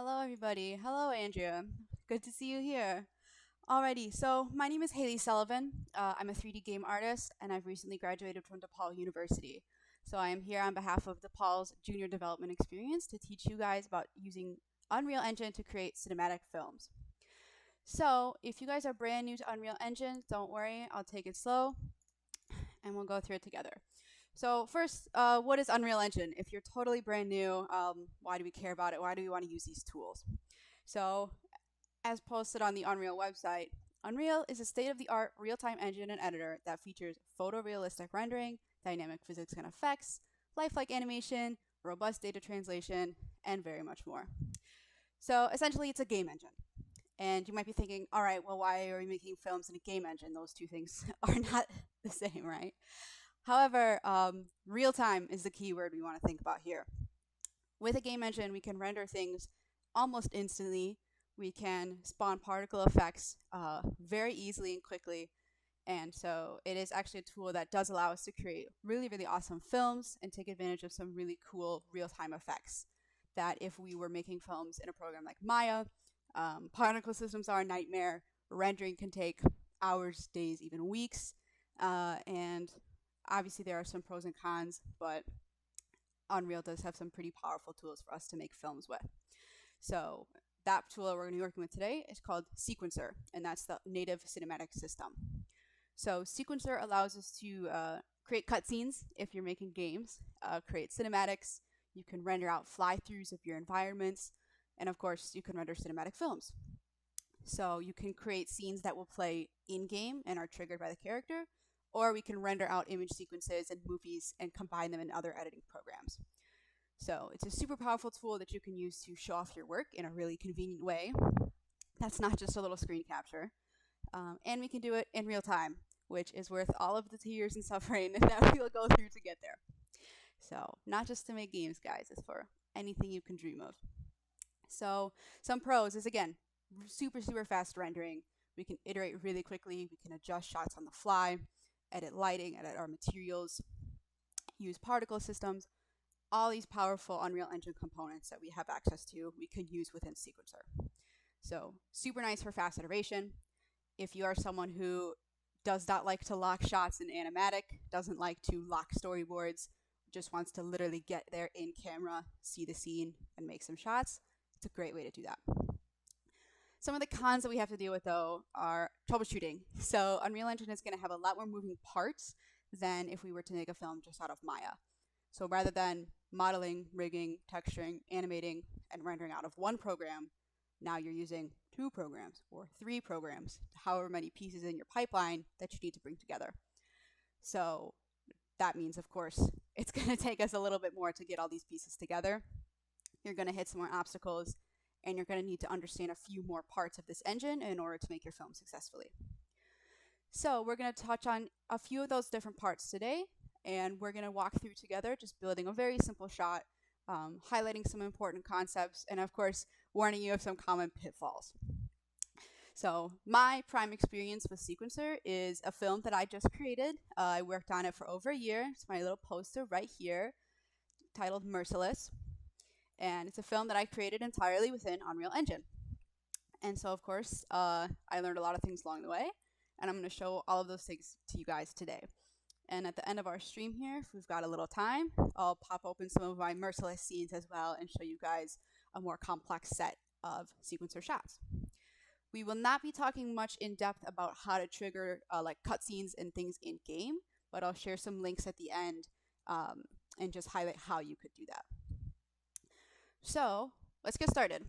Hello, everybody. Hello, Andrea. Good to see you here. Alrighty, so my name is Halley Sullivan. I'm a 3D game artist, and I've recently graduated from DePaul University. So I am here on behalf of DePaul's Junior Development Experience to teach you guys about using Unreal Engine to create cinematic films. So if you guys are brand new to Unreal Engine, don't worry, I'll take it slow, and we'll go through it together. So first, what is Unreal Engine? If you're totally brand new, why do we care about it? Why do we want to use these tools? So as posted on the Unreal website, Unreal is a state-of-the-art real-time engine and editor that features photorealistic rendering, dynamic physics and effects, lifelike animation, robust data translation, and very much more. So essentially, it's a game engine. And you might be thinking, all right, well, why are we making films in a game engine? Those two things are not the same, right? However, real time is the key word we want to think about here. With a game engine, we can render things almost instantly. We can spawn particle effects very easily and quickly. And so it is actually a tool that does allow us to create really, really awesome films and take advantage of some really cool real-time effects that if we were making films in a program like Maya, particle systems are a nightmare. Rendering can take hours, days, even weeks. And obviously there are some pros and cons, but Unreal does have some pretty powerful tools for us to make films with. So that tool that we're going to be working with today is called Sequencer, and that's the native cinematic system. So Sequencer allows us to create cutscenes if you're making games, create cinematics, you can render out fly-throughs of your environments, and of course you can render cinematic films. So you can create scenes that will play in-game and are triggered by the character, or we can render out image sequences and movies and combine them in other editing programs. So it's a super powerful tool that you can use to show off your work in a really convenient way. That's not just a little screen capture. And we can do it in real time, which is worth all of the tears and suffering that we'll go through to get there. So not just to make games, guys, it's for anything you can dream of. So some pros is, again, super, super fast rendering. We can iterate really quickly. We can adjust shots on the fly, edit lighting, edit our materials, use particle systems. All these powerful Unreal Engine components that we have access to, we can use within Sequencer. So super nice for fast iteration. If you are someone who does not like to lock shots in animatic, doesn't like to lock storyboards, just wants to literally get there in camera, see the scene, and make some shots, it's a great way to do that. Some of the cons that we have to deal with, though, are troubleshooting. So Unreal Engine is going to have a lot more moving parts than if we were to make a film just out of Maya. So rather than modeling, rigging, texturing, animating, and rendering out of one program, now you're using 2 programs or 3 programs, however many pieces in your pipeline that you need to bring together. So that means, of course, it's going to take us a little bit more to get all these pieces together. You're going to hit some more obstacles, and you're going to need to understand a few more parts of this engine in order to make your film successfully. So we're going to touch on a few of those different parts today, and we're going to walk through together just building a very simple shot, highlighting some important concepts, and of course, warning you of some common pitfalls. So my prime experience with Sequencer is a film that I just created. I worked on it for over a year. It's my little poster right here, titled Merciless. And it's a film that I created entirely within Unreal Engine. And so, of course, I learned a lot of things along the way, and I'm going to show all of those things to you guys today. And at the end of our stream here, if we've got a little time, I'll pop open some of my Merciless scenes as well and show you guys a more complex set of Sequencer shots. We will not be talking much in depth about how to trigger like cutscenes and things in game, but I'll share some links at the end and just highlight how you could do that. So let's get started.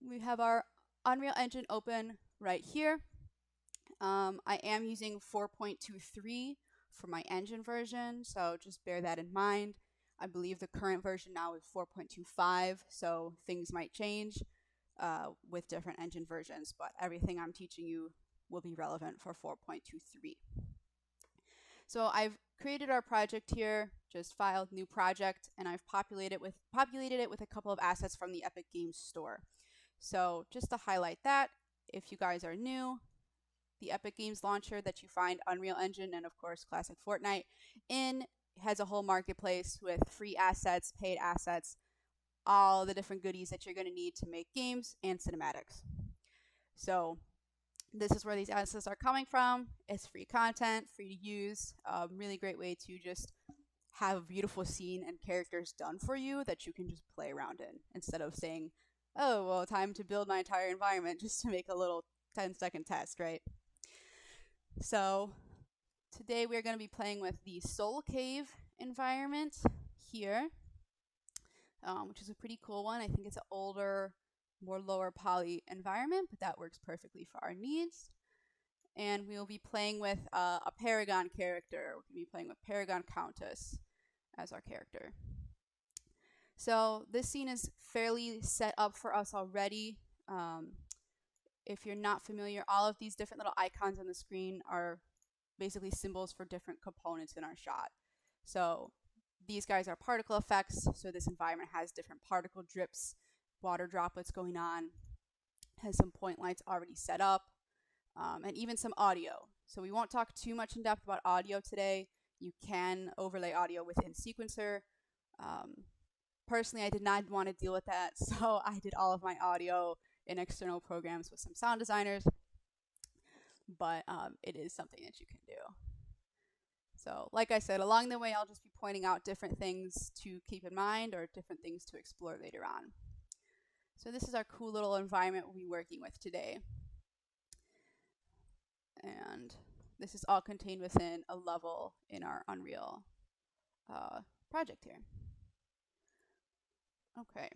We have our Unreal Engine open right here. I am using 4.23 for my engine version, so just bear that in mind. I believe the current version now is 4.25, so things might change with different engine versions, but everything I'm teaching you will be relevant for 4.23. So I've created our project here, just filed new project, and I've populated it with a couple of assets from the Epic Games Store. So just to highlight that, if you guys are new, the Epic Games launcher that you find Unreal Engine and of course Classic Fortnite in has a whole marketplace with free assets, paid assets, all the different goodies that you're going to need to make games and cinematics. So this is where these assets are coming from. It's free content, free to use, really great way to just have a beautiful scene and characters done for you that you can just play around in, instead of saying, oh, well, time to build my entire environment just to make a little 10-second test, right? So today we're going to be playing with the Soul Cave environment here, which is a pretty cool one. I think it's an older, more lower poly environment, but that works perfectly for our needs. And we'll be playing with a Paragon character. We're going to be playing with Paragon Countess as our character. So this scene is fairly set up for us already. If you're not familiar, all of these different little icons on the screen are basically symbols for different components in our shot. So these guys are particle effects, so this environment has different particle drips, water droplets going on, has some point lights already set up, and even some audio. So we won't talk too much in depth about audio today. You can overlay audio within Sequencer. Personally, I did not want to deal with that, so I did all of my audio in external programs with some sound designers, but it is something that you can do. So like I said, along the way, I'll just be pointing out different things to keep in mind or different things to explore later on. So this is our cool little environment we'll be working with today. And this is all contained within a level in our Unreal project here. Okay,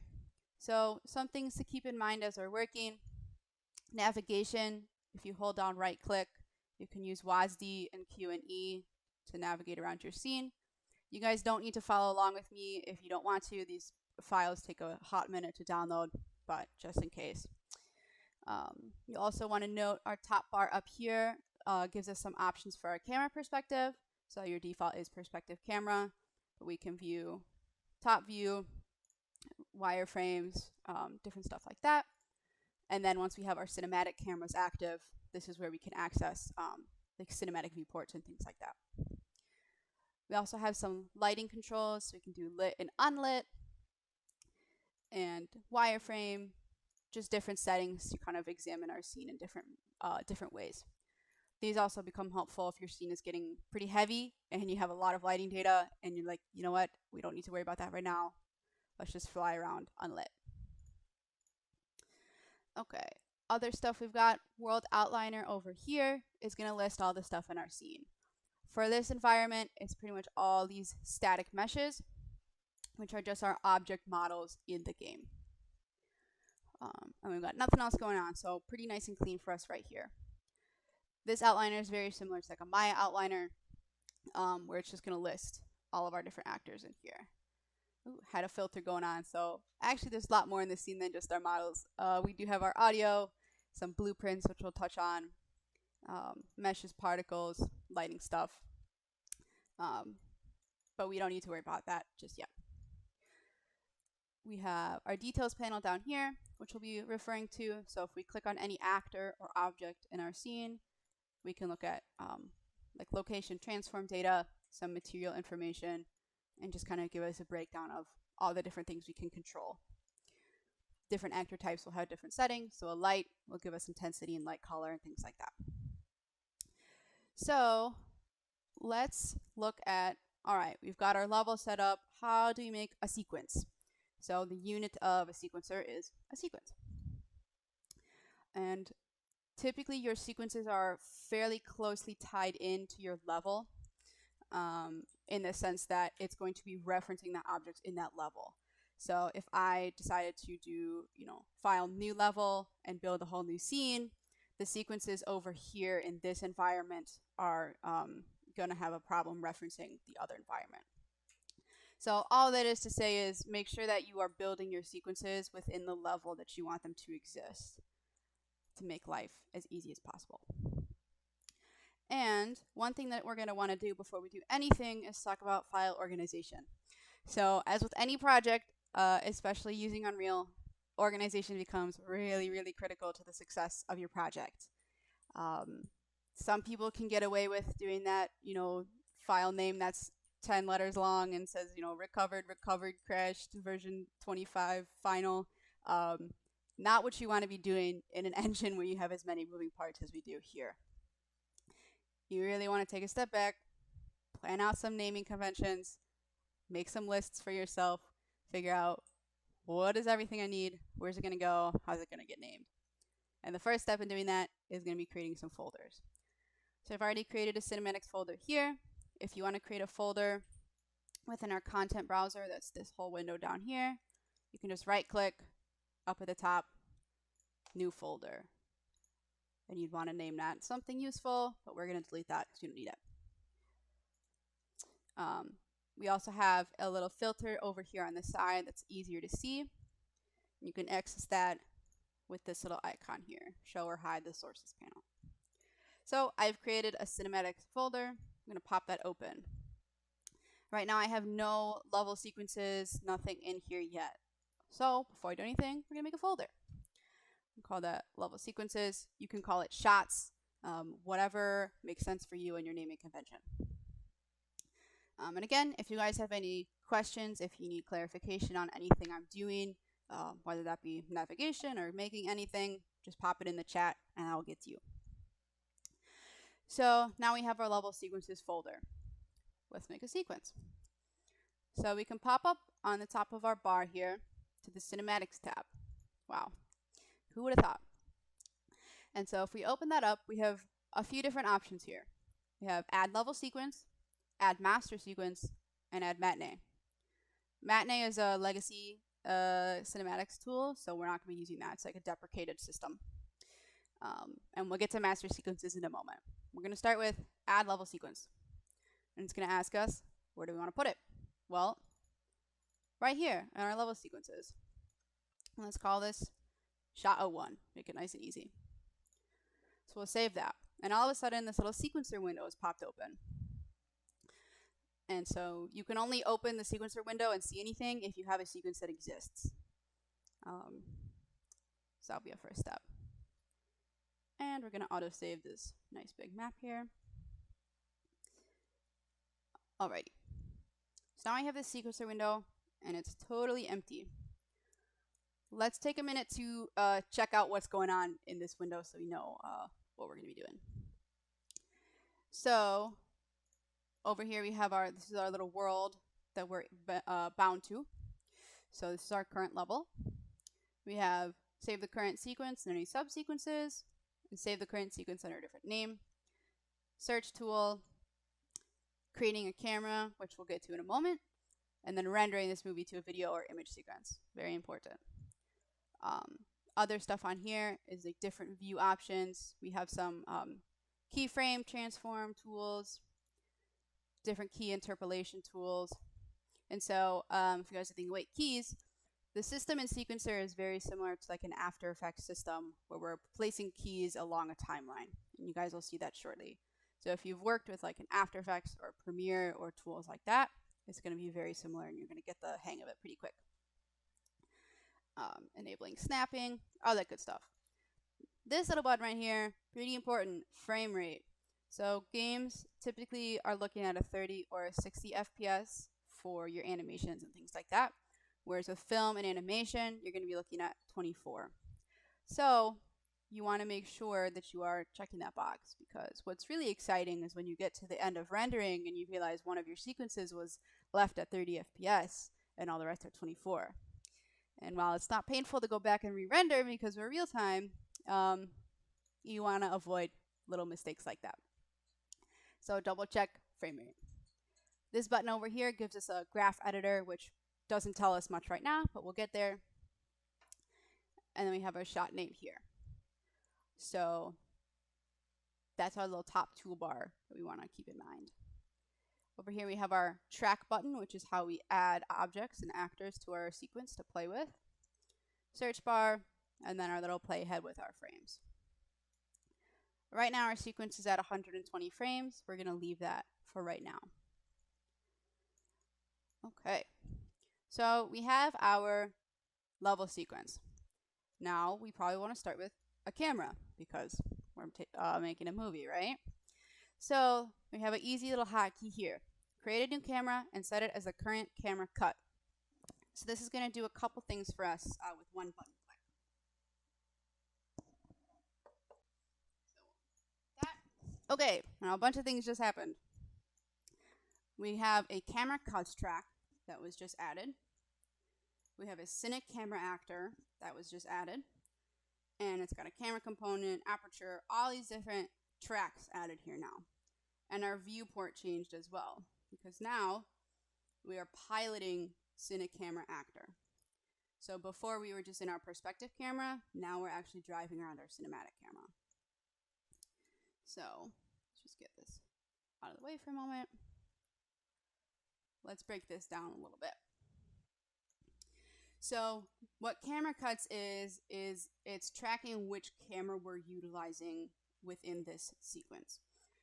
so some things to keep in mind as we're working. Navigation, if you hold down right click, you can use WASD and Q and E to navigate around your scene. You guys don't need to follow along with me if you don't want to. These files take a hot minute to download, but just in case. You also want to note our top bar up here gives us some options for our camera perspective. So your default is perspective camera, but we can view top view, wireframes, different stuff like that. And then once we have our cinematic cameras active, this is where we can access like cinematic viewports and things like that. We also have some lighting controls, so we can do lit and unlit, and wireframe, just different settings to kind of examine our scene in different ways. These also become helpful if your scene is getting pretty heavy and you have a lot of lighting data and you're like, you know what, we don't need to worry about that right now. Let's just fly around unlit. Okay, other stuff we've got, World Outliner over here is going to list all the stuff in our scene. For this environment, it's pretty much all these static meshes, which are just our object models in the game. And we've got nothing else going on, so pretty nice and clean for us right here. This outliner is very similar to like a Maya outliner, where it's just going to list all of our different actors in here. Ooh, had a filter going on, so actually there's a lot more in this scene than just our models. We do have our audio, some blueprints, which we'll touch on, meshes, particles, lighting stuff, but we don't need to worry about that just yet. We have our details panel down here, which we'll be referring to. So if we click on any actor or object in our scene, we can look at like location transform data, some material information, and just kind of give us a breakdown of all the different things we can control. Different actor types will have different settings. So a light will give us intensity and light color and things like that. So let's look at, all right, we've got our level set up. How do we make a sequence? So the unit of a sequencer is a sequence. And typically your sequences are fairly closely tied into your level, in the sense that it's going to be referencing the objects in that level. So if I decided to do, file new level and build a whole new scene, the sequences over here in this environment are going to have a problem referencing the other environment. So all that is to say is make sure that you are building your sequences within the level that you want them to exist to make life as easy as possible. And one thing that we're going to want to do before we do anything is talk about file organization. So as with any project, especially using Unreal, organization becomes really, really critical to the success of your project. Some people can get away with doing that, file name that's 10 letters long and says, recovered, crashed, version 25, final. Not what you want to be doing in an engine where you have as many moving parts as we do here. You really want to take a step back, plan out some naming conventions, make some lists for yourself, figure out what is everything I need, where's it going to go, how's it going to get named. And the first step in doing that is going to be creating some folders. So I've already created a cinematics folder here. If you want to create a folder within our content browser, that's this whole window down here, you can just right click up at the top, new folder. And you'd want to name that something useful, but we're going to delete that because we don't need it. We also have a little filter over here on the side that's easier to see. You can access that with this little icon here, show or hide the sources panel. So I've created a cinematics folder. I'm going to pop that open. Right now I have no level sequences, nothing in here yet. So before I do anything, we're going to make a folder. We'll call that level sequences. You can call it shots, whatever makes sense for you and your naming convention. And again, if you guys have any questions, if you need clarification on anything I'm doing, whether that be navigation or making anything, just pop it in the chat and I'll get to you. So now we have our level sequences folder. Let's make a sequence. So we can pop up on the top of our bar here to the cinematics tab. Wow, who would have thought? And so if we open that up, we have a few different options here. We have add level sequence, add master sequence, and add matinee. Matinee is a legacy cinematics tool, so we're not going to be using that. It's like a deprecated system. And we'll get to master sequences in a moment. We're going to start with add level sequence. And it's going to ask us, where do we want to put it? Well, right here in our level sequences. And let's call this shot 01. Make it nice and easy. So we'll save that. And all of a sudden, this little sequencer window is popped open. And so you can only open the sequencer window and see anything if you have a sequence that exists. So that'll be a first step. And we're going to auto-save this nice big map here. Alrighty. So now I have this sequencer window, and it's totally empty. Let's take a minute to check out what's going on in this window so we know what we're going to be doing. So over here we have this is our little world that we're bound to. So this is our current level. We have save the current sequence and any subsequences, and save the current sequence under a different name. Search tool, creating a camera, which we'll get to in a moment, and then rendering this movie to a video or image sequence. Very important. Other stuff on here is like different view options. We have some keyframe transform tools, different key interpolation tools. And so if you guys are thinking, wait, keys, the system in Sequencer is very similar to like an After Effects system where we're placing keys along a timeline. And you guys will see that shortly. So if you've worked with like an After Effects or Premiere or tools like that, it's going to be very similar and you're going to get the hang of it pretty quick. Enabling snapping, all that good stuff. This little button right here, pretty important, frame rate. So games typically are looking at a 30 or a 60 FPS for your animations and things like that. Whereas with film and animation, you're going to be looking at 24. So you want to make sure that you are checking that box, because what's really exciting is when you get to the end of rendering and you realize one of your sequences was left at 30 FPS and all the rest are 24. And while it's not painful to go back and re-render because we're real time, you want to avoid little mistakes like that. So double check frame rate. This button over here gives us a graph editor, which doesn't tell us much right now, but we'll get there. And then we have our shot name here. So that's our little top toolbar that we want to keep in mind. Over here we have our track button, which is how we add objects and actors to our sequence to play with. Search bar, and then our little playhead with our frames. Right now our sequence is at 120 frames. We're going to leave that for right now. Okay, so we have our level sequence. Now we probably want to start with a camera because we're making a movie, right? So we have an easy little hotkey here. create a new camera, and set it as the current camera cut. So this is going to do a couple things for us with one button click. Okay, now a bunch of things just happened. We have a camera cuts track that was just added. We have a Cine camera actor that was just added. And it's got a camera component, aperture, all these different tracks added here now. And our viewport changed as well, because now we are piloting Cine camera actor. So before we were just in our perspective camera, now we're actually driving around our cinematic camera. So let's just get this out of the way for a moment. Let's break this down a little bit. So what camera cuts is it's tracking which camera we're utilizing within this sequence.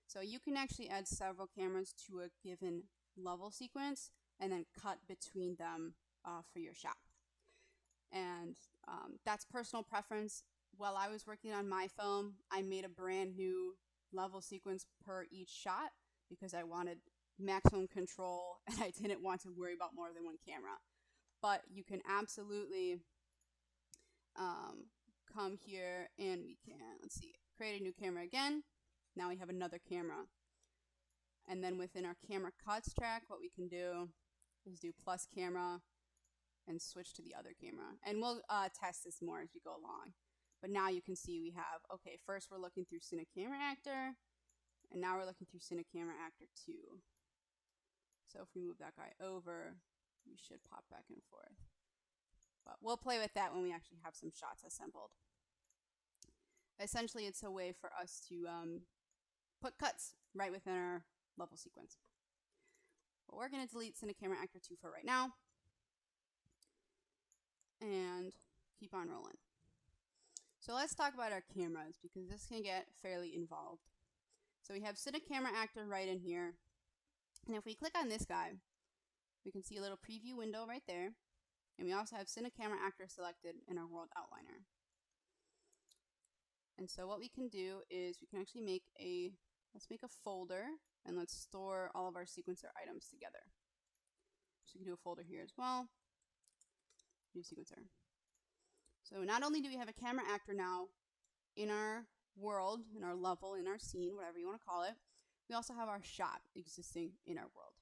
So you can actually add several cameras to a given level sequence and then cut between them for your shot. And that's personal preference. While I was working on my film, I made a brand new level sequence per each shot because I wanted maximum control and I didn't want to worry about more than one camera. But you can absolutely come here and we can, let's see, create a new camera again. Now we have another camera. And then within our camera cuts track, what we can do is do plus camera and switch to the other camera. And we'll test this more as we go along. But now you can see we have, okay, first we're looking through Cine camera actor, and now we're looking through Cine camera actor 2. So if we move that guy over, we should pop back and forth. But we'll play with that when we actually have some shots assembled. Essentially, it's a way for us to put cuts right within our level sequence. But we're going to delete Cine camera actor 2 for right now. And keep on rolling. So let's talk about our cameras because this can get fairly involved. So we have Cine camera actor right in here. And if we click on this guy, we can see a little preview window right there. And we also have Cine camera actor selected in our world outliner. And so what we can do is we can actually make let's make a folder and let's store all of our sequencer items together. So we can do a folder here as well. New sequencer. So not only do we have a camera actor now in our world, in our level, in our scene, whatever you want to call it, we also have our shot existing in our world.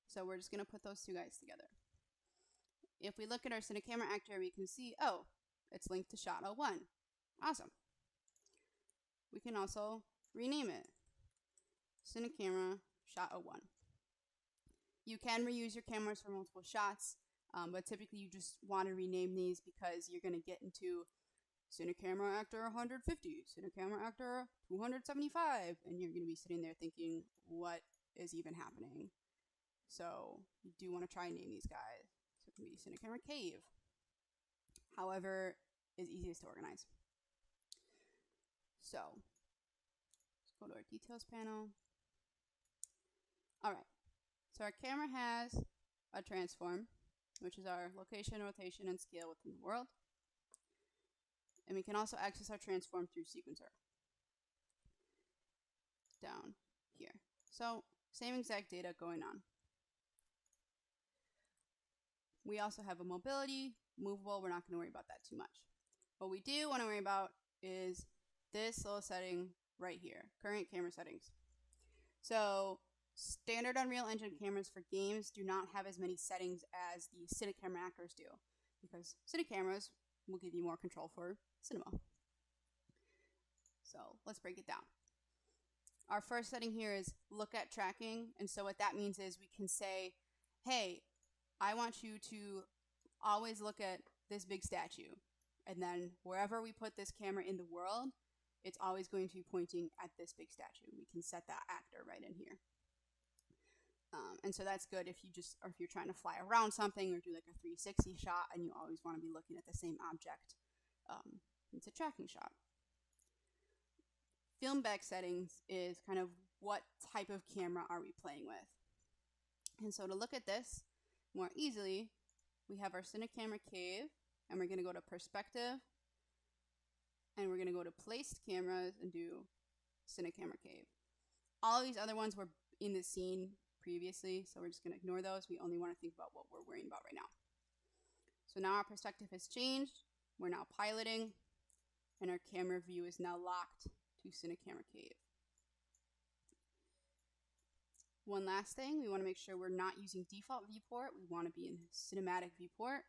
So we're just going to put those two guys together. If we look at our Cine camera actor, we can see, oh, it's linked to shot 01. Awesome. We can also rename it Cine camera shot 01. You can reuse your cameras for multiple shots, but typically you just want to rename these because you're going to get into Cine camera actor 150, Cine camera actor 275, and you're going to be sitting there thinking, what is even happening? So you do want to try and name these guys. So it can be Cine camera cave. However, is easiest to organize. So let's go to our details panel. All right. So our camera has a transform, which is our location, rotation, and scale within the world. And we can also access our transform through sequencer. Down here. So same exact data going on. We also have a mobility, movable. We're not going to worry about that too much. What we do want to worry about is this little setting right here, current camera settings. So standard Unreal Engine cameras for games do not have as many settings as the Cine camera actors do, because Cine cameras will give you more control for cinema. So let's break it down. Our first setting here is look at tracking, and so what that means is we can say, hey, I want you to always look at this big statue, and then wherever we put this camera in the world, it's always going to be pointing at this big statue. We can set that actor right in here. And so that's good if you're trying to fly around something or do like a 360 shot and you always want to be looking at the same object. It's a tracking shot. Film back settings is kind of what type of camera are we playing with. And so to look at this more easily, we have our Cine camera cave, and we're going to go to perspective, and we're going to go to placed cameras and do Cine camera cave. All of these other ones were in the scene previously, so we're just going to ignore those. We only want to think about what we're worrying about right now. So now our perspective has changed. We're now piloting, and our camera view is now locked to Cinecamera Cave. One last thing, we want to make sure we're not using default viewport. We want to be in cinematic viewport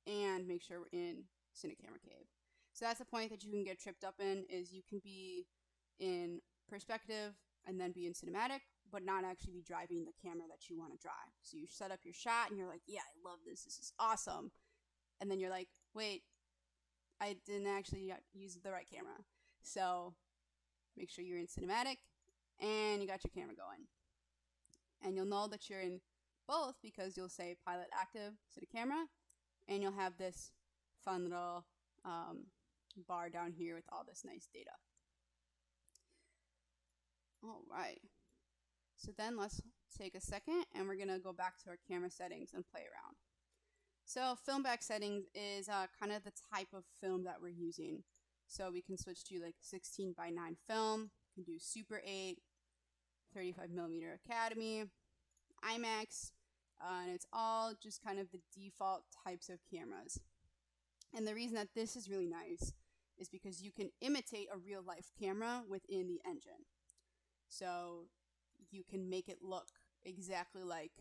and make sure we're in Cinecamera Cave. So that's the point that you can get tripped up in, is you can be in perspective and then be in cinematic, but not actually be driving the camera that you want to drive. So you set up your shot and you're like, yeah, I love this. This is awesome. And then you're like, wait, I didn't actually use the right camera. So make sure you're in cinematic and you got your camera going. And you'll know that you're in both because you'll say pilot active, Cinecamera, and you'll have this fun little bar down here with all this nice data. All right. So then let's take a second and we're going to go back to our camera settings and play around. So film back settings is kind of the type of film that we're using. So we can switch to like 16:9 film, we can do Super 8, 35mm Academy, IMAX, and it's all just kind of the default types of cameras. And the reason that this is really nice is because you can imitate a real life camera within the engine. So you can make it look exactly like,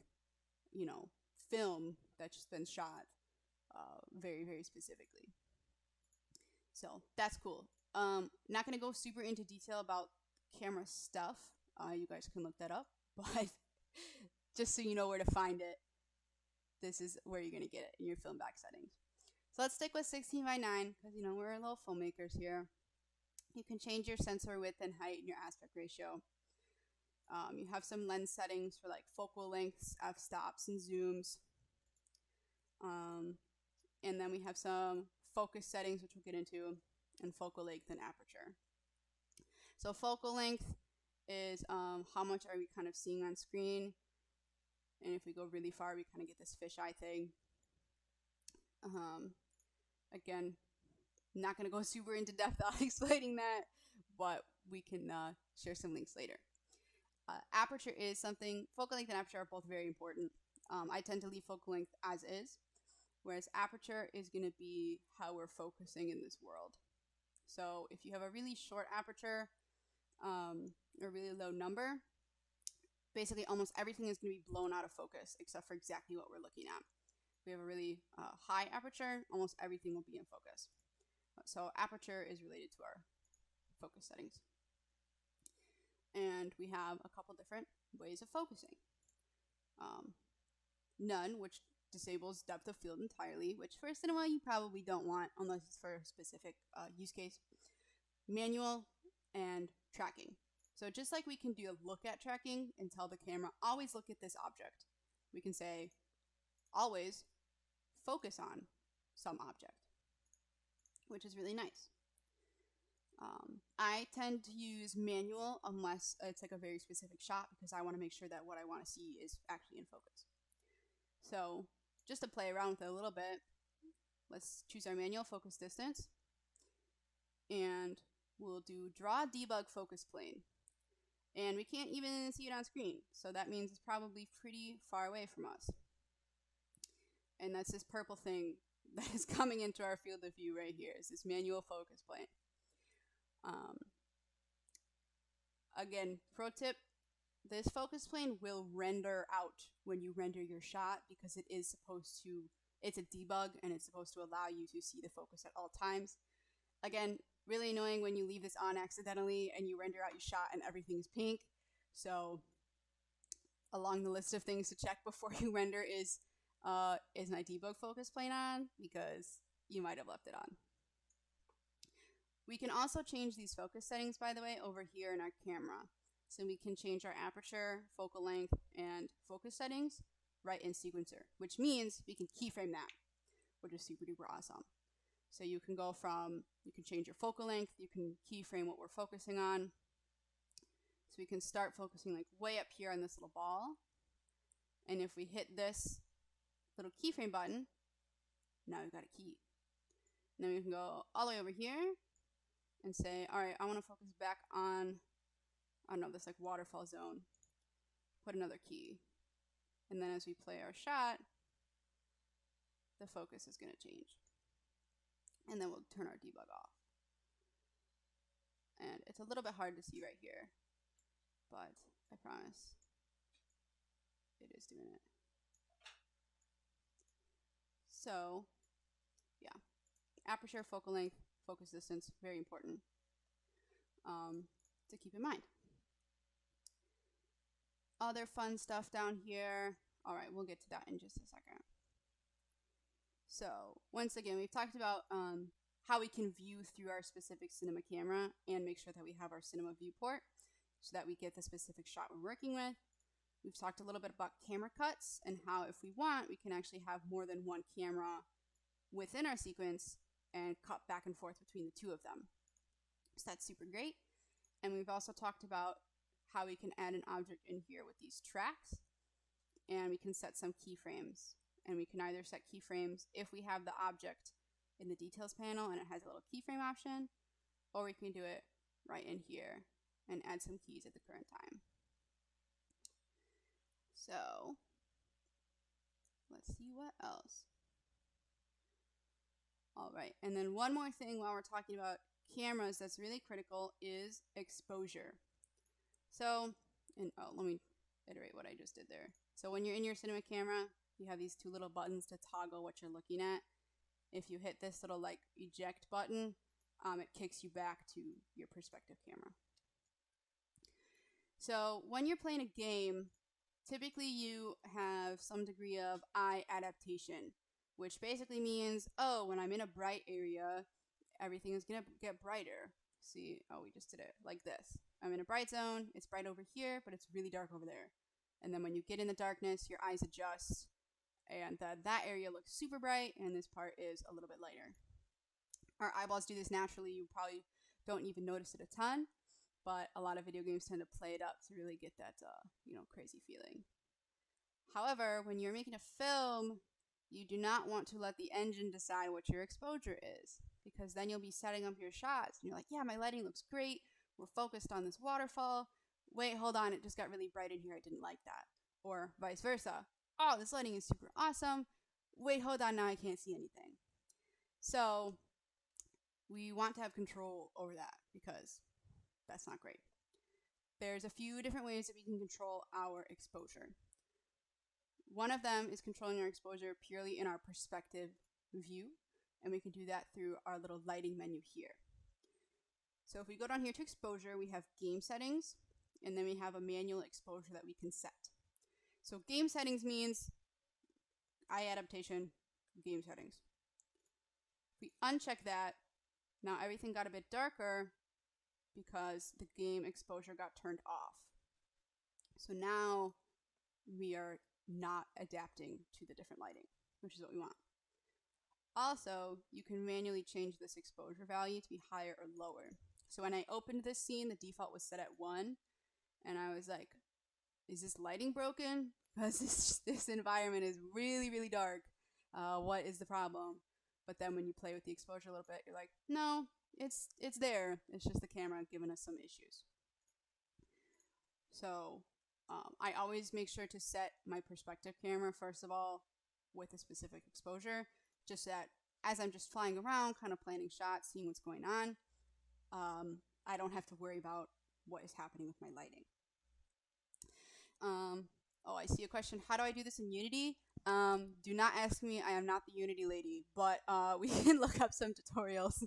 you know, film that's been shot very, very specifically. So that's cool. Not going to go super into detail about camera stuff. You guys can look that up, but just so you know where to find it, this is where you're going to get it in your film back settings. So let's stick with 16:9 because, you know, we're little filmmakers here. You can change your sensor width and height and your aspect ratio. You have some lens settings for like focal lengths, f-stops, and zooms. And then we have some focus settings, which we'll get into, and focal length and aperture. So focal length is how much are we kind of seeing on screen. And if we go really far, we kind of get this fisheye thing. Again, not going to go super into depth on explaining that, but we can share some links later. Aperture is something, focal length and aperture are both very important. I tend to leave focal length as is, whereas aperture is going to be how we're focusing in this world. So if you have a really short aperture, a really low number, basically almost everything is going to be blown out of focus except for exactly what we're looking at. If we have a really high aperture, almost everything will be in focus. So aperture is related to our focus settings. And we have a couple different ways of focusing. None, which disables depth of field entirely, which for cinema you probably don't want unless it's for a specific use case. Manual and tracking. So just like we can do a look at tracking and tell the camera, always look at this object, we can say, always focus on some object, which is really nice. I tend to use manual unless it's like a very specific shot because I want to make sure that what I want to see is actually in focus. So just to play around with it a little bit, let's choose our manual focus distance and we'll do draw debug focus plane. And we can't even see it on screen, so that means it's probably pretty far away from us. And that's this purple thing that is coming into our field of view right here, is this manual focus plane. Again, pro tip, this focus plane will render out when you render your shot because it is supposed to, it's a debug and it's supposed to allow you to see the focus at all times. Again, really annoying when you leave this on accidentally and you render out your shot and everything's pink. So along the list of things to check before you render is my debug focus plane on? Because you might have left it on. We can also change these focus settings, by the way, over here in our camera. So we can change our aperture, focal length, and focus settings right in sequencer, which means we can keyframe that, which is super duper awesome. So you can go from, you can change your focal length, you can keyframe what we're focusing on. So we can start focusing like way up here on this little ball. And if we hit this little keyframe button, now we've got a key. And then we can go all the way over here and say, all right, I want to focus back on, I don't know, this like waterfall zone. put another key. And then as we play our shot, the focus is going to change. And then we'll turn our debug off. And it's a little bit hard to see right here, but I promise it is doing it. So yeah, aperture, focal length, focus distance, very important to keep in mind. Other fun stuff down here. All right, we'll get to that in just a second. So once again, we've talked about how we can view through our specific cinema camera and make sure that we have our cinema viewport so that we get the specific shot we're working with. We've talked a little bit about camera cuts and how if we want, we can actually have more than one camera within our sequence and cut back and forth between the two of them. So that's super great. And we've also talked about how we can add an object in here with these tracks, and we can set some keyframes. And we can either set keyframes if we have the object in the details panel and it has a little keyframe option, or we can do it right in here and add some keys at the current time. So let's see what else. All right, and then one more thing while we're talking about cameras that's really critical is exposure. So, let me iterate what I just did there. So when you're in your cinema camera, you have these two little buttons to toggle what you're looking at. If you hit this little like eject button, it kicks you back to your perspective camera. So when you're playing a game, typically you have some degree of eye adaptation, which basically means, oh, when I'm in a bright area, everything is going to get brighter. See, oh, we just did it like this. I'm in a bright zone, it's bright over here, but it's really dark over there. And then when you get in the darkness, your eyes adjust, and that area looks super bright, and this part is a little bit lighter. Our eyeballs do this naturally. You probably don't even notice it a ton, but a lot of video games tend to play it up to really get that, crazy feeling. However, when you're making a film, you do not want to let the engine decide what your exposure is, because then you'll be setting up your shots, and you're like, yeah, my lighting looks great. We're focused on this waterfall. Wait, hold on, it just got really bright in here. I didn't like that. Or vice versa. Oh, this lighting is super awesome. Wait, hold on, now I can't see anything. So we want to have control over that because that's not great. There's a few different ways that we can control our exposure. One of them is controlling our exposure purely in our perspective view, and we can do that through our little lighting menu here. So if we go down here to exposure, we have game settings, and then we have a manual exposure that we can set. So game settings means eye adaptation, game settings. If we uncheck that, now everything got a bit darker because the game exposure got turned off. So now we are not adapting to the different lighting, which is what we want. Also, you can manually change this exposure value to be higher or lower. So when I opened this scene, the default was set at 1, and I was like, is this lighting broken? Because this environment is really, really dark. What is the problem? But then when you play with the exposure a little bit, you're like, no, it's there. It's just the camera giving us some issues. So I always make sure to set my perspective camera, first of all, with a specific exposure, just that as I'm just flying around, kind of planning shots, seeing what's going on, I don't have to worry about what is happening with my lighting. Oh, I see a question. How do I do this in Unity? Do not ask me. I am not the Unity lady, but we can look up some tutorials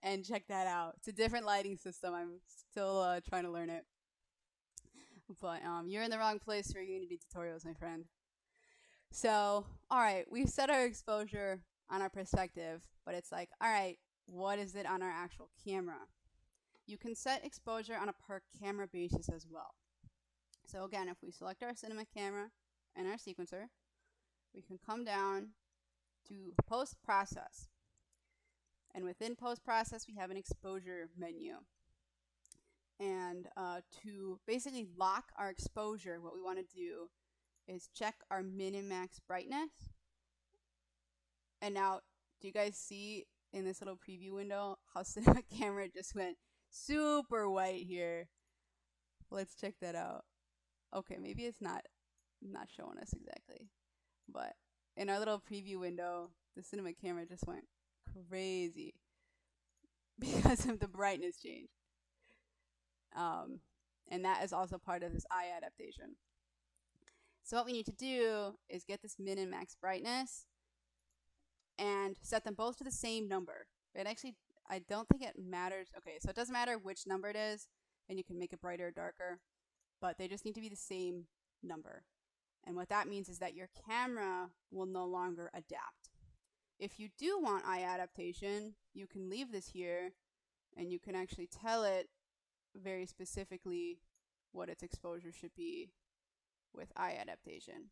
and check that out. It's a different lighting system. I'm still trying to learn it. But you're in the wrong place for Unity tutorials, my friend. So, all right, we've set our exposure on our perspective, but it's like, all right, what is it on our actual camera? You can set exposure on a per camera basis as well. So again, if we select our cinema camera and our sequencer, we can come down to post-process. And within post-process, we have an exposure menu. And to basically lock our exposure, what we want to do is check our min and max brightness. And now, do you guys see in this little preview window how cinema camera just went super white here? Let's check that out. Okay, maybe it's not showing us exactly, but in our little preview window, the cinema camera just went crazy because of the brightness change. And that is also part of this eye adaptation. So what we need to do is get this min and max brightness and set them both to the same number. It actually, I don't think it matters. Okay, so it doesn't matter which number it is, and you can make it brighter or darker, but they just need to be the same number. And what that means is that your camera will no longer adapt. If you do want eye adaptation, you can leave this here, and you can actually tell it very specifically what its exposure should be with eye adaptation.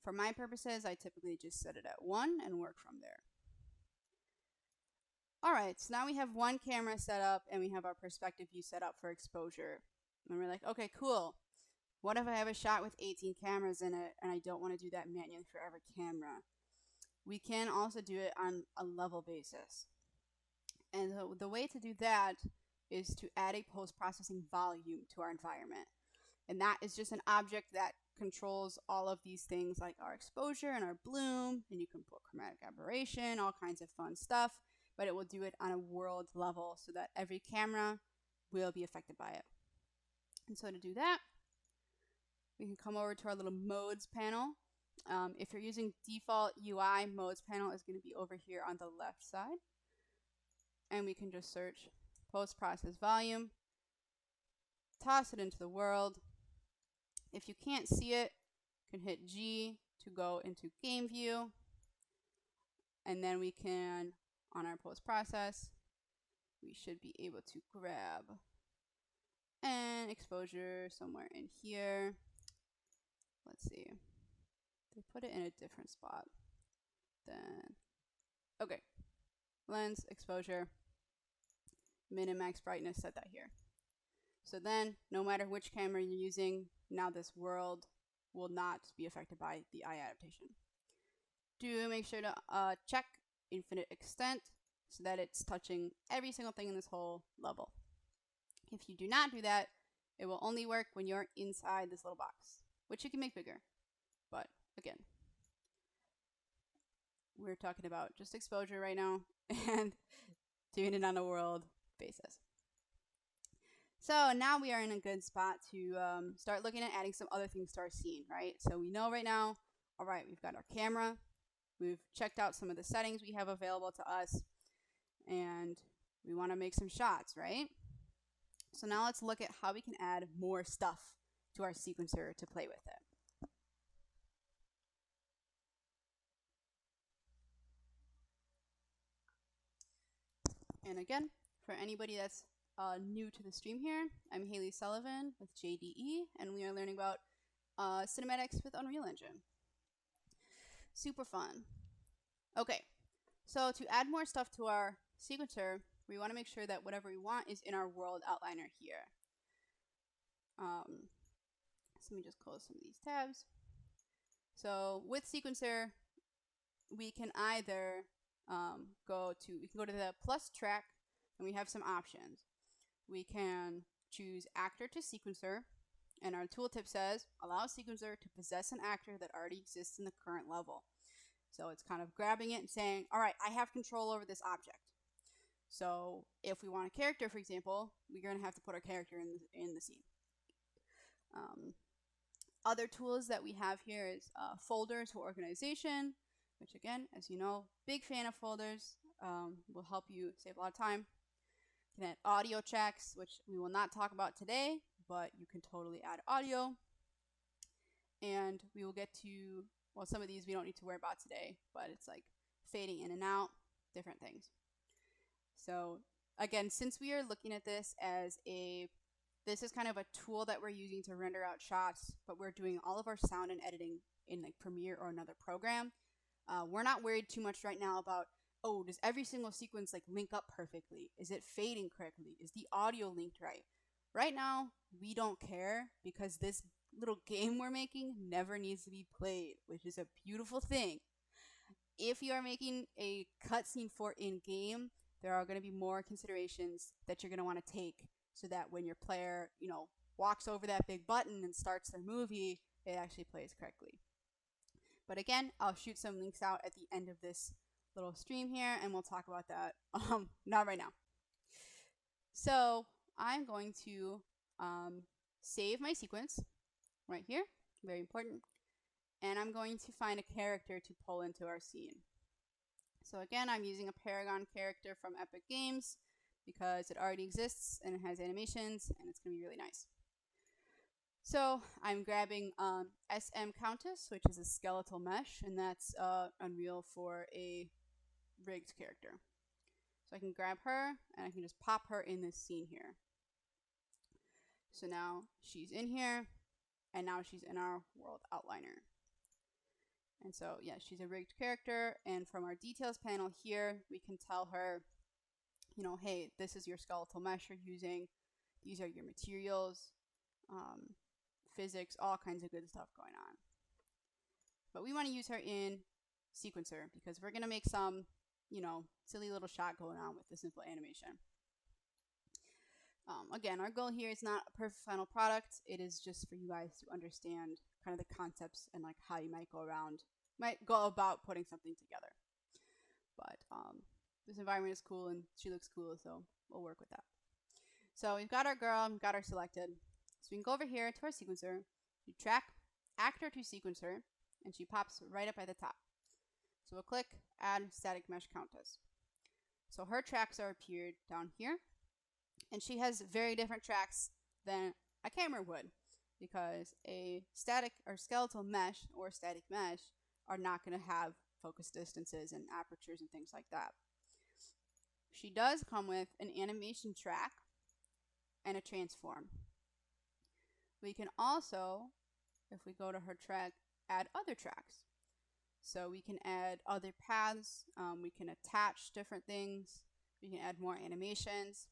For my purposes, I typically just set it at 1 and work from there. Alright, so now we have one camera set up and we have our perspective view set up for exposure. And we're like, okay, cool. What if I have a shot with 18 cameras in it and I don't want to do that manually for every camera? We can also do it on a level basis. And the way to do that is to add a post-processing volume to our environment. And that is just an object that controls all of these things like our exposure and our bloom, and you can put chromatic aberration, all kinds of fun stuff, but it will do it on a world level so that every camera will be affected by it. And so to do that, we can come over to our little modes panel. If you're using default UI, modes panel is going to be over here on the left side. And we can just search post-process volume, toss it into the world. If you can't see it, you can hit G to go into game view. And then we can, on our post-process, we should be able to grab an exposure somewhere in here. Let's see. They put it in a different spot. Then, okay. Lens, exposure, min and max brightness, set that here. So then, no matter which camera you're using, now this world will not be affected by the eye adaptation. Do make sure to check infinite extent so that it's touching every single thing in this whole level. If you do not do that, it will only work when you're inside this little box, which you can make bigger. But again, we're talking about just exposure right now and doing it on a world basis. So now we are in a good spot to start looking at adding some other things to our scene, right? So we know right now, all right, we've got our camera. We've checked out some of the settings we have available to us, and we want to make some shots, right? So now let's look at how we can add more stuff to our sequencer to play with it. And again, for anybody that's new to the stream here, I'm Halley Sullivan with JDE, and we are learning about cinematics with Unreal Engine. Super fun. Okay, so to add more stuff to our sequencer, we want to make sure that whatever we want is in our world outliner here. So let me just close some of these tabs. So with sequencer, we can either go to the plus track, and we have some options. We can choose actor to sequencer, and our tooltip says allow sequencer to possess an actor that already exists in the current level. So it's kind of grabbing it and saying, all right, I have control over this object. So if we want a character, for example, we're going to have to put our character in the scene. Other tools that we have here is folders for organization, which again, as you know, big fan of folders, will help you save a lot of time. You can add audio checks, which we will not talk about today, but you can totally add audio. And we will get to, well, some of these we don't need to worry about today, but it's like fading in and out, different things. So again, since we are looking at this as this is kind of a tool that we're using to render out shots, but we're doing all of our sound and editing in like Premiere or another program. We're not worried too much right now about, oh, does every single sequence like link up perfectly? Is it fading correctly? Is the audio linked right? Right now, we don't care because this little game we're making never needs to be played, which is a beautiful thing. If you are making a cutscene for in-game, there are going to be more considerations that you're going to want to take so that when your player, walks over that big button and starts their movie, it actually plays correctly. But again, I'll shoot some links out at the end of this little stream here, and we'll talk about that not right now. So I'm going to save my sequence right here, very important, and I'm going to find a character to pull into our scene. So again, I'm using a Paragon character from Epic Games because it already exists and it has animations and it's going to be really nice. So I'm grabbing SM Countess, which is a skeletal mesh, and that's Unreal for a rigged character. So I can grab her and I can just pop her in this scene here. So now she's in here and now she's in our world outliner. And so yeah, she's a rigged character, and from our details panel here, we can tell her, you know, hey, this is your skeletal mesh you're using. These are your materials, physics, all kinds of good stuff going on. But we want to use her in Sequencer because we're going to make some, you know, silly little shot going on with the simple animation. Again, our goal here is not a perfect final product. It is just for you guys to understand kind of the concepts and like how you might go about putting something together. But this environment is cool and she looks cool, so we'll work with that. So we've got our girl, we've got her selected. So we can go over here to our sequencer, you track actor to sequencer, and she pops right up at the top. So we'll click add static mesh countess. So her tracks are appeared down here, and she has very different tracks than a camera would, because a static or skeletal mesh or static mesh are not going to have focus distances and apertures and things like that. She does come with an animation track and a transform. We can also, if we go to her track, add other tracks. So we can add other paths, we can attach different things, we can add more animations,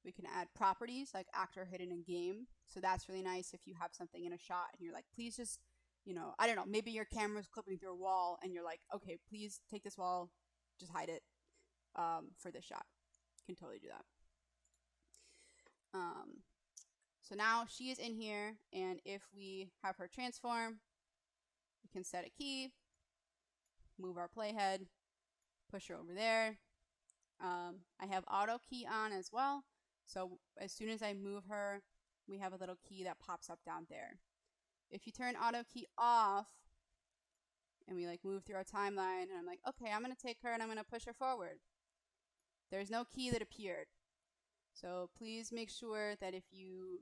we can add properties like actor hidden in game. So that's really nice if you have something in a shot and you're like, please just, you know, I don't know, maybe your camera's clipping through a wall and you're like, okay, please take this wall, just hide it for this shot. You can totally do that. So now she is in here, and if we have her transform, we can set a key, move our playhead, push her over there. I have auto key on as well, so as soon as I move her, we have a little key that pops up down there. If you turn auto key off and we like move through our timeline, and I'm like, okay, I'm going to take her and I'm going to push her forward, there's no key that appeared. So please make sure that if you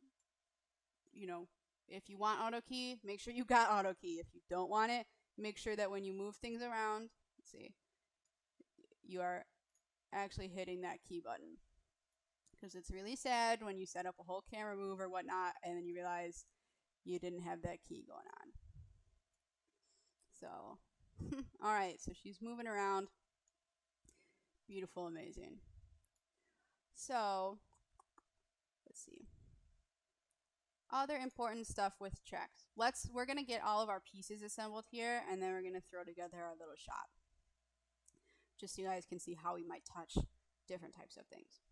want auto key, make sure you got auto key. If you don't want it, make sure that when you move things around, let's see, you are actually hitting that key button. Because it's really sad when you set up a whole camera move or whatnot and then you realize you didn't have that key going on. So, alright, so she's moving around. Beautiful, amazing. So, let's see. Other important stuff with tracks. We're going to get all of our pieces assembled here, and then we're going to throw together our little shot. Just so you guys can see how we might touch different types of things.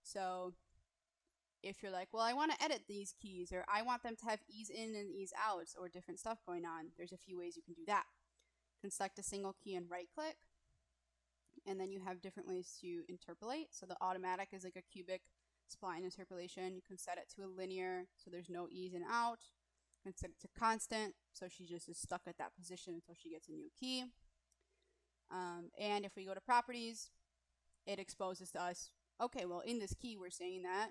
So, if you're like, well, I want to edit these keys, or I want them to have ease in and ease out, or different stuff going on, there's a few ways you can do that. You can select a single key and right click, and then you have different ways to interpolate. So the automatic is like a cubic spline interpolation. You can set it to a linear, so there's no ease in out. You can set it to constant, so she just is stuck at that position until she gets a new key. And if we go to properties, it exposes to us, okay, well, in this key, we're saying that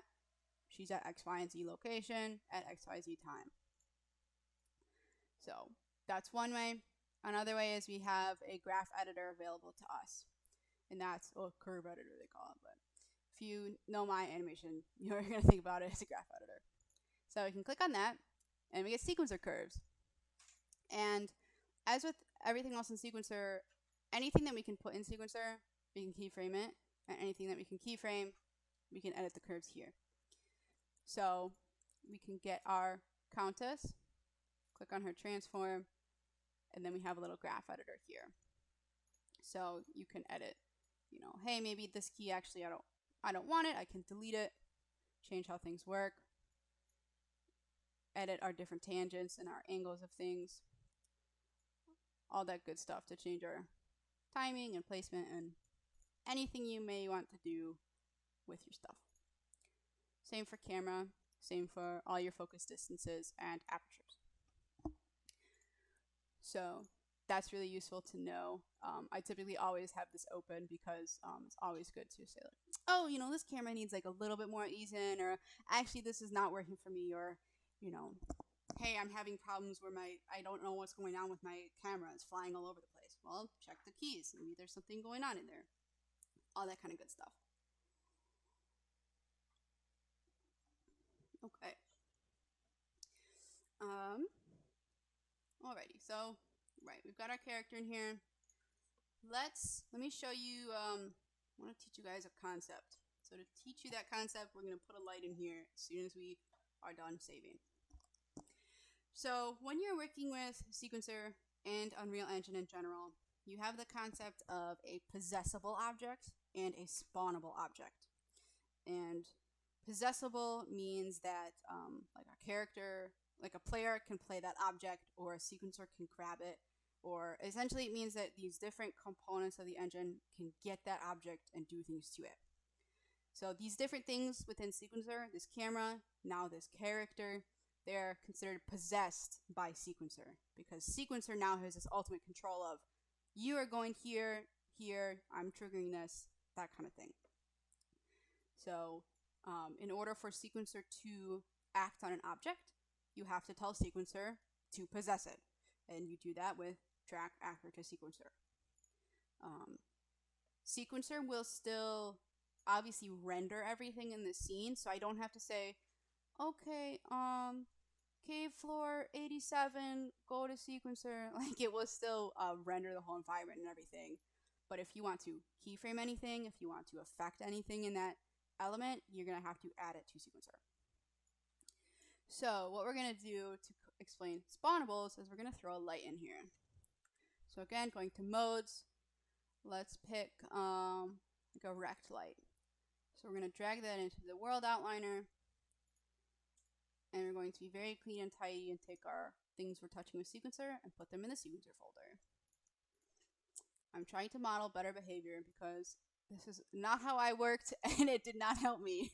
she's at X, Y, and Z location at X, Y, Z time. So that's one way. Another way is we have a graph editor available to us. And that's a curve editor, they call it. But if you know my animation, you're going to think about it as a graph editor. So we can click on that, and we get sequencer curves. And as with everything else in Sequencer, anything that we can put in Sequencer, we can keyframe it. And anything that we can keyframe, we can edit the curves here. So we can get our Countess, click on her transform, and then we have a little graph editor here. So you can edit, you know, hey, maybe this key actually I don't want it. I can delete it, change how things work. edit our different tangents and our angles of things, all that good stuff to change our timing and placement and anything you may want to do with your stuff. Same for camera, same for all your focus distances and apertures. So that's really useful to know. I typically always have this open because it's always good to say, like, oh, you know, this camera needs like a little bit more ease in, or actually this is not working for me, or, you know, hey, I'm having problems where I don't know what's going on with my camera. It's flying all over the place. Well, check the keys. Maybe there's something going on in there. All that kind of good stuff. Okay. Alrighty, so, right, we've got our character in here. Let me show you, I want to teach you guys a concept. So to teach you that concept, we're going to put a light in here as soon as we are done saving. So when you're working with Sequencer and Unreal Engine in general, you have the concept of a possessable object and a spawnable object. And possessable means that like a character, like a player can play that object, or a sequencer can grab it, or essentially it means that these different components of the engine can get that object and do things to it. So these different things within Sequencer, this camera, now this character, they're considered possessed by Sequencer, because Sequencer now has this ultimate control of, you are going here, here, I'm triggering this, that kind of thing. So in order for Sequencer to act on an object, you have to tell Sequencer to possess it. And you do that with track actor to Sequencer. Sequencer will still obviously render everything in the scene, so I don't have to say, okay, cave floor 87, go to Sequencer. Like, it will still render the whole environment and everything. But if you want to keyframe anything, if you want to affect anything in that element, you're going to have to add it to Sequencer. So what we're going to do to explain spawnables is we're going to throw a light in here. So again, going to modes, let's pick like a rect light. So we're going to drag that into the world outliner, and we're going to be very clean and tidy and take our things we're touching with Sequencer and put them in the Sequencer folder. I'm trying to model better behavior because this is not how I worked and it did not help me.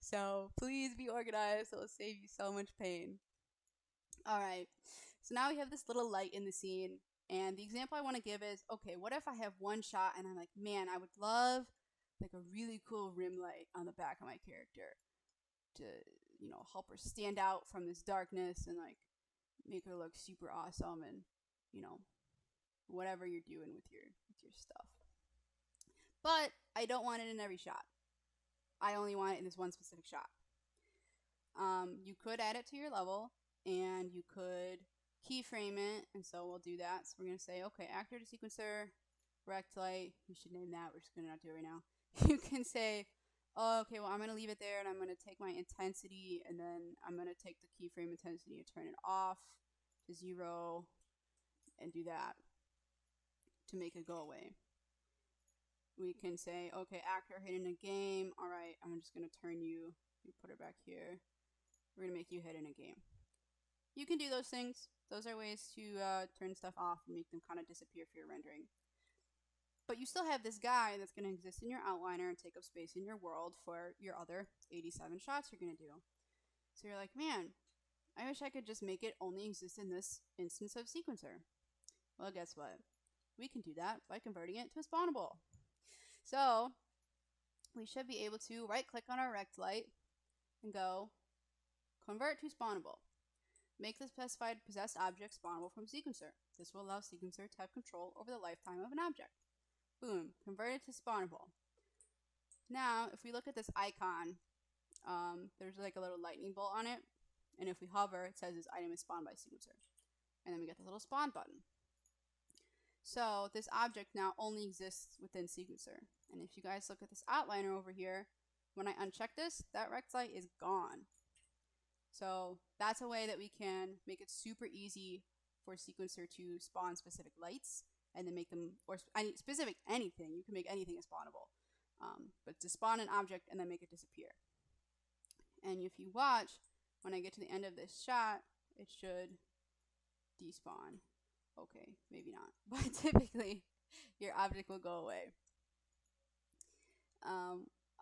So please be organized, it'll save you so much pain. Alright, so now we have this little light in the scene, and the example I want to give is, okay, what if I have one shot and I'm like, man, I would love like a really cool rim light on the back of my character to, you know, help her stand out from this darkness and like make her look super awesome, and, you know, whatever you're doing with your stuff. But I don't want it in every shot. I only want it in this one specific shot. You could add it to your level, and you could keyframe it, and so we'll do that. So we're going to say, okay, actor to Sequencer, rect light. We should name that. We're just going to not do it right now. You can say, oh, okay, well, I'm going to leave it there, and I'm going to take my intensity, and then I'm going to take the keyframe intensity and turn it off to 0, and do that to make it go away. We can say, okay, actor hit in a game. All right, I'm just going to turn you, put it back here. We're going to make you hit in a game. You can do those things. Those are ways to turn stuff off and make them kind of disappear for your rendering. But you still have this guy that's going to exist in your outliner and take up space in your world for your other 87 shots you're going to do. So you're like, man, I wish I could just make it only exist in this instance of Sequencer. Well, guess what? We can do that by converting it to a spawnable. So we should be able to right click on our rect light and go convert to spawnable. Make the specified possessed object spawnable from Sequencer. This will allow Sequencer to have control over the lifetime of an object. Boom, converted to spawnable. Now, if we look at this icon, there's like a little lightning bolt on it, and if we hover, it says this item is spawned by Sequencer. And then we get the little spawn button. So this object now only exists within Sequencer. And if you guys look at this outliner over here, when I uncheck this, that rect light is gone. So that's a way that we can make it super easy for Sequencer to spawn specific lights and then make them, or any specific anything. You can make anything a spawnable. But to spawn an object and then make it disappear. And if you watch, when I get to the end of this shot, it should despawn. Okay, maybe not, but typically your object will go away.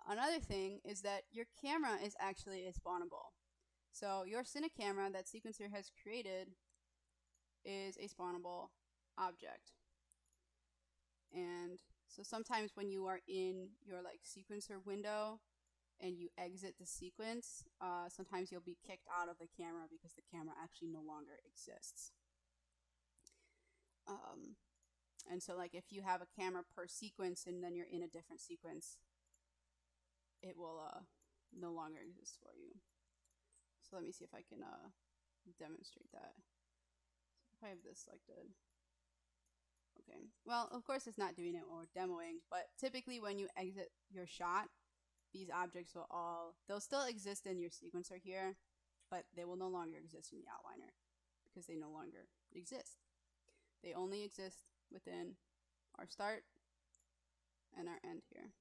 Another thing is that your camera is actually a spawnable. So your Cine camera that Sequencer has created is a spawnable object. And so sometimes when you are in your sequencer window and you exit the sequence, sometimes you'll be kicked out of the camera because the camera actually no longer exists. And so if you have a camera per sequence and then you're in a different sequence, it will no longer exist for you. So let me see if I can demonstrate that. So if I have this selected. Okay, well, of course it's not doing it when we're demoing, but typically when you exit your shot, these objects they'll still exist in your sequencer here, but they will no longer exist in the outliner because they no longer exist. They only exist within our start and our end here.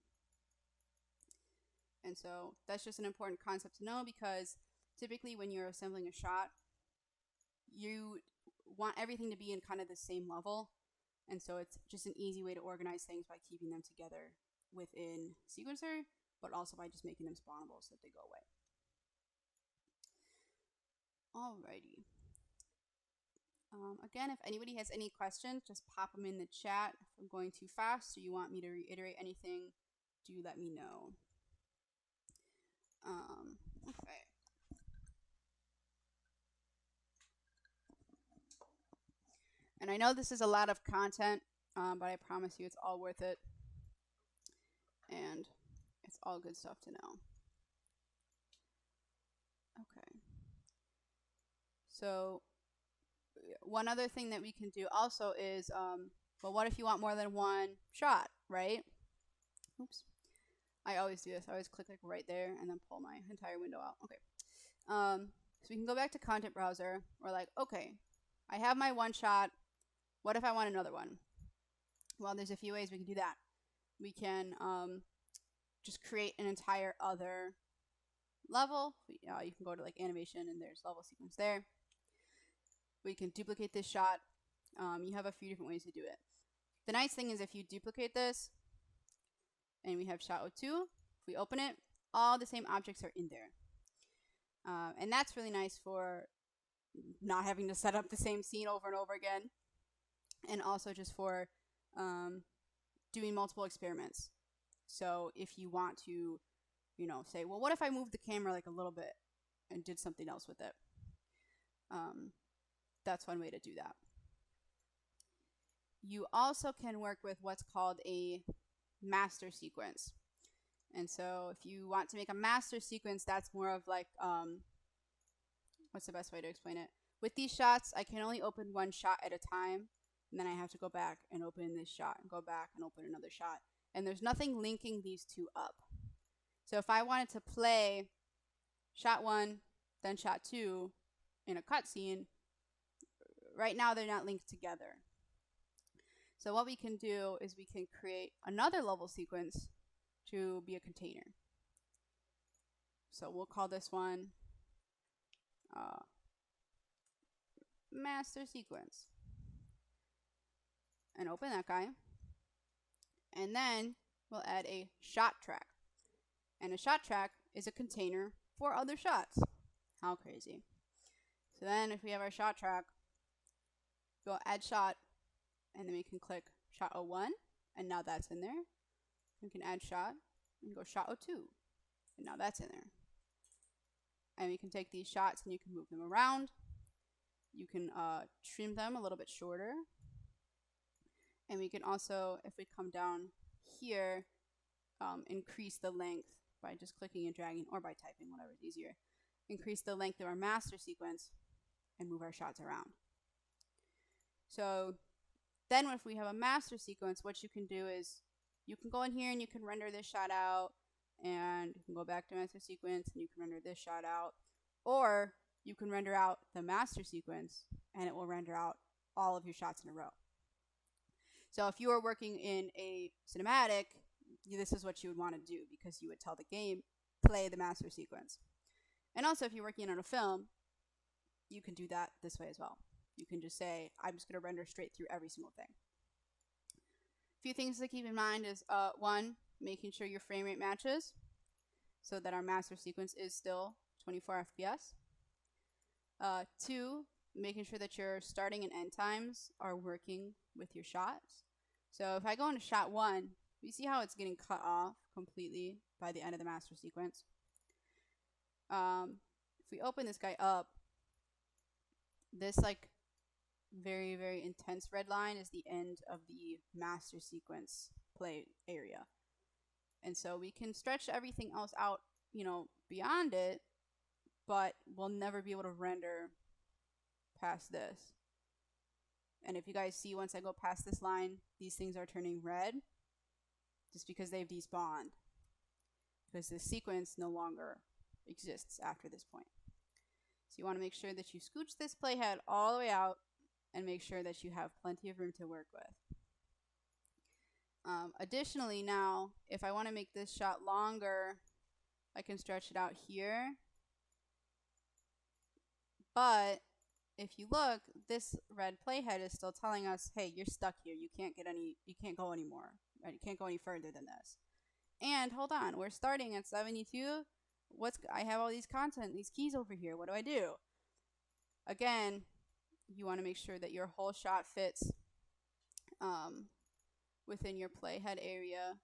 And so that's just an important concept to know, because typically when you're assembling a shot, you want everything to be in kind of the same level. And so it's just an easy way to organize things by keeping them together within Sequencer, but also by just making them spawnable so that they go away. Alrighty. Again, if anybody has any questions, just pop them in the chat. If I'm going too fast or you want me to reiterate anything, do let me know. Okay. And I know this is a lot of content, but I promise you it's all worth it. And it's all good stuff to know. Okay. So one other thing that we can do also is, well, what if you want more than one shot, right? Oops. I always do this. I always click right there and then pull my entire window out. Okay. So we can go back to content browser. We're like, okay, I have my one shot. What if I want another one? Well, there's a few ways we can do that. We can just create an entire other level. You can go to animation and there's level sequence there. We can duplicate this shot. You have a few different ways to do it. The nice thing is if you duplicate this and we have shot 02, if we open it, all the same objects are in there. And that's really nice for not having to set up the same scene over and over again. And also just for doing multiple experiments. So if you want to, say, well, what if I moved the camera a little bit and did something else with it? That's one way to do that. You also can work with what's called a master sequence. And so if you want to make a master sequence, that's more of what's the best way to explain it? With these shots, I can only open one shot at a time. And then I have to go back and open this shot and go back and open another shot. And there's nothing linking these two up. So if I wanted to play shot 1, then shot 2 in a cutscene, right now they're not linked together. So what we can do is we can create another level sequence to be a container. So we'll call this one master sequence. And open that guy. And then we'll add a shot track. And a shot track is a container for other shots. How crazy. So then if we have our shot track, go add shot, and then we can click shot 01, and now that's in there. We can add shot and go shot 02, and now that's in there. And we can take these shots and you can move them around. You can trim them a little bit shorter. And we can also, if we come down here, increase the length by just clicking and dragging, or by typing, whatever is easier. Increase the length of our master sequence and move our shots around. So then if we have a master sequence, what you can do is you can go in here and you can render this shot out, and you can go back to master sequence and you can render this shot out, or you can render out the master sequence and it will render out all of your shots in a row. So if you are working in a cinematic, this is what you would want to do, because you would tell the game, play the master sequence. And also, if you're working on a film, you can do that this way as well. You can just say, I'm just going to render straight through every single thing. A few things to keep in mind is, one, making sure your frame rate matches so that our master sequence is still 24 FPS. Two, making sure that your starting and end times are working with your shots. So if I go into shot 1, you see how it's getting cut off completely by the end of the master sequence. If we open this guy up, this like very, very intense red line is the end of the master sequence play area. And so we can stretch everything else out, you know, beyond it, but we'll never be able to render past this. And if you guys see, once I go past this line, these things are turning red just because they've despawned, because the sequence no longer exists after this point. So you want to make sure that you scooch this playhead all the way out and make sure that you have plenty of room to work with. Additionally, now, if I want to make this shot longer, I can stretch it out here. But if you look, this red playhead is still telling us, hey, you're stuck here. You can't go anymore. Right? You can't go any further than this. And hold on, we're starting at 72. I have all these these keys over here. What do I do? Again, you want to make sure that your whole shot fits within your playhead area.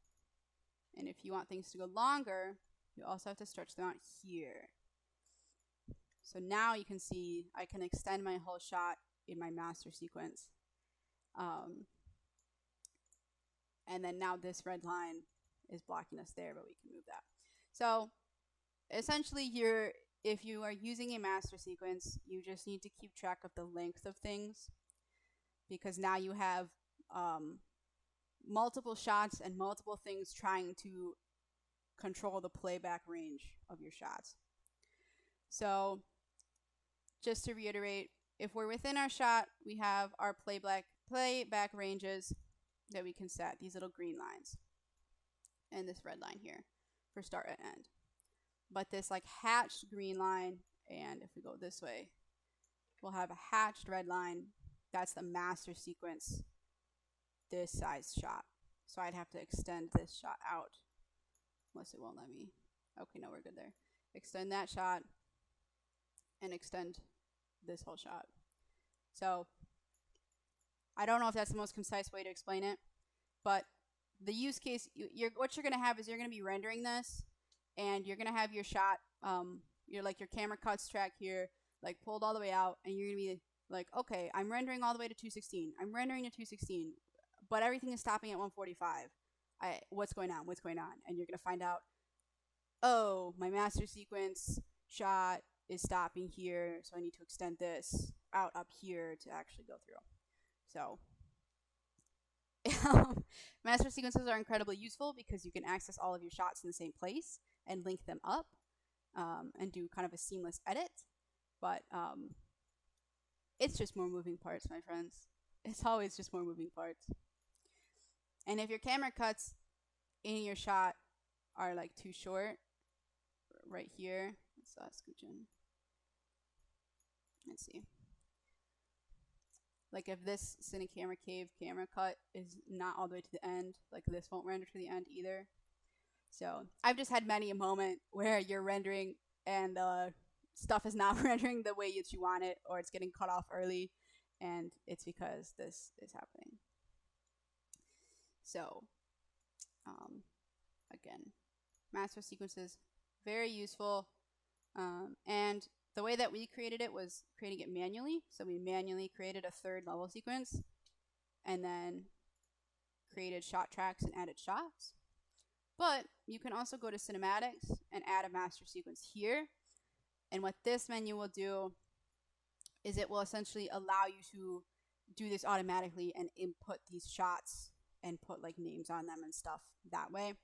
And if you want things to go longer, you also have to stretch them out here. So now you can see I can extend my whole shot in my master sequence. And then now this red line is blocking us there, but we can move that. So essentially, if you are using a master sequence, you just need to keep track of the length of things, because now you have multiple shots and multiple things trying to control the playback range of your shots. So just to reiterate, if we're within our shot, we have our playback ranges that we can set, these little green lines and this red line here for start and end. But this like hatched green line, and if we go this way, we'll have a hatched red line. That's the master sequence, this size shot. So I'd have to extend this shot out, unless it won't let me. Okay, no, we're good there. Extend that shot and extend this whole shot. So I don't know if that's the most concise way to explain it, but the use case, what you're going to have is you're going to be rendering this, and you're going to have your shot, your camera cuts track here, like pulled all the way out, and you're going to be like, okay, I'm rendering all the way to 216. I'm rendering to 216, but everything is stopping at 145. What's going on? What's going on? And you're going to find out, oh, my master sequence shot is stopping here, so I need to extend this out up here to actually go through. So master sequences are incredibly useful because you can access all of your shots in the same place and link them up and do kind of a seamless edit. But it's just more moving parts, my friends. It's always just more moving parts. And if your camera cuts in your shot are like too short, right here, let's scooch in. Let's see. Like if this Cine Camera Cave camera cut is not all the way to the end, like this won't render to the end either. So I've just had many a moment where you're rendering and stuff is not rendering the way that you want it, or it's getting cut off early, and it's because this is happening. So again, master sequences, very useful. And the way that we created it was creating it manually. So we manually created a third level sequence and then created shot tracks and added shots. But you can also go to cinematics and add a master sequence here. And what this menu will do is it will essentially allow you to do this automatically and input these shots and put like names on them and stuff that way,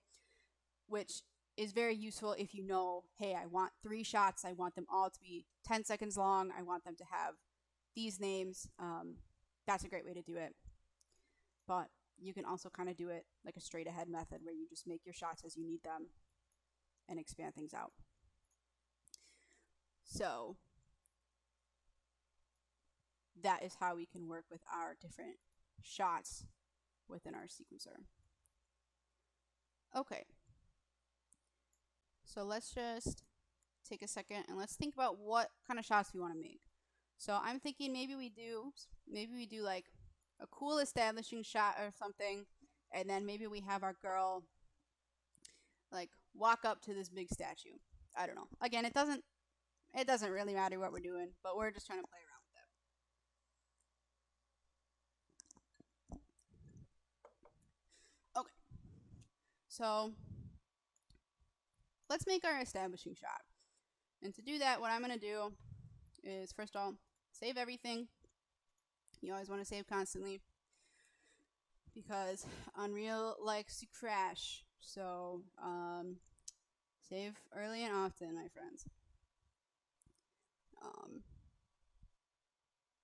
which is very useful if you know, hey, I want 3 shots. I want them all to be 10 seconds long. I want them to have these names. That's a great way to do it. But you can also kind of do it like a straight ahead method where you just make your shots as you need them and expand things out. So that is how we can work with our different shots within our sequencer. Okay, so let's just take a second and let's think about what kind of shots we want to make. So I'm thinking maybe we do like a cool establishing shot or something, and then maybe we have our girl like walk up to this big statue. I don't know. Again, it doesn't really matter what we're doing, but we're just trying to play around with it. Okay. So let's make our establishing shot. And to do that, what I'm going to do is, first of all, save everything. You always want to save constantly because Unreal likes to crash. So save early and often, my friends.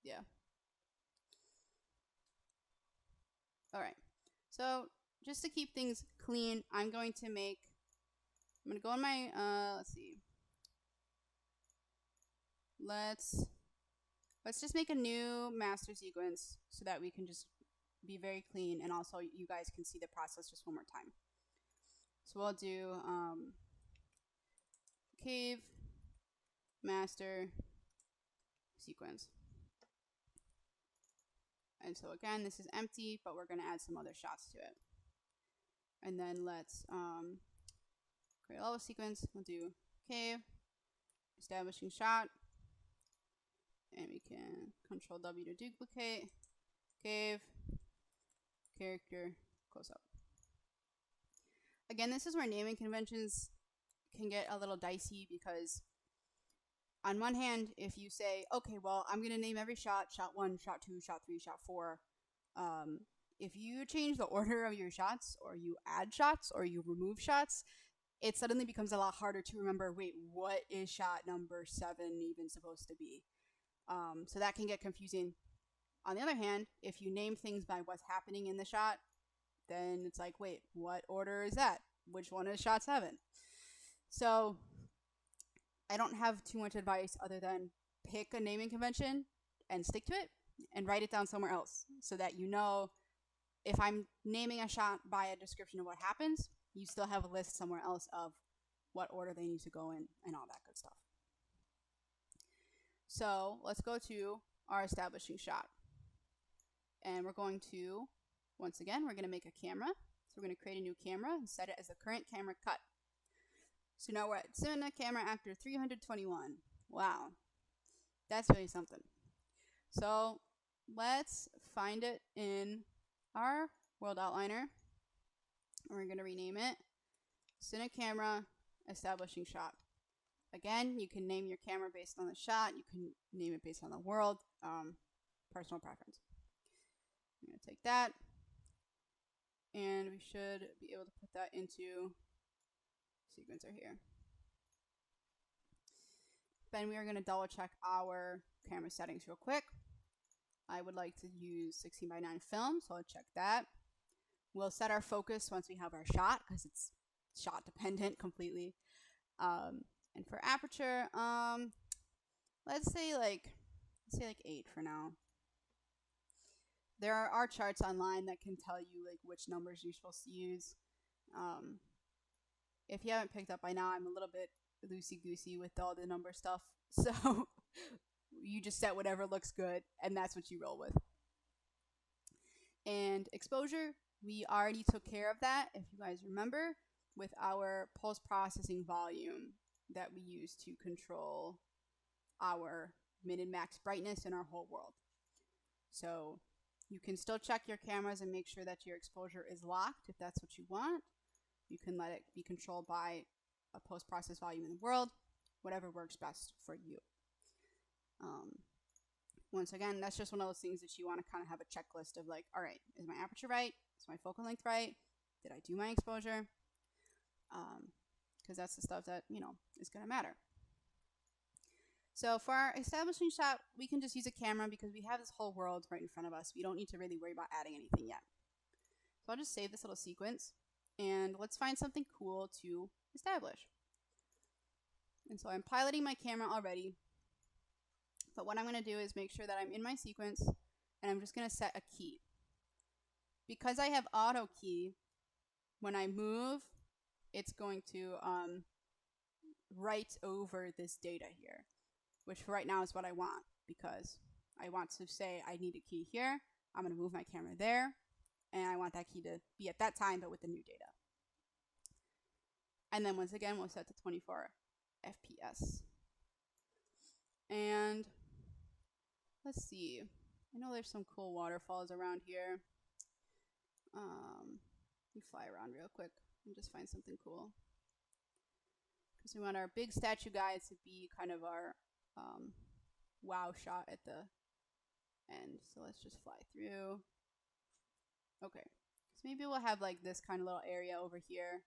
Yeah. All right. So just to keep things clean, I'm going to go in my, let's see. Let's just make a new master sequence so that we can just be very clean, and also you guys can see the process just one more time. So we'll do cave master sequence. And so again, this is empty, but we're going to add some other shots to it. And then let's create a level sequence. We'll do cave, establishing shot, and we can Control W to duplicate, cave, character, close up. Again, this is where naming conventions can get a little dicey because on one hand, if you say, okay, well, I'm going to name every shot 1, shot 2, shot 3, shot 4, if you change the order of your shots, or you add shots, or you remove shots, it suddenly becomes a lot harder to remember, wait, what is shot number 7 even supposed to be? So that can get confusing. On the other hand, if you name things by what's happening in the shot, then it's like, wait, what order is that? Which one is shot 7? So I don't have too much advice other than pick a naming convention and stick to it and write it down somewhere else so that you know if I'm naming a shot by a description of what happens, you still have a list somewhere else of what order they need to go in and all that good stuff. So let's go to our establishing shot. And we're going to, once again, we're going to make a camera. So we're going to create a new camera and set it as the current camera cut. So now we're at cinema camera actor 321. Wow, that's really something. So let's find it in our world outliner. We're going to rename it Cine Camera Establishing Shot. Again, you can name your camera based on the shot. You can name it based on the world. Personal preference. I'm going to take that, and we should be able to put that into sequencer here. Then we are going to double check our camera settings real quick. I would like to use 16:9 film, so I'll check that. We'll set our focus once we have our shot because it's shot dependent completely. And for aperture, let's say like 8 for now. There are charts online that can tell you like which numbers you're supposed to use. If you haven't picked up by now, I'm a little bit loosey-goosey with all the number stuff. So you just set whatever looks good, and that's what you roll with. And exposure, we already took care of that, if you guys remember, with our post-processing volume that we use to control our min and max brightness in our whole world. So you can still check your cameras and make sure that your exposure is locked if that's what you want. You can let it be controlled by a post-process volume in the world, whatever works best for you. Once again, that's just one of those things that you want to kind of have a checklist of like, all right, is my aperture right? Is my focal length right? Did I do my exposure? Because that's the stuff that, is going to matter. So for our establishing shot, we can just use a camera because we have this whole world right in front of us. We don't need to really worry about adding anything yet. So I'll just save this little sequence, and let's find something cool to establish. And so I'm piloting my camera already. But what I'm going to do is make sure that I'm in my sequence, and I'm just going to set a key. Because I have auto key, when I move, it's going to write over this data here, which right now is what I want, because I want to say I need a key here. I'm going to move my camera there, and I want that key to be at that time, but with the new data. And then once again, we'll set to 24 FPS. And let's see. I know there's some cool waterfalls around here. Let me fly around real quick and just find something cool. Because we want our big statue guys to be kind of our wow shot at the end. So let's just fly through. Okay. So maybe we'll have like this kind of little area over here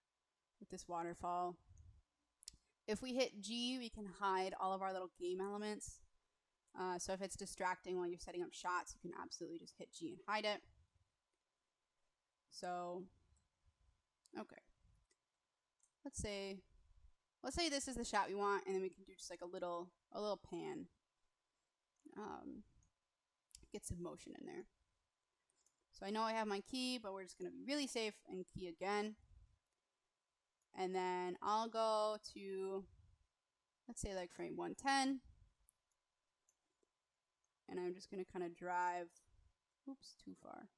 with this waterfall. If we hit G, we can hide all of our little game elements. So if it's distracting while you're setting up shots, you can absolutely just hit G and hide it. So, okay. Let's say this is the shot we want, and then we can do just like a little pan. Get some motion in there. So I know I have my key, but we're just going to be really safe and key again. And then I'll go to, let's say like frame 110. And I'm just going to kind of drive, oops, too far.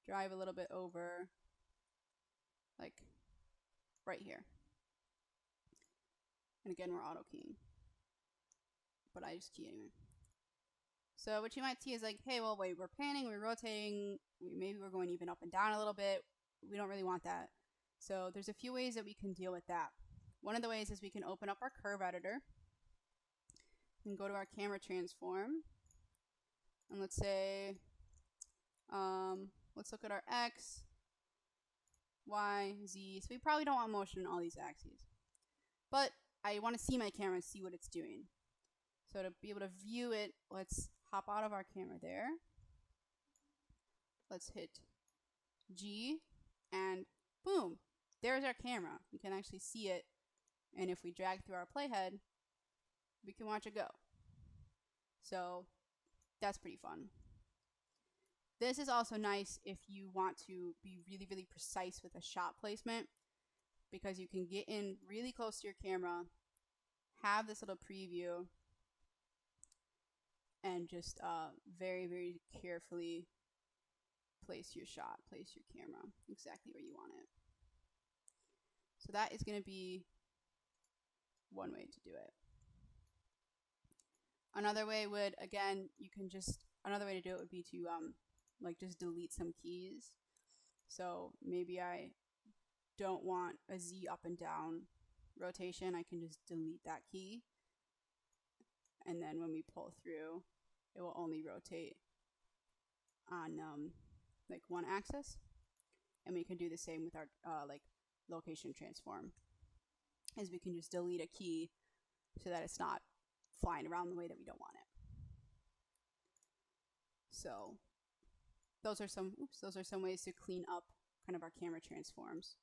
Drive a little bit over, like right here. And again, we're auto keying, but I just key anyway. So what you might see is like, hey, well, wait, we're panning, we're rotating, maybe we're going even up and down a little bit. We don't really want that. So there's a few ways that we can deal with that. One of the ways is we can open up our curve editor and go to our camera transform. And let's say, let's look at our X, Y, Z. So we probably don't want motion on all these axes. But I want to see my camera and see what it's doing. So to be able to view it, let's hop out of our camera there. Let's hit G, and boom, there's our camera. We can actually see it, and if we drag through our playhead, we can watch it go. So that's pretty fun. This is also nice if you want to be really, really precise with a shot placement, because you can get in really close to your camera, have this little preview, and just very, very carefully place your shot, place your camera exactly where you want it. So that is going to be one way to do it. Another way would, again, another way to do it would be to like just delete some keys. So maybe I don't want a Z up and down rotation. I can just delete that key. And then when we pull through, it will only rotate on like one axis. And we can do the same with our like location transform, as we can just delete a key so that it's not flying around the way that we don't want it. So those are some ways to clean up kind of our camera transforms.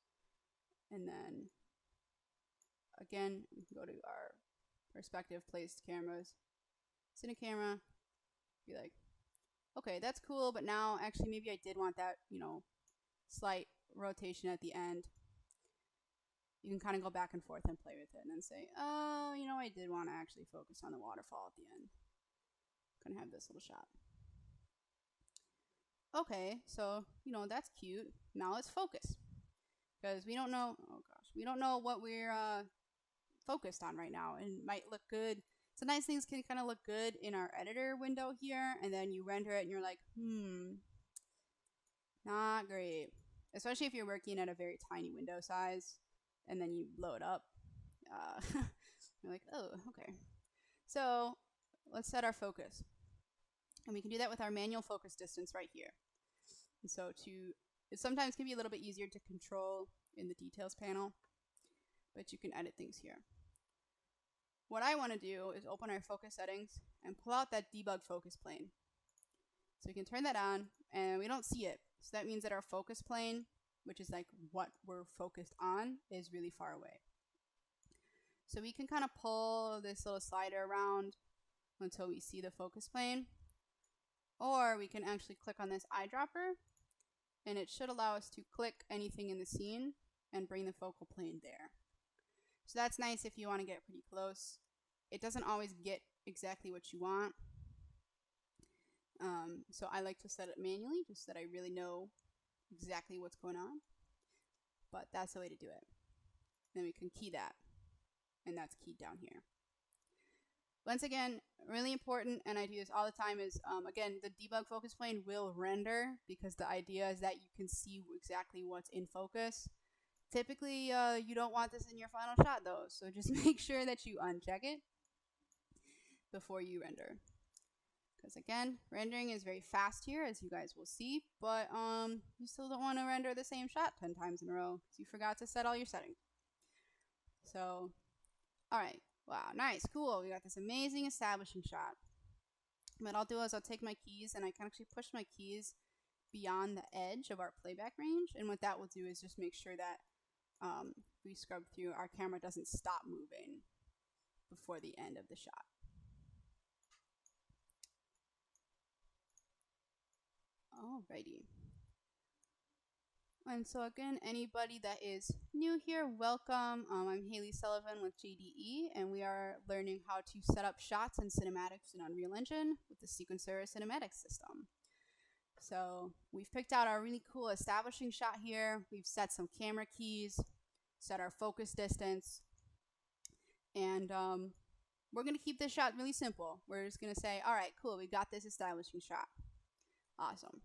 And then again, we can go to our perspective placed cameras, cine camera, be like, okay, that's cool, but now actually maybe I did want that, slight rotation at the end. You can kind of go back and forth and play with it and then say, oh, I did want to actually focus on the waterfall at the end. Gonna have this little shot. Okay, so, that's cute. Now let's focus. Because we don't know, we don't know what we're focused on right now, and it might look good. Sometimes things can kind of look good in our editor window here, and then you render it and you're like, not great. Especially if you're working at a very tiny window size, and then you blow it up. You're like, oh, okay. So let's set our focus. And we can do that with our manual focus distance right here. And so it sometimes can be a little bit easier to control in the details panel, but you can edit things here. What I want to do is open our focus settings and pull out that debug focus plane. So we can turn that on, and we don't see it. So that means that our focus plane, which is like what we're focused on, is really far away. So we can kind of pull this little slider around until we see the focus plane. Or we can actually click on this eyedropper, and it should allow us to click anything in the scene and bring the focal plane there. So that's nice if you want to get pretty close. It doesn't always get exactly what you want. So I like to set it manually, just so that I really know exactly what's going on. But that's the way to do it. Then we can key that, and that's keyed down here. Once again, really important, and I do this all the time, is again, the debug focus plane will render, because the idea is that you can see exactly what's in focus. Typically, you don't want this in your final shot though, so just make sure that you uncheck it before you render. Because again, rendering is very fast here, as you guys will see, but you still don't want to render the same shot 10 times in a row because you forgot to set all your settings. So, alright, wow, nice, cool, we got this amazing establishing shot. What I'll do is I'll take my keys, and I can actually push my keys beyond the edge of our playback range, and what that will do is just make sure that we scrub through, our camera doesn't stop moving before the end of the shot. Alrighty. And so again, anybody that is new here, welcome. I'm Halley Sullivan with JDE, and we are learning how to set up shots and cinematics in Unreal Engine with the sequencer cinematics system. So we've picked out our really cool establishing shot here. We've set some camera keys, set our focus distance, and we're going to keep this shot really simple. We're just going to say, all right, cool, we got this establishing shot. Awesome.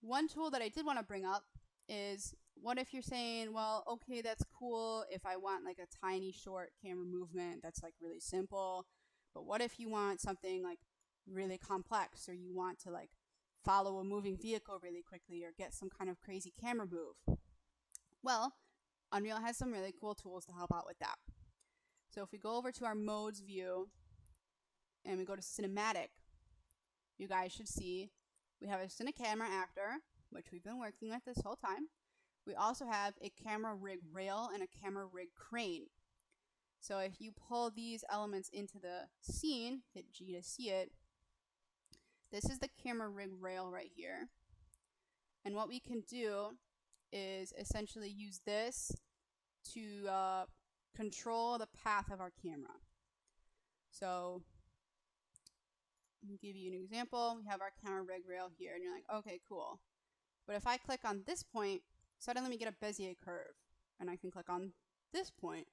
One tool that I did want to bring up is, what if you're saying, well, okay, that's cool if I want like a tiny short camera movement that's like really simple, but what if you want something like really complex, or you want to like follow a moving vehicle really quickly, or get some kind of crazy camera move? Well, Unreal has some really cool tools to help out with that. So if we go over to our modes view and we go to cinematic, you guys should see we have a cinecamera actor, which we've been working with this whole time. We also have a camera rig rail and a camera rig crane. So if you pull these elements into the scene, hit G to see it, this is the camera rig rail right here. And what we can do is essentially use this to control the path of our camera. So let me give you an example. We have our camera rig rail here, and you're like, okay, cool. But if I click on this point, suddenly we get a Bezier curve, and I can click on this point,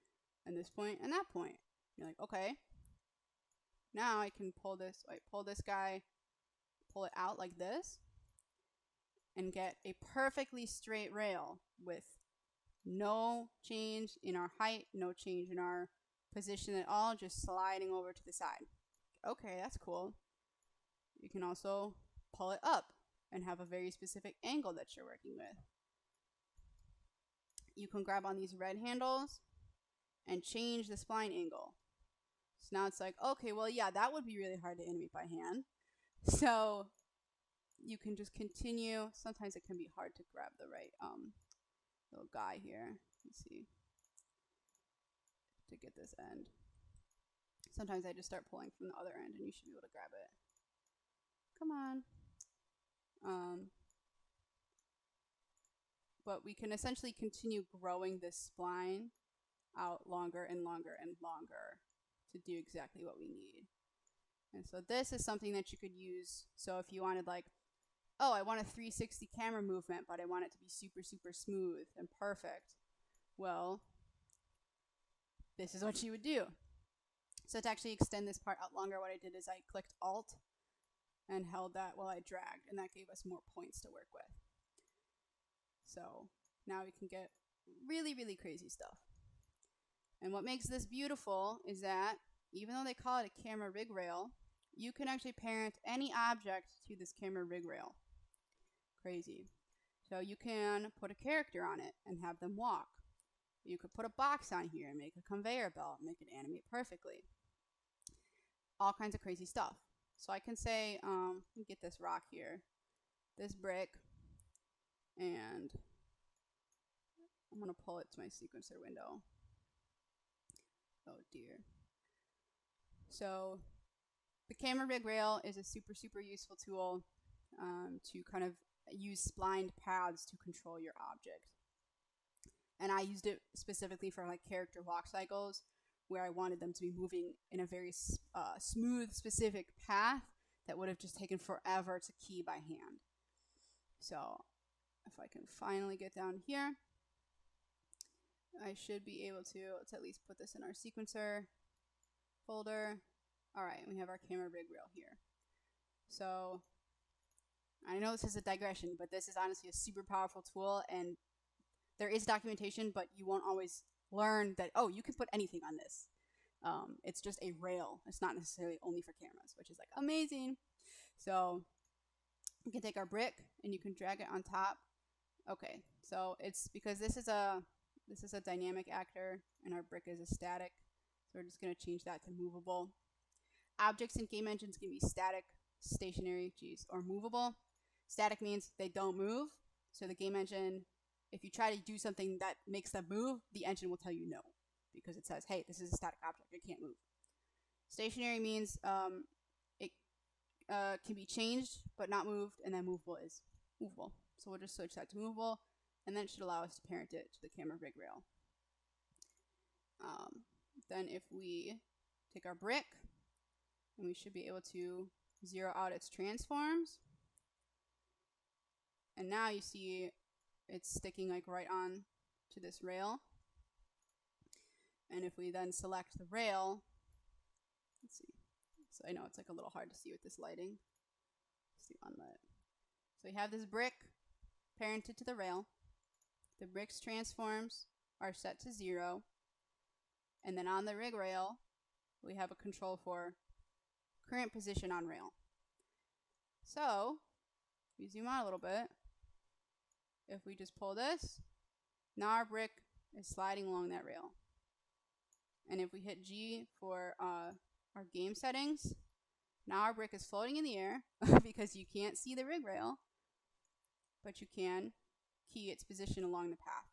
and this point, and that point. You're like, okay. Now I can pull this guy, pull it out like this, and get a perfectly straight rail with no change in our height, no change in our position at all, just sliding over to the side. Okay, that's cool. You can also pull it up and have a very specific angle that you're working with. You can grab on these red handles and change the spline angle. So now it's like, okay, well, yeah, that would be really hard to animate by hand. So you can just continue. Sometimes it can be hard to grab the right little guy here. Let's see. To get this end. Sometimes I just start pulling from the other end, and you should be able to grab it. Come on. But we can essentially continue growing this spline out longer and longer and longer to do exactly what we need. And so this is something that you could use. So if you wanted like, oh, I want a 360 camera movement, but I want it to be super, super smooth and perfect. Well, this is what you would do. So to actually extend this part out longer, what I did is I clicked Alt and held that while I dragged, and that gave us more points to work with. So now we can get really, really crazy stuff. And what makes this beautiful is that even though they call it a camera rig rail, you can actually parent any object to this camera rig rail. Crazy. So you can put a character on it and have them walk. You could put a box on here and make a conveyor belt, make it animate perfectly. All kinds of crazy stuff. So I can say, let me get this rock here, this brick, and I'm going to pull it to my sequencer window. Oh dear. So the camera rig rail is a super useful tool to kind of use splined paths to control your object. And I used it specifically for like character walk cycles where I wanted them to be moving in a very smooth, specific path that would have just taken forever to key by hand. So if I can finally get down here, I should be able to, let's at least put this in our sequencer folder. All right, we have our camera rig rail here. So I know this is a digression, but this is honestly a super powerful tool, and there is documentation, but you won't always learn that, oh, you can put anything on this. It's just a rail. It's not necessarily only for cameras, which is like amazing. So you can take our brick and you can drag it on top. Okay, so it's because this is a dynamic actor and our brick is a static. So we're just going to change that to movable. Objects in game engines can be static, stationary, or movable. Static means they don't move. So the game engine, if you try to do something that makes them move, the engine will tell you no, because it says, hey, this is a static object, it can't move. Stationary means it can be changed but not moved, and then movable is movable. So we'll just switch that to movable, and then it should allow us to parent it to the camera rig rail. Then if we take our brick, and we should be able to zero out its transforms. And now you see it's sticking like right on to this rail. And if we then select the rail, let's see. So I know it's like a little hard to see with this lighting. Let's do unlit. So we have this brick parented to the rail. The brick's transforms are set to 0. And then on the rig rail, we have a control for current position on rail. So we zoom out a little bit. If we just pull this, now our brick is sliding along that rail. And if we hit G for our game settings, now our brick is floating in the air because you can't see the rig rail, but you can key its position along the path.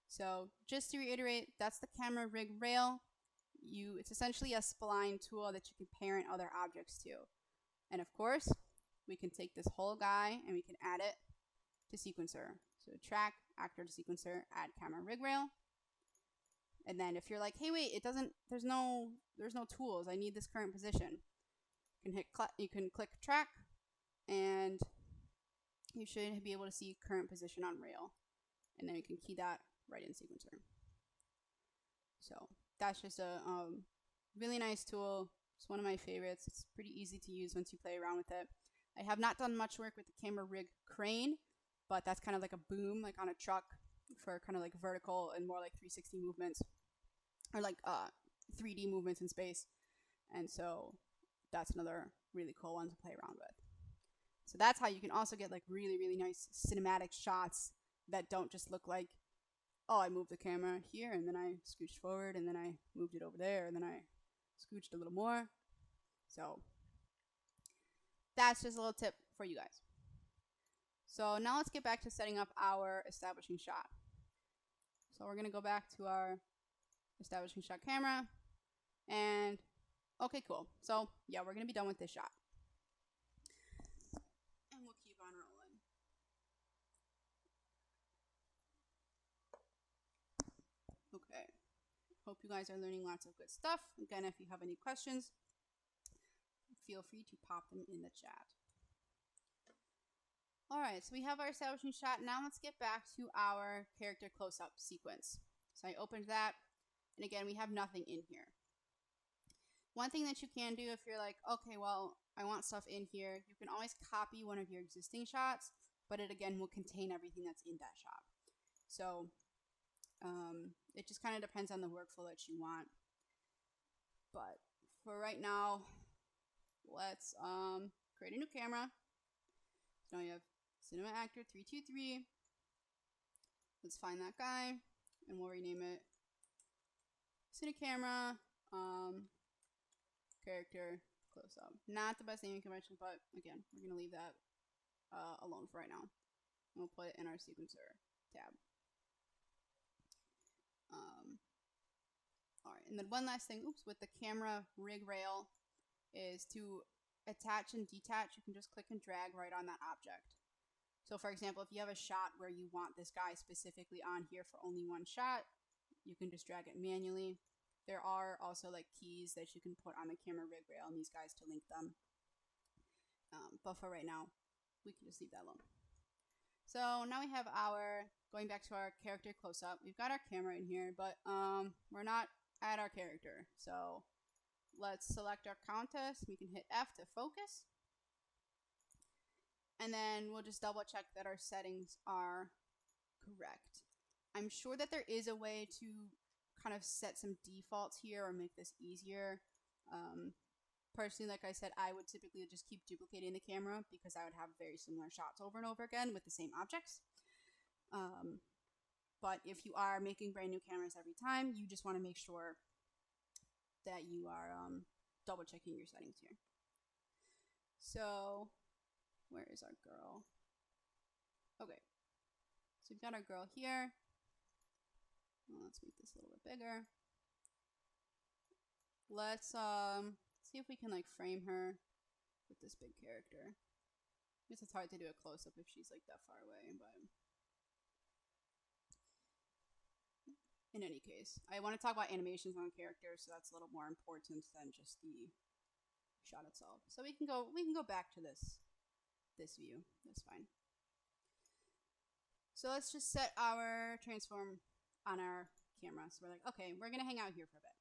So just to reiterate, that's the camera rig rail. It's essentially a spline tool that you can parent other objects to. And of course, we can take this whole guy and we can add it to sequencer. So track, actor to sequencer, add camera rig rail. And then if you're like, hey, wait, it doesn't, there's no tools, I need this current position. You can click track, and you should be able to see current position on rail. And then you can key that right in sequencer. So that's just a really nice tool. It's one of my favorites. It's pretty easy to use once you play around with it. I have not done much work with the camera rig crane, but that's kind of like a boom, like on a truck, for kind of like vertical and more like 360 movements, or like 3D movements in space. And so that's another really cool one to play around with. So that's how you can also get like really nice cinematic shots that don't just look like, oh, I moved the camera here and then I scooched forward and then I moved it over there and then I scooched a little more. So that's just a little tip for you guys. So now let's get back to setting up our establishing shot. So we're going to go back to our establishing shot camera, and okay, cool. So yeah, we're going to be done with this shot. And we'll keep on rolling. Okay. Hope you guys are learning lots of good stuff. Again, if you have any questions, feel free to pop them in the chat. Alright, so we have our establishing shot. Now let's get back to our character close-up sequence. So I opened that, and again, we have nothing in here. One thing that you can do if you're like, okay, well, I want stuff in here, you can always copy one of your existing shots, but it again will contain everything that's in that shot. So it just kind of depends on the workflow that you want. But for right now, let's create a new camera. So now you have Cinema Actor 323. Let's find that guy, and we'll rename it Cinecamera Character Close-Up. Not the best naming convention, but again, we're going to leave that alone for right now. And we'll put it in our sequencer tab. All right, and then one last thing, with the camera rig rail is to attach and detach. You can just click and drag right on that object. So for example, if you have a shot where you want this guy specifically on here for only one shot, you can just drag it manually. There are also like keys that you can put on the camera rig rail and these guys to link them. But for right now, we can just leave that alone. So now we have going back to our character close-up. We've got our camera in here, but we're not at our character. So let's select our countess. We can hit F to focus. And then we'll just double check that our settings are correct. I'm sure that there is a way to kind of set some defaults here or make this easier. Personally, like I said, I would typically just keep duplicating the camera because I would have very similar shots over and over again with the same objects. But if you are making brand new cameras every time, you just want to make sure that you are double checking your settings here. So where is our girl? Okay, so we've got our girl here. Well, let's make this a little bit bigger. Let's see if we can like frame her with this big character. I guess it's hard to do a close-up if she's like that far away, but in any case, I want to talk about animations on characters, so that's a little more important than just the shot itself. So we can go back to this view. That's fine. So let's just set our transform on our camera. So we're like, okay, we're gonna hang out here for a bit.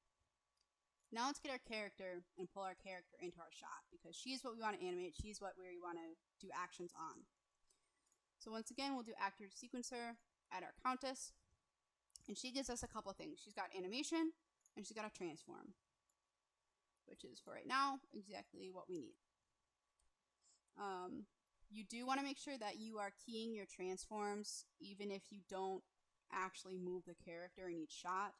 Now let's get our character and pull our character into our shot because she's what we want to animate. She's what we want to do actions on. So once again, we'll do actor sequencer, add our countess, and she gives us a couple things. She's got animation and she's got a transform, which is for right now exactly what we need. You do want to make sure that you are keying your transforms even if you don't actually move the character in each shot,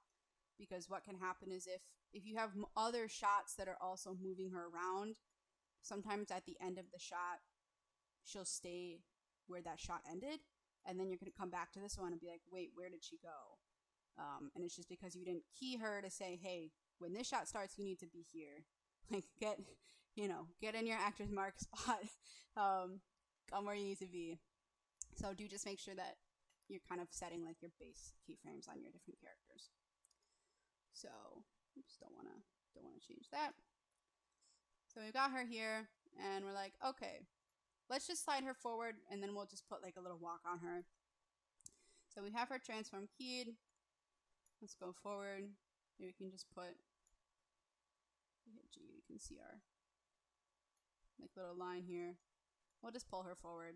because what can happen is if you have other shots that are also moving her around, sometimes at the end of the shot she'll stay where that shot ended, and then you're going to come back to this one and be like, wait, where did she go? And it's just because you didn't key her to say, hey, when this shot starts you need to be here. Like get in your actor's mark spot, come where you need to be. So do just make sure that you're kind of setting like your base keyframes on your different characters. So oops, don't wanna change that. So we've got her here and we're like, okay, let's just slide her forward and then we'll just put like a little walk on her. So we have her transform keyed. Let's go forward. Maybe we can just hit G, you can see our like little line here. We'll just pull her forward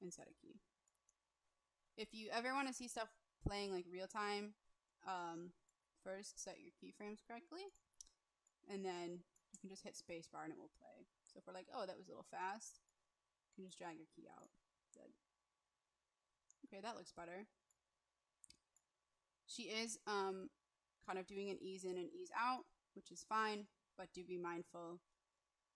and set a key. If you ever want to see stuff playing like real time, first set your keyframes correctly, and then you can just hit spacebar and it will play. So if we're like, oh, that was a little fast, you can just drag your key out. Good. Okay, that looks better. She is kind of doing an ease in and ease out, which is fine, but do be mindful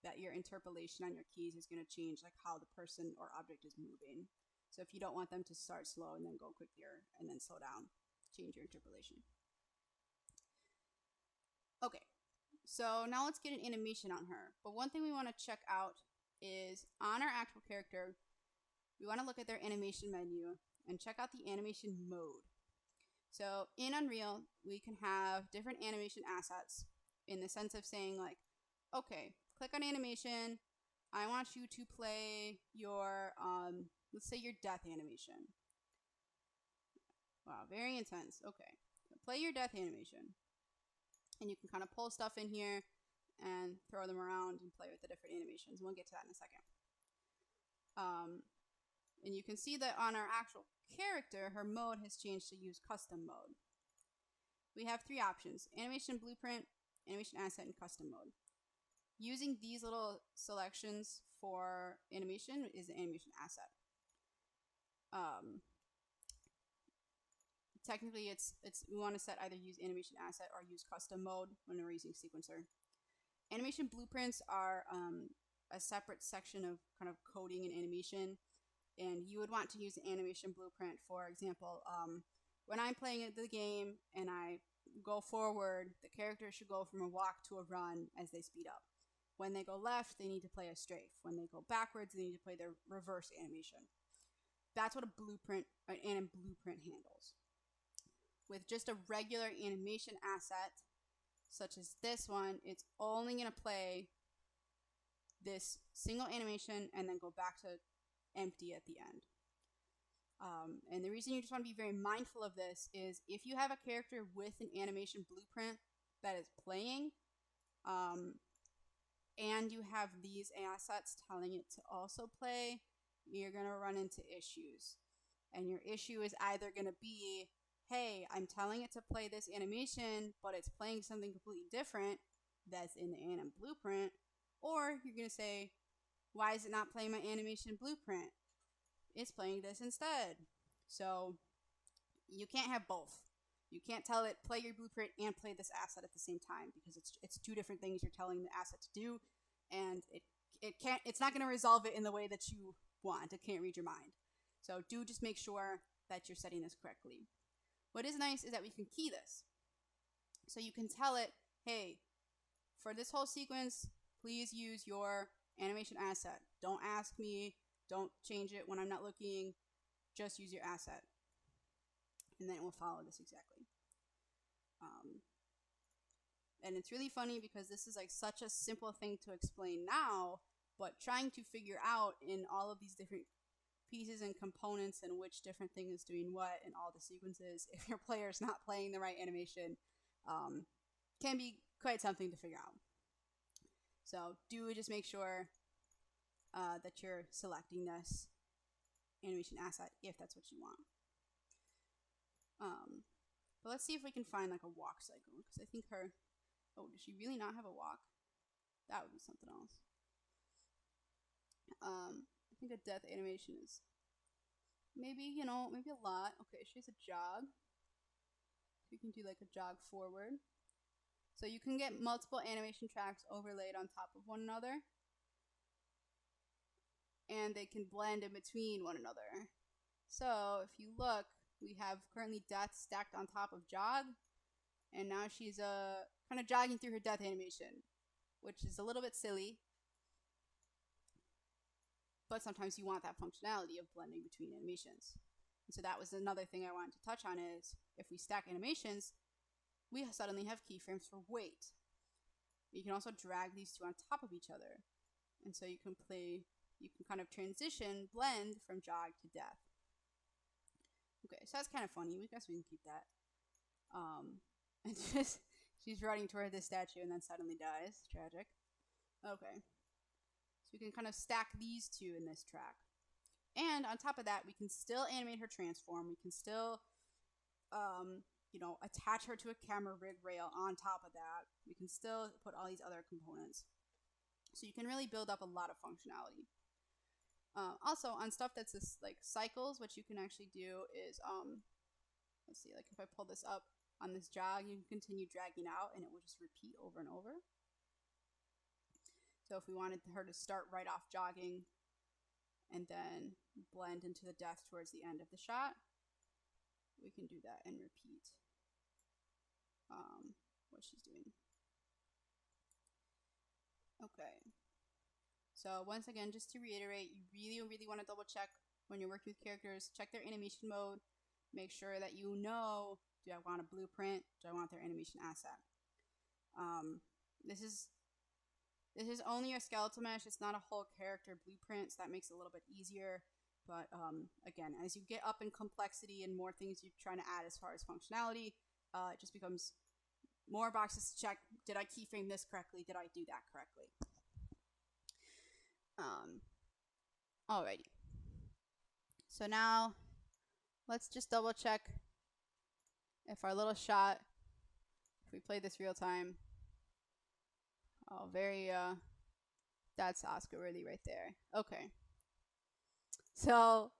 that your interpolation on your keys is going to change like how the person or object is moving. So if you don't want them to start slow and then go quicker and then slow down, change your interpolation. Okay, so now let's get an animation on her. But one thing we want to check out is on our actual character, we want to look at their animation menu and check out the animation mode. So in Unreal, we can have different animation assets in the sense of saying like, okay, click on animation. I want you to play your, let's say your death animation. Wow, very intense. Okay, so play your death animation. And you can kind of pull stuff in here and throw them around and play with the different animations. We'll get to that in a second. And you can see that on our actual character, her mode has changed to use custom mode. We have three options: animation blueprint, animation asset, and custom mode. Using these little selections for animation is the animation asset. Technically, we want to set either use animation asset or use custom mode when we're using sequencer. Animation blueprints are a separate section of kind of coding and animation, and you would want to use the animation blueprint, for example, when I'm playing the game and I go forward, the character should go from a walk to a run as they speed up. When they go left, they need to play a strafe. When they go backwards, they need to play their reverse animation. That's what a blueprint, an anim blueprint handles. With just a regular animation asset, such as this one, it's only going to play this single animation and then go back to empty at the end. And the reason you just want to be very mindful of this is if you have a character with an animation blueprint that is playing, and you have these assets telling it to also play, you're going to run into issues. And your issue is either going to be, hey, I'm telling it to play this animation, but it's playing something completely different that's in the anim blueprint, or you're going to say, why is it not playing my animation blueprint? It's playing this instead. So you can't have both. You can't tell it play your blueprint and play this asset at the same time, because it's two different things you're telling the asset to do, and it's not going to resolve it in the way that you want. It can't read your mind. So do just make sure that you're setting this correctly. What is nice is that we can key this. So you can tell it, hey, for this whole sequence, please use your animation asset. Don't ask me. Don't change it when I'm not looking. Just use your asset. And then it will follow this exactly. And it's really funny because this is like such a simple thing to explain now, but trying to figure out in all of these different pieces and components and which different thing is doing what in all the sequences, if your player is not playing the right animation, can be quite something to figure out. So do just make sure that you're selecting this animation asset if that's what you want. But let's see if we can find like a walk cycle, because I think her, oh, does she really not have a walk? That would be something else. I think a death animation is maybe, maybe a lot. Okay, she has a jog. You can do like a jog forward. So you can get multiple animation tracks overlaid on top of one another, and they can blend in between one another. So if you look, we have currently death stacked on top of jog, and now she's kind of jogging through her death animation, which is a little bit silly, but sometimes you want that functionality of blending between animations. And so that was another thing I wanted to touch on, is if we stack animations, we suddenly have keyframes for weight. You can also drag these two on top of each other, and so you can kind of transition, blend from jog to death. Okay, so that's kind of funny. We guess we can keep that. And she's running toward this statue and then suddenly dies. Tragic. Okay. So we can kind of stack these two in this track. And on top of that, we can still animate her transform. We can still, attach her to a camera rig rail on top of that. We can still put all these other components. So you can really build up a lot of functionality. Also, on stuff that's this, like cycles, what you can actually do is, let's see, like if I pull this up on this jog, you can continue dragging out and it will just repeat over and over. So if we wanted her to start right off jogging and then blend into the death towards the end of the shot, we can do that and repeat what she's doing. Okay. So once again, just to reiterate, you really, really want to double check when you're working with characters. Check their animation mode. Make sure that you know, do I want a blueprint? Do I want their animation asset? This is only a skeletal mesh. It's not a whole character blueprint, so that makes it a little bit easier. But again, as you get up in complexity and more things you're trying to add as far as functionality, it just becomes more boxes to check. Did I keyframe this correctly? Did I do that correctly? Alrighty. So now let's just double check if our little shot, if we play this real time. Oh, that's Oscar worthy right there. Okay. So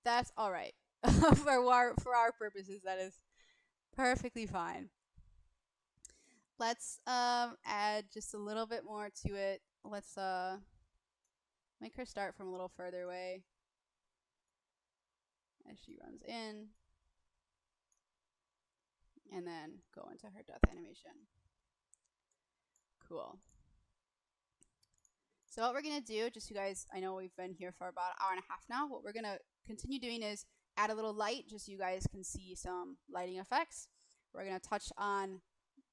that's alright. for our purposes, that is perfectly fine. Let's add just a little bit more to it. Let's make her start from a little further away. I as she runs in, and then go into her death animation. Cool. So what we're going to do, just so you guys, I know we've been here for about an hour and a half now. What we're going to continue doing is add a little light just so you guys can see some lighting effects. We're going to touch on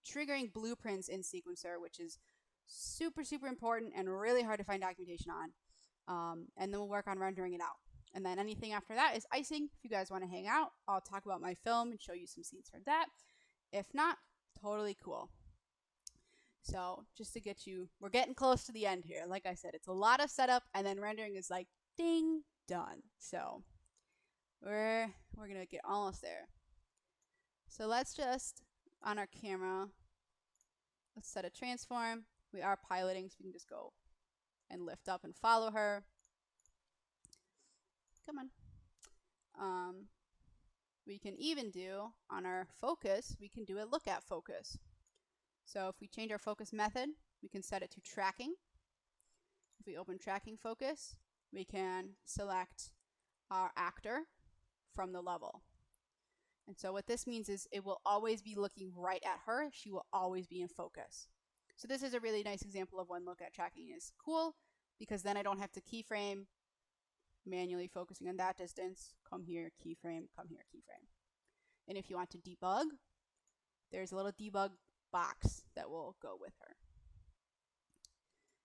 triggering blueprints in Sequencer, which is super, super important and really hard to find documentation on. And then we'll work on rendering it out. And then anything after that is icing. If you guys want to hang out, I'll talk about my film and show you some scenes for that. If not, totally cool. So just to get you, we're getting close to the end here. Like I said, it's a lot of setup, and then rendering is like ding, done. So we're gonna get almost there. So let's just, on our camera, let's set a transform. We are piloting, so we can just go and lift up and follow her. Come on. We can even do, on our focus, we can do a look at focus. So if we change our focus method, we can set it to tracking. If we open tracking focus, we can select our actor from the level. And so what this means is it will always be looking right at her. She will always be in focus. So this is a really nice example of when look at tracking is cool, because then I don't have to keyframe, manually focusing on that distance, come here, keyframe, come here, keyframe. And if you want to debug, there's a little debug box that will go with her.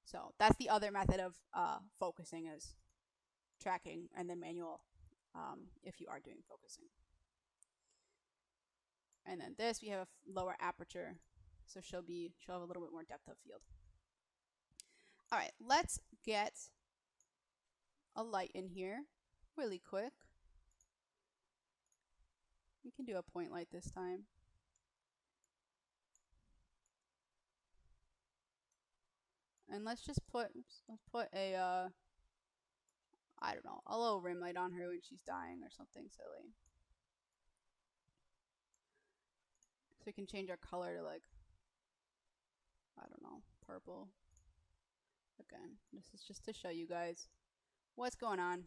So that's the other method of focusing, is tracking and then manual if you are doing focusing. And then this, we have a lower aperture, so she'll have a little bit more depth of field. All right, let's get a light in here really quick. We can do a point light this time. And let's just put, let's put a, I don't know, a little rim light on her when she's dying or something silly. So we can change our color to like, I don't know, purple. Again, this is just to show you guys what's going on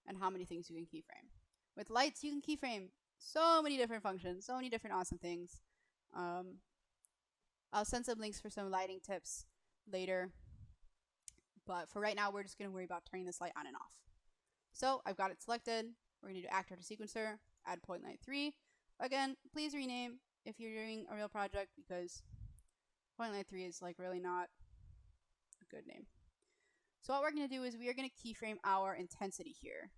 and how many things you can keyframe. With lights, you can keyframe so many different functions, so many different awesome things. I'll send some links for some lighting tips later, but for right now, we're just going to worry about turning this light on and off. So I've got it selected. We're going to do actor to sequencer, add point light 3. Again, please rename if you're doing a real project, because point light 3 is like really not a good name. So what we're going to do is we are going to keyframe our intensity here.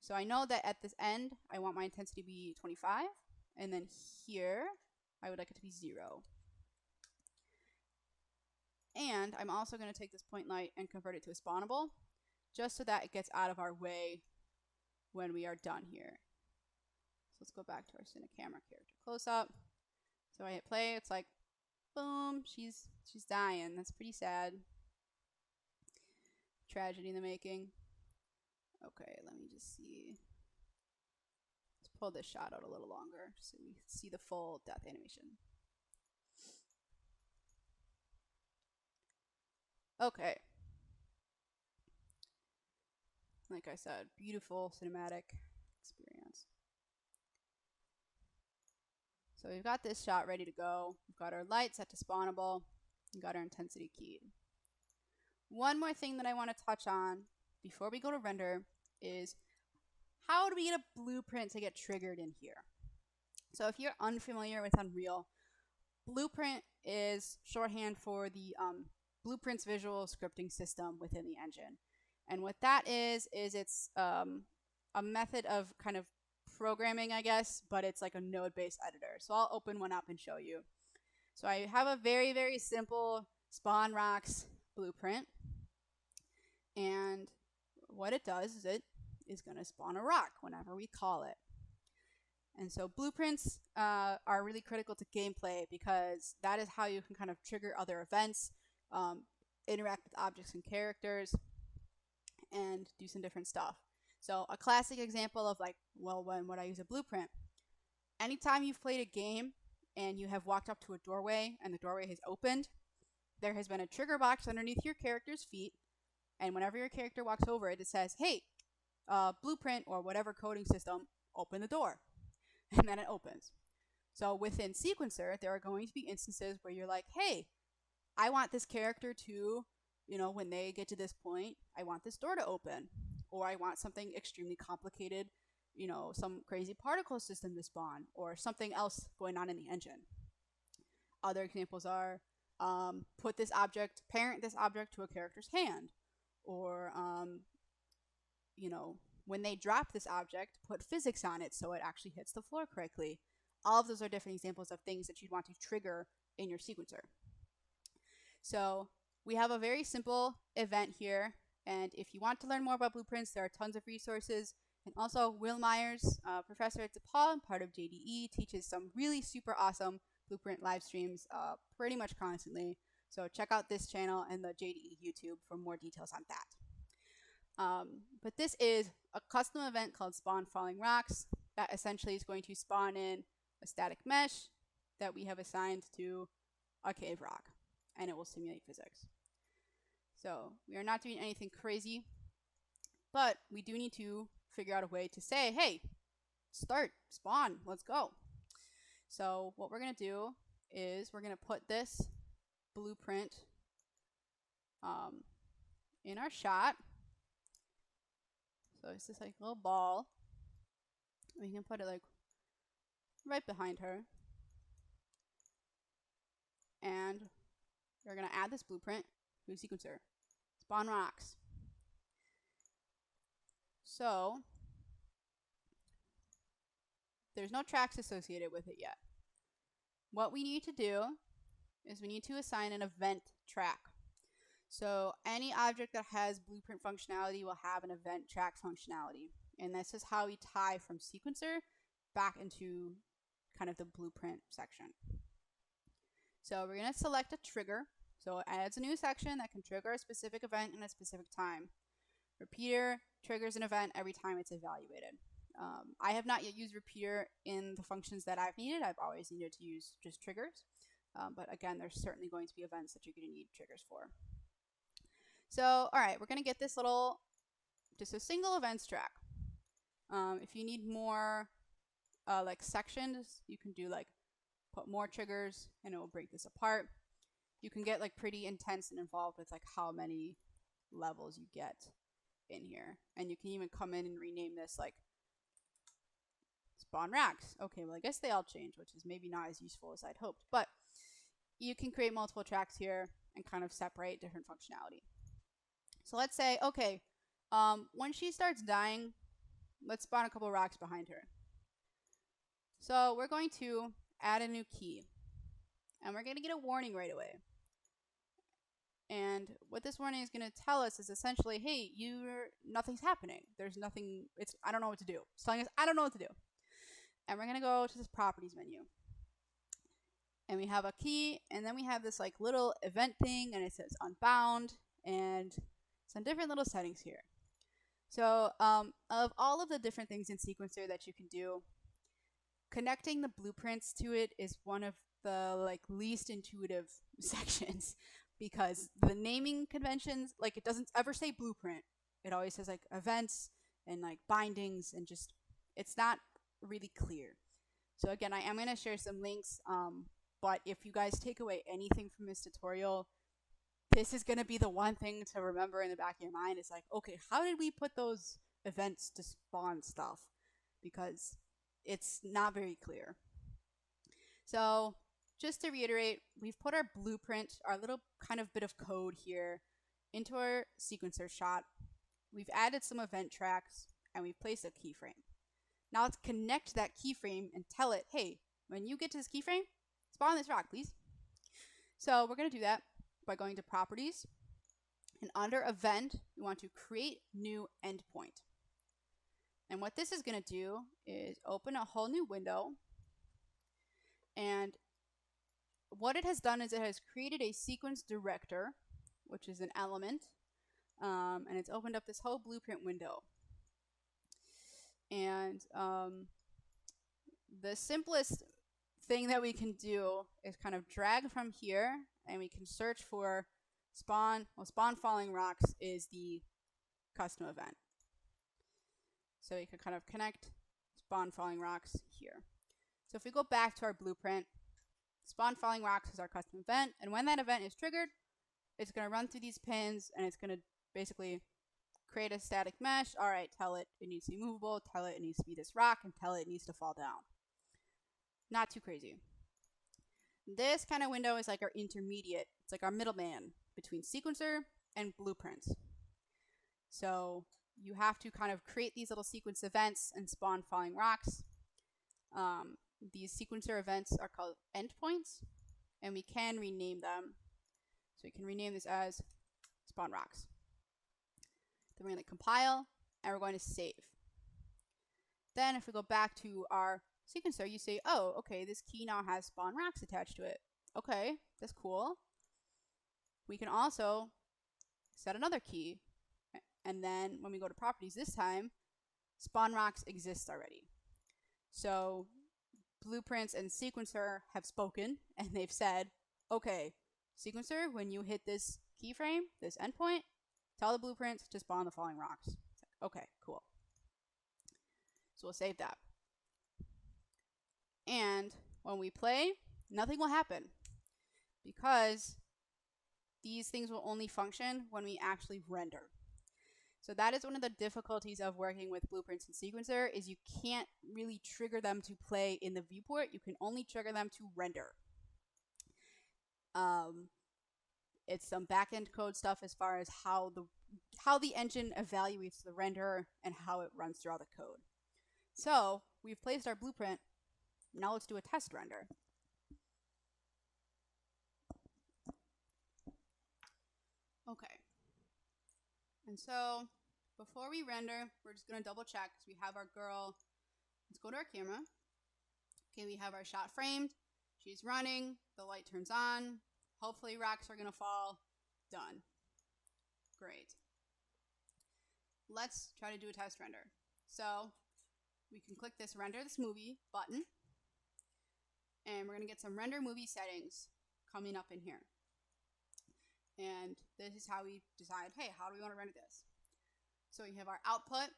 So I know that at this end, I want my intensity to be 25, and then here, I would like it to be 0. And I'm also going to take this point light and convert it to a spawnable, just so that it gets out of our way when we are done here. So let's go back to our Cinecamera character close-up. So I hit play, it's like, boom, she's dying. That's pretty sad. Tragedy in the making. Okay, let me just see. Let's pull this shot out a little longer so we see the full death animation. Okay. Like I said, beautiful cinematic experience. So we've got this shot ready to go. We've got our light set to spawnable. We've got our intensity keyed. One more thing that I want to touch on before we go to render is how do we get a blueprint to get triggered in here? So if you're unfamiliar with Unreal, blueprint is shorthand for the blueprints visual scripting system within the engine. And what that is it's a method of kind of programming, I guess, but it's like a node-based editor. So I'll open one up and show you. So I have a very, very simple spawn rocks blueprint. And what it does is it is going to spawn a rock whenever we call it. And so blueprints are really critical to gameplay, because that is how you can kind of trigger other events, interact with objects and characters, and do some different stuff. So a classic example of like, well, when would I use a blueprint? Anytime you've played a game and you have walked up to a doorway and the doorway has opened, there has been a trigger box underneath your character's feet. And whenever your character walks over it, it says, hey, blueprint or whatever coding system, open the door. And then it opens. So within Sequencer, there are going to be instances where you're like, hey, I want this character to, when they get to this point, I want this door to open. Or I want something extremely complicated, some crazy particle system to spawn, or something else going on in the engine. Other examples are parent this object to a character's hand. Or, when they drop this object, put physics on it so it actually hits the floor correctly. All of those are different examples of things that you'd want to trigger in your sequencer. So we have a very simple event here. And if you want to learn more about blueprints, there are tons of resources. And also Will Myers, professor at DePaul and part of JDE, teaches some really super awesome blueprint live streams pretty much constantly. So check out this channel and the JDE YouTube for more details on that. But this is a custom event called Spawn Falling Rocks that essentially is going to spawn in a static mesh that we have assigned to a cave rock, and it will simulate physics. So we are not doing anything crazy, but we do need to figure out a way to say, hey, start, spawn, let's go. So what we're going to do is we're going to put this blueprint in our shot. So it's just like a little ball. We can put it like right behind her. And we're going to add this blueprint to a sequencer. Spawn rocks. So there's no tracks associated with it yet. What we need to do is we need to assign an event track. So any object that has blueprint functionality will have an event track functionality. And this is how we tie from sequencer back into kind of the blueprint section. So we're going to select a trigger. So it adds a new section that can trigger a specific event in a specific time. Repeater triggers an event every time it's evaluated. I have not yet used repeater in the functions that I've needed. I've always needed to use just triggers. But again, there's certainly going to be events that you're going to need triggers for. So, all right, we're going to get this little, just a single events track. If you need more like sections, you can do like put more triggers and it will break this apart. You can get like pretty intense and involved with like how many levels you get in here. And you can even come in and rename this like spawn racks. Okay, well I guess they all change, which is maybe not as useful as I'd hoped. But you can create multiple tracks here and kind of separate different functionality. So let's say, okay, when she starts dying, let's spawn a couple rocks behind her. So we're going to add a new key. And we're going to get a warning right away. And what this warning is going to tell us is essentially, hey, nothing's happening. There's nothing, I don't know what to do. It's telling us, I don't know what to do. And we're going to go to this properties menu. And we have a key, and then we have this like little event thing, and it says unbound, and some different little settings here. So of all of the different things in Sequencer that you can do, connecting the blueprints to it is one of the like least intuitive sections, because the naming conventions, like it doesn't ever say blueprint. It always says like events and like bindings, and just it's not really clear. So again, I am going to share some links, but if you guys take away anything from this tutorial, this is going to be the one thing to remember in the back of your mind. It's like, okay, how did we put those events to spawn stuff? Because it's not very clear. So just to reiterate, we've put our blueprint, our little kind of bit of code here, into our sequencer shot. We've added some event tracks, and we've placed a keyframe. Now let's connect that keyframe and tell it, hey, when you get to this keyframe, spawn this rock, please. So we're going to do that by going to properties, and under event, we want to create new endpoint. And what this is going to do is open a whole new window, and what it has done is it has created a sequence director, which is an element, and it's opened up this whole blueprint window. And the simplest thing that we can do is kind of drag from here, and we can search for spawn. Well, spawn falling rocks is the custom event. So we could kind of connect spawn falling rocks here. So if we go back to our blueprint, spawn falling rocks is our custom event, and when that event is triggered, it's going to run through these pins, and it's going to basically create a static mesh. All right, tell it needs to be movable, tell it needs to be this rock, and tell it needs to fall down. Not too crazy. This kind of window is like our intermediate. It's like our middleman between sequencer and blueprints. So you have to kind of create these little sequence events and spawn falling rocks. These sequencer events are called endpoints, and we can rename them. So we can rename this as spawn rocks. Then we're going to compile, and we're going to save. Then if we go back to our sequencer, you say, oh, okay, this key now has spawn rocks attached to it. Okay, that's cool. We can also set another key, and then when we go to properties this time, spawn rocks exists already. So blueprints and sequencer have spoken, and they've said, okay, sequencer, when you hit this keyframe, this endpoint, tell the blueprints to spawn the falling rocks. It's like, okay, cool. So we'll save that. And when we play, nothing will happen because these things will only function when we actually render. So that is one of the difficulties of working with blueprints and sequencer is you can't really trigger them to play in the viewport. You can only trigger them to render. It's some back-end code stuff as far as how the engine evaluates the render and how it runs through all the code. So we've placed our blueprint. Now let's do a test render. Okay. And so before we render, we're just going to double check because we have our girl. Let's go to our camera. Okay, we have our shot framed. She's running. The light turns on. Hopefully rocks are going to fall. Done. Great. Let's try to do a test render. So we can click this render this movie button. And we're going to get some render movie settings coming up in here. And this is how we decide, hey, how do we want to render this? So we have our output.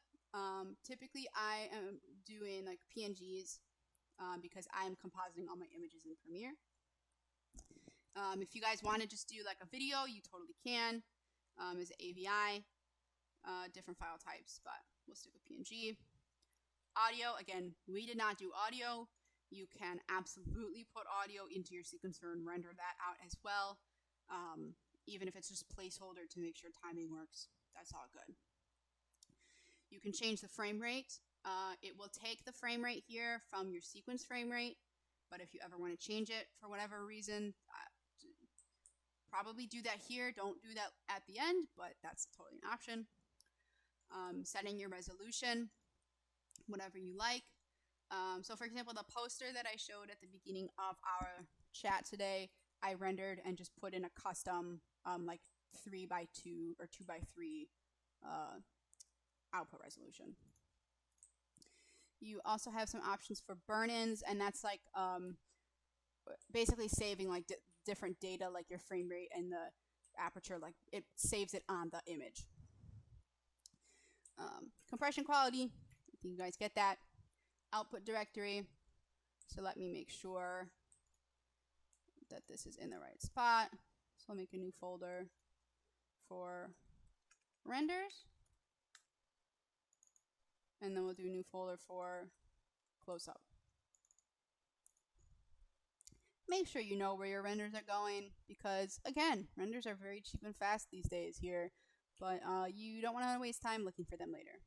Typically, I am doing like PNGs because I am compositing all my images in Premiere. If you guys want to just do like a video, you totally can. As AVI, different file types, but we'll stick with PNG. Audio, again, we did not do audio. You can absolutely put audio into your sequencer and render that out as well. Even if it's just placeholder to make sure timing works, that's all good. You can change the frame rate. It will take the frame rate here from your sequence frame rate, but if you ever want to change it for whatever reason, probably do that here. Don't do that at the end, but that's totally an option. Setting your resolution, whatever you like. So for example, the poster that I showed at the beginning of our chat today, I rendered and just put in a custom like 3x2 or 2x3 output resolution. You also have some options for burn-ins, and that's like basically saving like different data, like your frame rate and the aperture, like it saves it on the image. Compression quality, I think you guys get that. Output directory, so let me make sure that this is in the right spot. So I'll make a new folder for renders, and then we'll do a new folder for close-up. Make sure you know where your renders are going because, again, renders are very cheap and fast these days here, but you don't want to waste time looking for them later.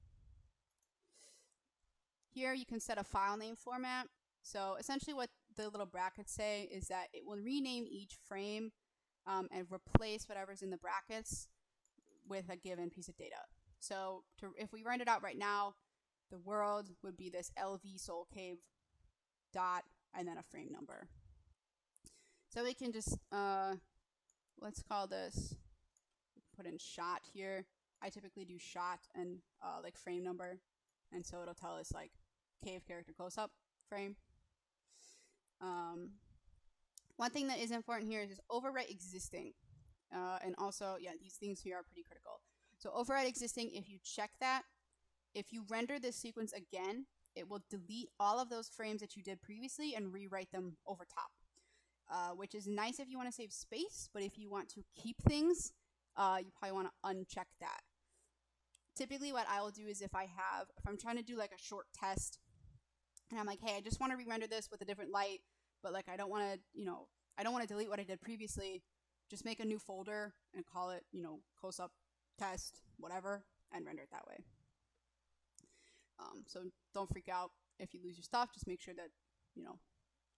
Here you can set a file name format. So essentially what the little brackets say is that it will rename each frame and replace whatever's in the brackets with a given piece of data. So if we render it out right now, the world would be this LV Soul Cave dot and then a frame number. So we can just, let's call this, put in shot here. I typically do shot and like frame number. And so it'll tell us like cave character close-up frame. One thing that is important here is overwrite existing. And also, yeah, these things here are pretty critical. So override existing, if you check that, If you render this sequence again, it will delete all of those frames that you did previously and rewrite them over top, which is nice if you want to save space, but if you want to keep things, you probably want to uncheck that. Typically what I will do is if I'm trying to do like a short test and I'm like, hey, I just want to re-render this with a different light, but like I don't want to delete what I did previously, just make a new folder and call it, close-up test, whatever, and render it that way. So don't freak out if you lose your stuff. Just make sure that,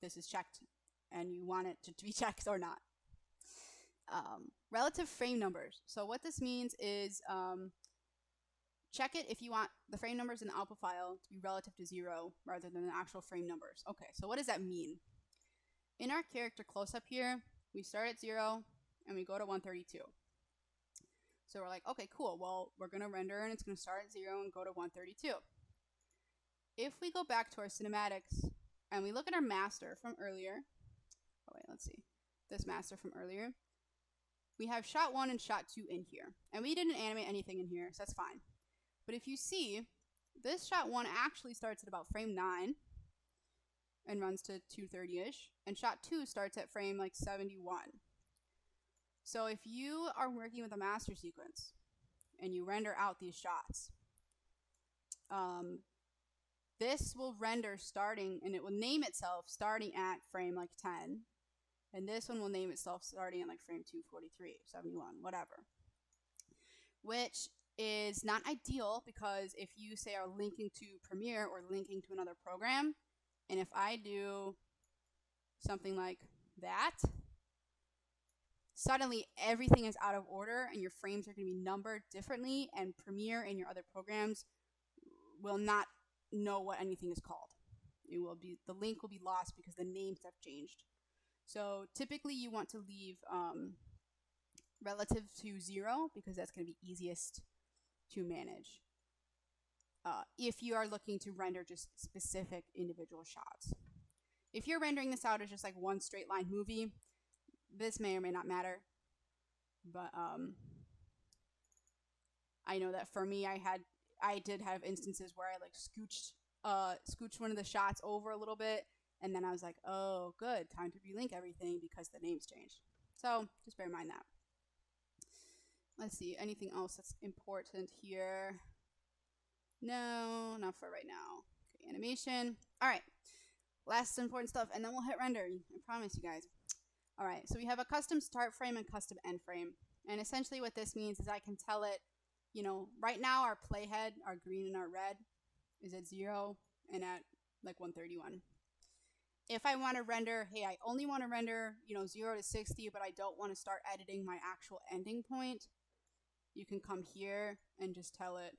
this is checked and you want it to be checked or not. Relative frame numbers. So what this means is check it if you want the frame numbers in the output file to be relative to 0 rather than the actual frame numbers. Okay, so what does that mean? In our character close-up here, we start at 0 and we go to 132. So we're like, okay, cool. Well, we're going to render and it's going to start at 0 and go to 132. If we go back to our cinematics and we look at our master from earlier, let's see, this master from earlier, we have shot 1 and shot 2 in here. And we didn't animate anything in here, so that's fine. But if you see, this shot 1 actually starts at about frame 9 and runs to 230-ish, and shot 2 starts at frame like 71. So if you are working with a master sequence and you render out these shots, this will render starting, and it will name itself starting at frame like 10, and this one will name itself starting at like frame 243, 71, whatever. Which is not ideal because if you say are linking to Premiere or linking to another program, and if I do something like that, suddenly everything is out of order and your frames are going to be numbered differently, and Premiere and your other programs will not know what anything is called. The link will be lost because the names have changed. So typically you want to leave relative to 0 because that's going to be easiest to manage. If you are looking to render just specific individual shots. If you're rendering this out as just like one straight line movie, this may or may not matter. But I know that for me, I did have instances where I like scooched one of the shots over a little bit, and then I was like, oh, good, time to relink everything because the names changed. So just bear in mind that. Let's see, anything else that's important here? No, not for right now. Okay, animation. All right, last important stuff, and then we'll hit render. I promise you guys. All right, so we have a custom start frame and custom end frame. And essentially what this means is I can tell it, right now our playhead, our green and our red, is at 0 and at like 131. If I want to render, hey, I only want to render, 0 to 60, but I don't want to start editing my actual ending point, you can come here and just tell it,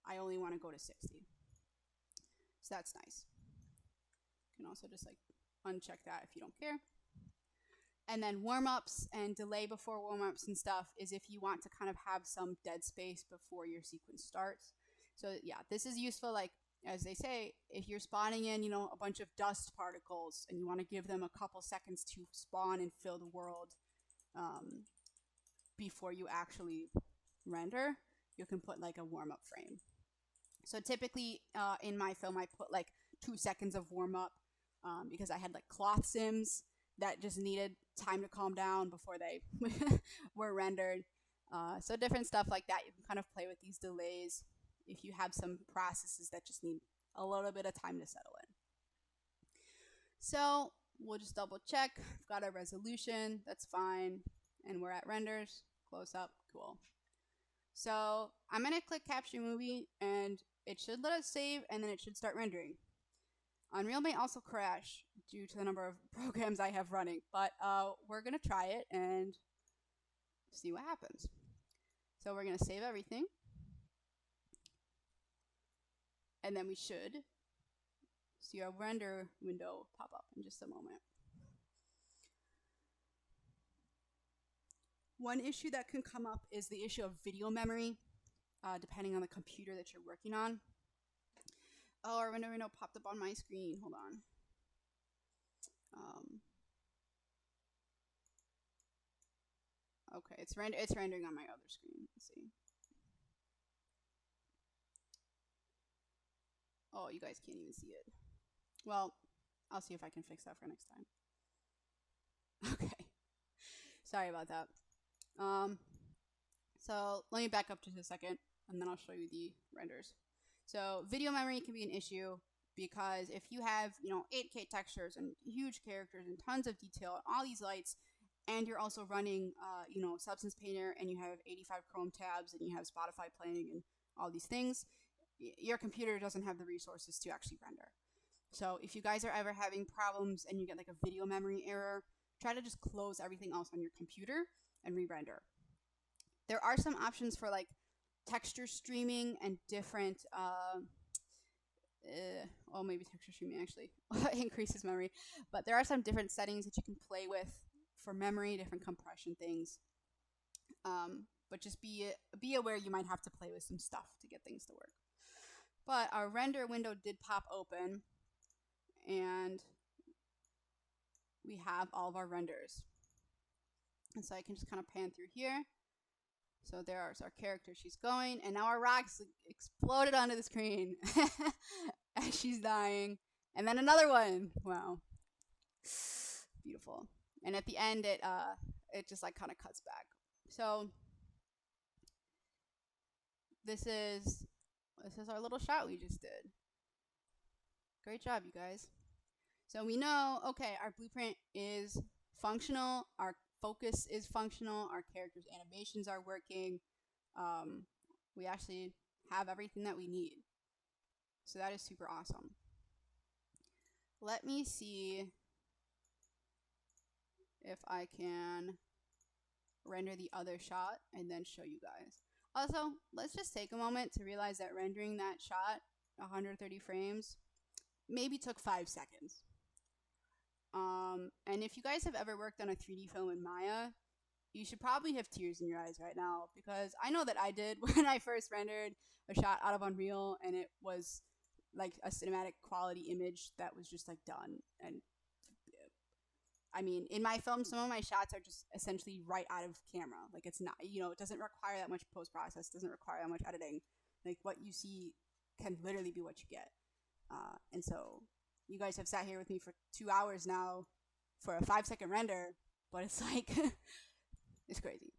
I only want to go to 60. So that's nice. You can also just like uncheck that if you don't care. And then warm-ups and delay before warm-ups and stuff is if you want to kind of have some dead space before your sequence starts. So yeah, this is useful, like, as they say, if you're spawning in, a bunch of dust particles and you want to give them a couple seconds to spawn and fill the world before you actually render, you can put like a warm-up frame. So typically in my film, I put like 2 seconds of warm-up because I had like cloth sims that just needed time to calm down before they were rendered. So different stuff like that. You can kind of play with these delays if you have some processes that just need a little bit of time to settle in. So we'll just double check. I've got a resolution, that's fine. And we're at renders, close up, cool. So I'm gonna click capture movie and it should let us save and then it should start rendering. Unreal may also crash due to the number of programs I have running, but we're gonna try it and see what happens. So we're gonna save everything. And then we should see our render window pop up in just a moment. One issue that can come up is the issue of video memory, depending on the computer that you're working on. Oh, our render window popped up on my screen. Hold on. Okay, it's rendering on my other screen. Let's see. Oh, you guys can't even see it. Well, I'll see if I can fix that for next time. Okay. Sorry about that. So let me back up just a second, and then I'll show you the renders. So video memory can be an issue because if you have, 8K textures and huge characters and tons of detail and all these lights, and you're also running, Substance Painter, and you have 85 Chrome tabs, and you have Spotify playing and all these things, your computer doesn't have the resources to actually render. So if you guys are ever having problems and you get like a video memory error, try to just close everything else on your computer and re-render. There are some options for like texture streaming and different, maybe texture streaming actually increases memory, but there are some different settings that you can play with for memory, different compression things. But just be aware you might have to play with some stuff to get things to work. But our render window did pop open, and we have all of our renders. And so I can just kind of pan through here. So there's our character, she's going, and now our rocks exploded onto the screen as she's dying. And then another one. Wow. Beautiful. And at the end, it just like kind of cuts back. So this is our little shot we just did. Great job, you guys. So we know, okay, our blueprint is functional, our focus is functional, our characters' animations are working. We actually have everything that we need. So that is super awesome. Let me see if I can render the other shot and then show you guys. Also, let's just take a moment to realize that rendering that shot 130 frames maybe took 5 seconds. And if you guys have ever worked on a 3D film in Maya, you should probably have tears in your eyes right now, because I know that I did when I first rendered a shot out of Unreal, and it was like a cinematic quality image that was just like done. And I mean, in my film, some of my shots are just essentially right out of camera. Like, it's not, it doesn't require that much post-process, doesn't require that much editing. Like, what you see can literally be what you get. And so you guys have sat here with me for 2 hours now for a 5-second render, but it's like, it's crazy.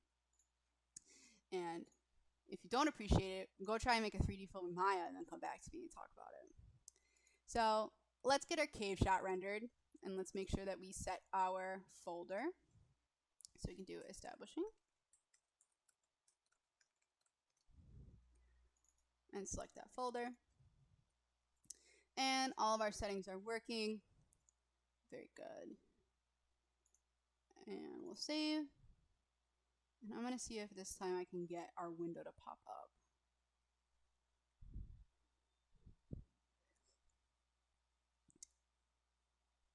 And if you don't appreciate it, go try and make a 3D film in Maya and then come back to me and talk about it. So let's get our cave shot rendered, and let's make sure that we set our folder. So we can do establishing. And select that folder. And all of our settings are working. Very good. And we'll save. And I'm going to see if this time I can get our window to pop up.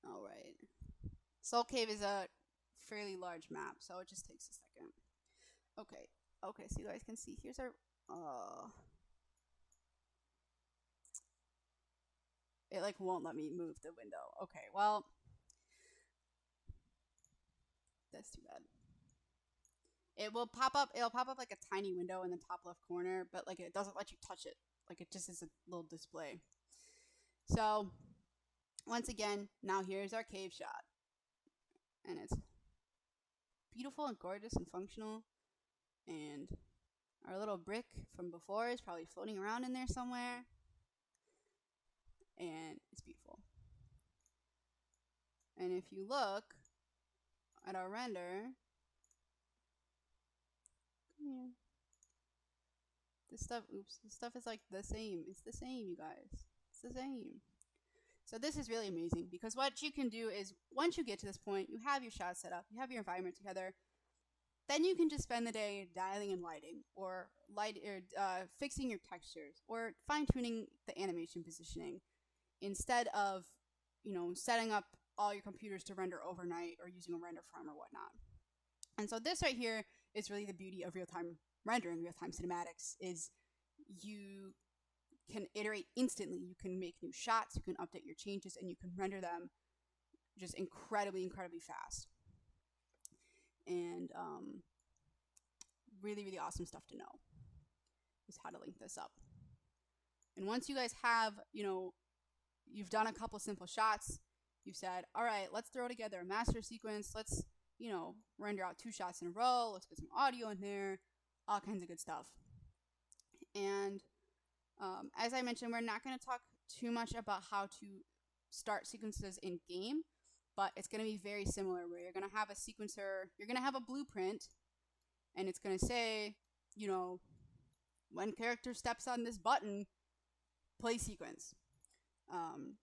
All right. Soul Cave is a fairly large map, so it just takes a second. Okay. Okay, so you guys can see, here's our... It like won't let me move the window. Okay, well, that's too bad. It'll pop up like a tiny window in the top left corner, but like it doesn't let you touch it. Like, it just is a little display. So once again, now here's our cave shot. And it's beautiful and gorgeous and functional. And our little brick from before is probably floating around in there somewhere. And it's beautiful. And if you look at our render, this stuff is like the same. It's the same, you guys. It's the same. So this is really amazing, because what you can do is, once you get to this point, you have your shot set up, you have your environment together, then you can just spend the day dialing and lighting, or fixing your textures, or fine-tuning the animation positioning, instead of, setting up all your computers to render overnight or using a render farm or whatnot. And so this right here is really the beauty of real-time rendering, real-time cinematics, is you can iterate instantly. You can make new shots, you can update your changes, and you can render them just incredibly, incredibly fast. And really, really awesome stuff to know is how to link this up. And once you guys have, you've done a couple simple shots. You've said, all right, let's throw together a master sequence. Let's, render out 2 shots in a row. Let's get some audio in there, all kinds of good stuff. And as I mentioned, we're not going to talk too much about how to start sequences in game, but it's going to be very similar where you're going to have a sequencer, you're going to have a blueprint, and it's going to say, when character steps on this button, play sequence. And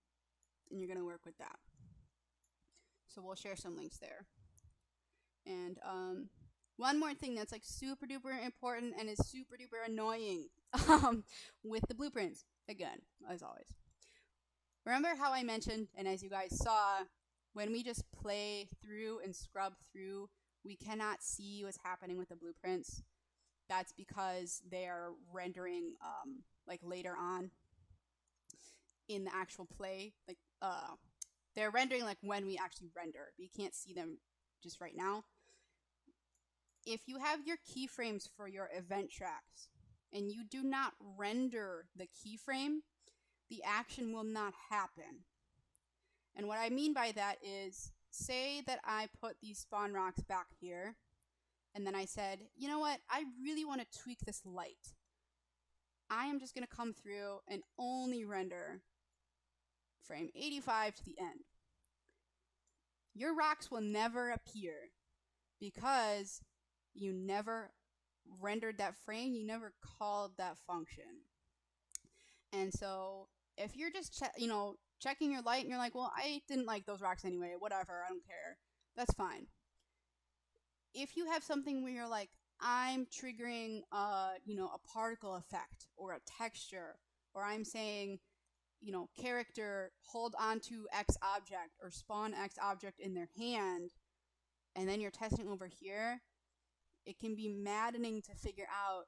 you're going to work with that. So we'll share some links there. And one more thing that's like super duper important and is super duper annoying with the blueprints, again, as always. Remember how I mentioned, and as you guys saw, when we just play through and scrub through, we cannot see what's happening with the blueprints. That's because they are rendering like later on in the actual play. Like they're rendering like when we actually render, but you can't see them just right now. If you have your keyframes for your event tracks and you do not render the keyframe, the action will not happen. And what I mean by that is, say that I put these spawn rocks back here, and then I said, you know what, I really want to tweak this light. I am just going to come through and only render frame 85 to the end. Your rocks will never appear because you never rendered that frame, you never called that function. And so if you're just checking your light and you're like, well, I didn't like those rocks anyway, whatever, I don't care, that's fine. If you have something where you're like, I'm triggering a particle effect or a texture, or I'm saying, character hold onto X object or spawn X object in their hand, and then you're testing over here, it can be maddening to figure out,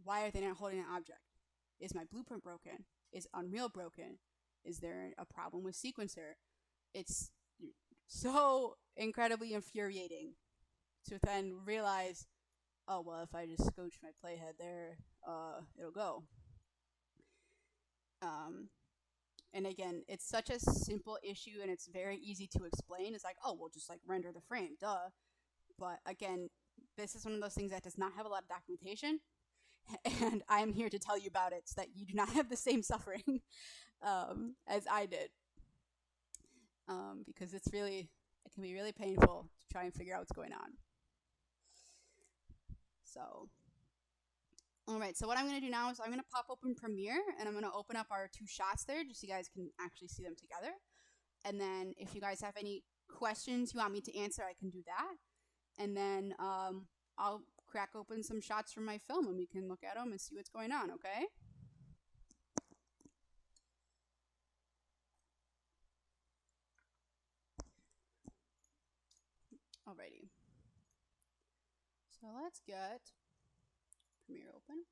why are they not holding an object? Is my blueprint broken? Is Unreal broken? Is there a problem with sequencer? It's so incredibly infuriating to then realize, oh, well, if I just scooch my playhead there, it'll go. And again, it's such a simple issue and it's very easy to explain. It's like, oh, we'll just like render the frame, duh. But again, this is one of those things that does not have a lot of documentation. And I'm here to tell you about it so that you do not have the same suffering as I did. Because it can be really painful to try and figure out what's going on. So, alright, so what I'm going to do now is I'm going to pop open Premiere and I'm going to open up our 2 shots there just so you guys can actually see them together. And then if you guys have any questions you want me to answer, I can do that. And then I'll crack open some shots from my film and we can look at them and see what's going on, okay? Alrighty. So let's get Premiere open.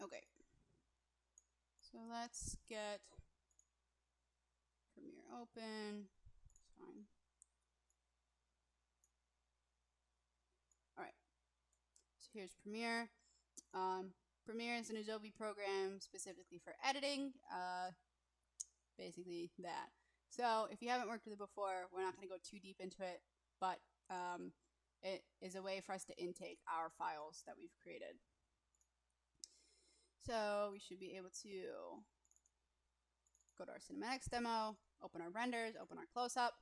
Okay, so let's get Premiere open. It's fine. All right, so here's Premiere. Premiere is an Adobe program specifically for editing, basically that. So if you haven't worked with it before, we're not going to go too deep into it, but it is a way for us to intake our files that we've created. So we should be able to go to our cinematics demo, open our renders, open our close-up,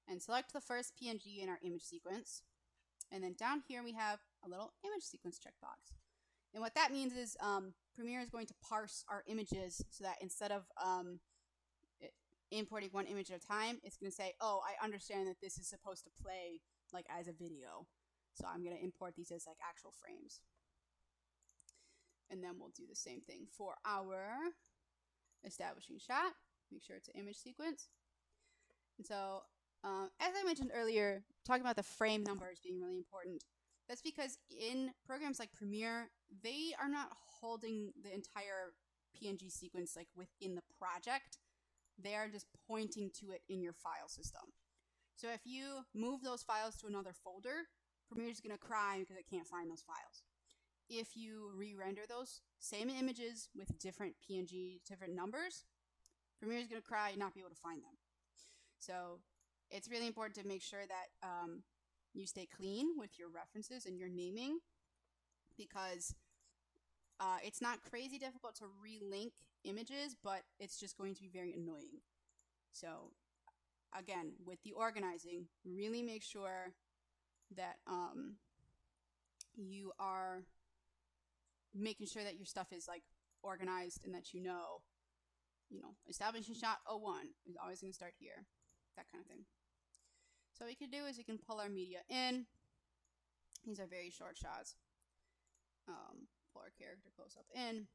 and select the first PNG in our image sequence. And then down here we have a little image sequence checkbox. And what that means is Premiere is going to parse our images so that instead of importing one image at a time, it's going to say, oh, I understand that this is supposed to play like as a video. So I'm going to import these as like actual frames. And then we'll do the same thing for our establishing shot. Make sure it's an image sequence. And so As I mentioned earlier, talking about the frame numbers being really important. That's because in programs like Premiere, they are not holding the entire PNG sequence like within the project. They are just pointing to it in your file system. So if you move those files to another folder, Premiere is going to cry because it can't find those files. If you re-render those same images with different PNG, different numbers, Premiere is going to cry and not be able to find them. So it's really important to make sure that you stay clean with your references and your naming, because it's not crazy difficult to relink images, but it's just going to be very annoying. So again, with the organizing, really make sure that you are making sure that your stuff is like organized and that you know, establishing shot 01 is always going to start here, that kind of thing. So what we can do is we can pull our media in. These are very short shots. Pull our character close up in,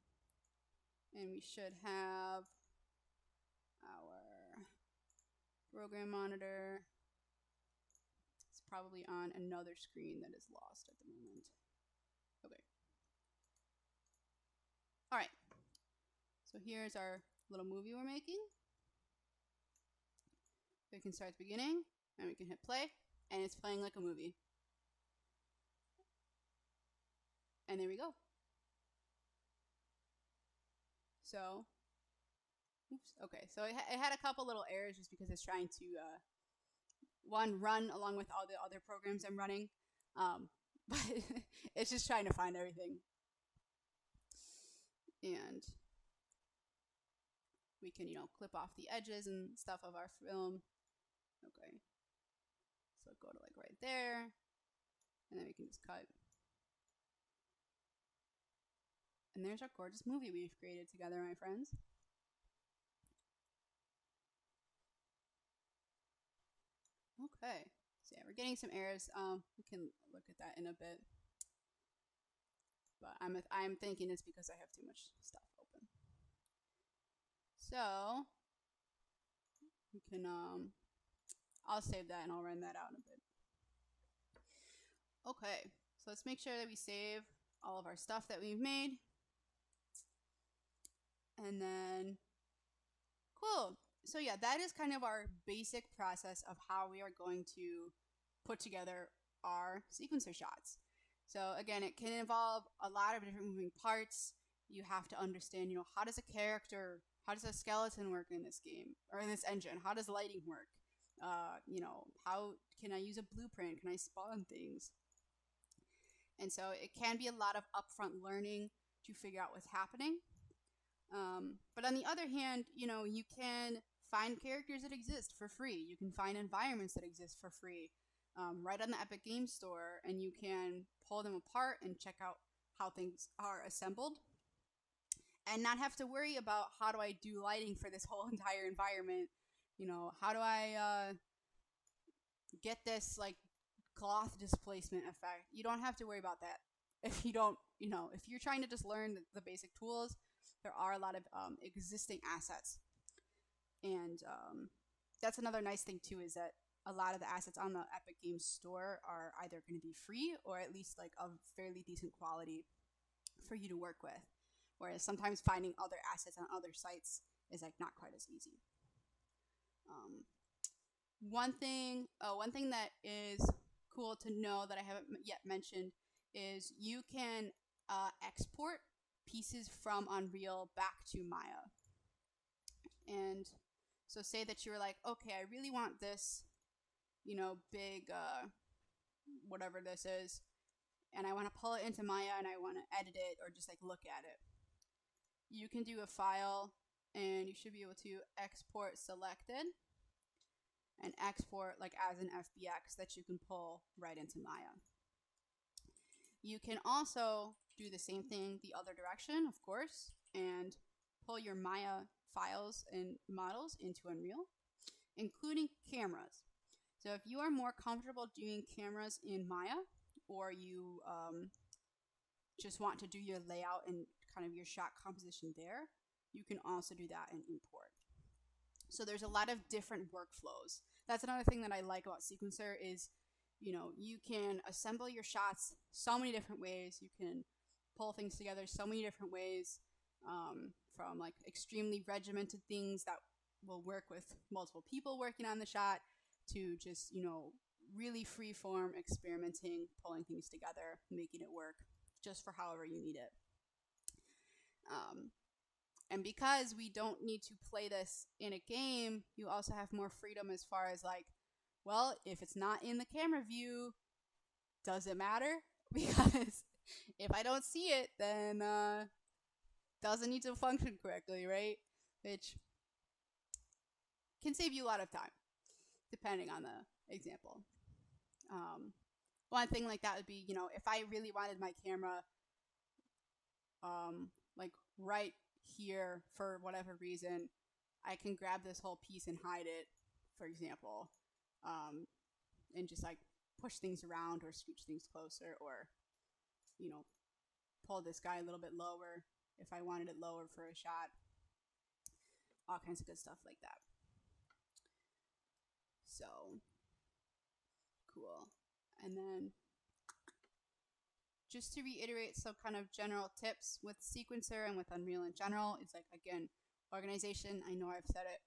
and we should have our program monitor. It's probably on another screen that is lost at the moment. Okay. All right. So here's our little movie we're making. We can start at the beginning, and we can hit play, and it's playing like a movie. And there we go. So, oops, okay. So it had a couple little errors just because it's trying to, run along with all the other programs I'm running. But it's just trying to find everything. And we can, clip off the edges and stuff of our film. Okay. So go to like right there, and then we can just cut. And there's our gorgeous movie we've created together, my friends. Okay. So yeah, we're getting some errors. We can look at that in a bit. But I'm thinking it's because I have too much stuff open. So we can I'll save that and I'll run that out in a bit. Okay, so let's make sure that we save all of our stuff that we've made. And then, cool. So yeah, that is kind of our basic process of how we are going to put together our sequencer shots. So again, it can involve a lot of different moving parts. You have to understand, how does a skeleton work in this game or in this engine? How does lighting work? How can I use a blueprint? Can I spawn things? And so it can be a lot of upfront learning to figure out what's happening. But on the other hand, you can find characters that exist for free. You can find environments that exist for free right on the Epic Games Store, and you can pull them apart and check out how things are assembled and not have to worry about how do I do lighting for this whole entire environment. How do I get this like cloth displacement effect? You don't have to worry about that if you don't, if you're trying to just learn the basic tools. There are a lot of existing assets, and that's another nice thing too, is that a lot of the assets on the Epic Games Store are either going to be free or at least like of fairly decent quality for you to work with, whereas sometimes finding other assets on other sites is like not quite as easy. One thing that is cool to know that I haven't yet mentioned is you can export pieces from Unreal back to Maya. And so say that you're like, okay, I really want this, big, whatever this is, and I want to pull it into Maya and I want to edit it or just like look at it. You can do a file and you should be able to export selected and export like as an FBX that you can pull right into Maya. You can also do the same thing the other direction, of course, and pull your Maya files and models into Unreal, including cameras. So if you are more comfortable doing cameras in Maya, or you just want to do your layout and kind of your shot composition there, you can also do that and import. So there's a lot of different workflows. That's another thing that I like about Sequencer is, you can assemble your shots so many different ways. You can pull things together so many different ways, from like extremely regimented things that will work with multiple people working on the shot to just, really free form experimenting, pulling things together, making it work just for however you need it. And because we don't need to play this in a game, you also have more freedom as far as like, well, if it's not in the camera view, does it matter? Because if I don't see it, then doesn't need to function correctly, right? Which can save you a lot of time, depending on the example. One thing like that would be, if I really wanted my camera like right here for whatever reason, I can grab this whole piece and hide it, for example, and just like push things around or scooch things closer, or pull this guy a little bit lower if I wanted it lower for a shot. All kinds of good stuff like that. So cool. And then just to reiterate some kind of general tips with Sequencer and with Unreal in general, it's like, again, organization. I know I've said it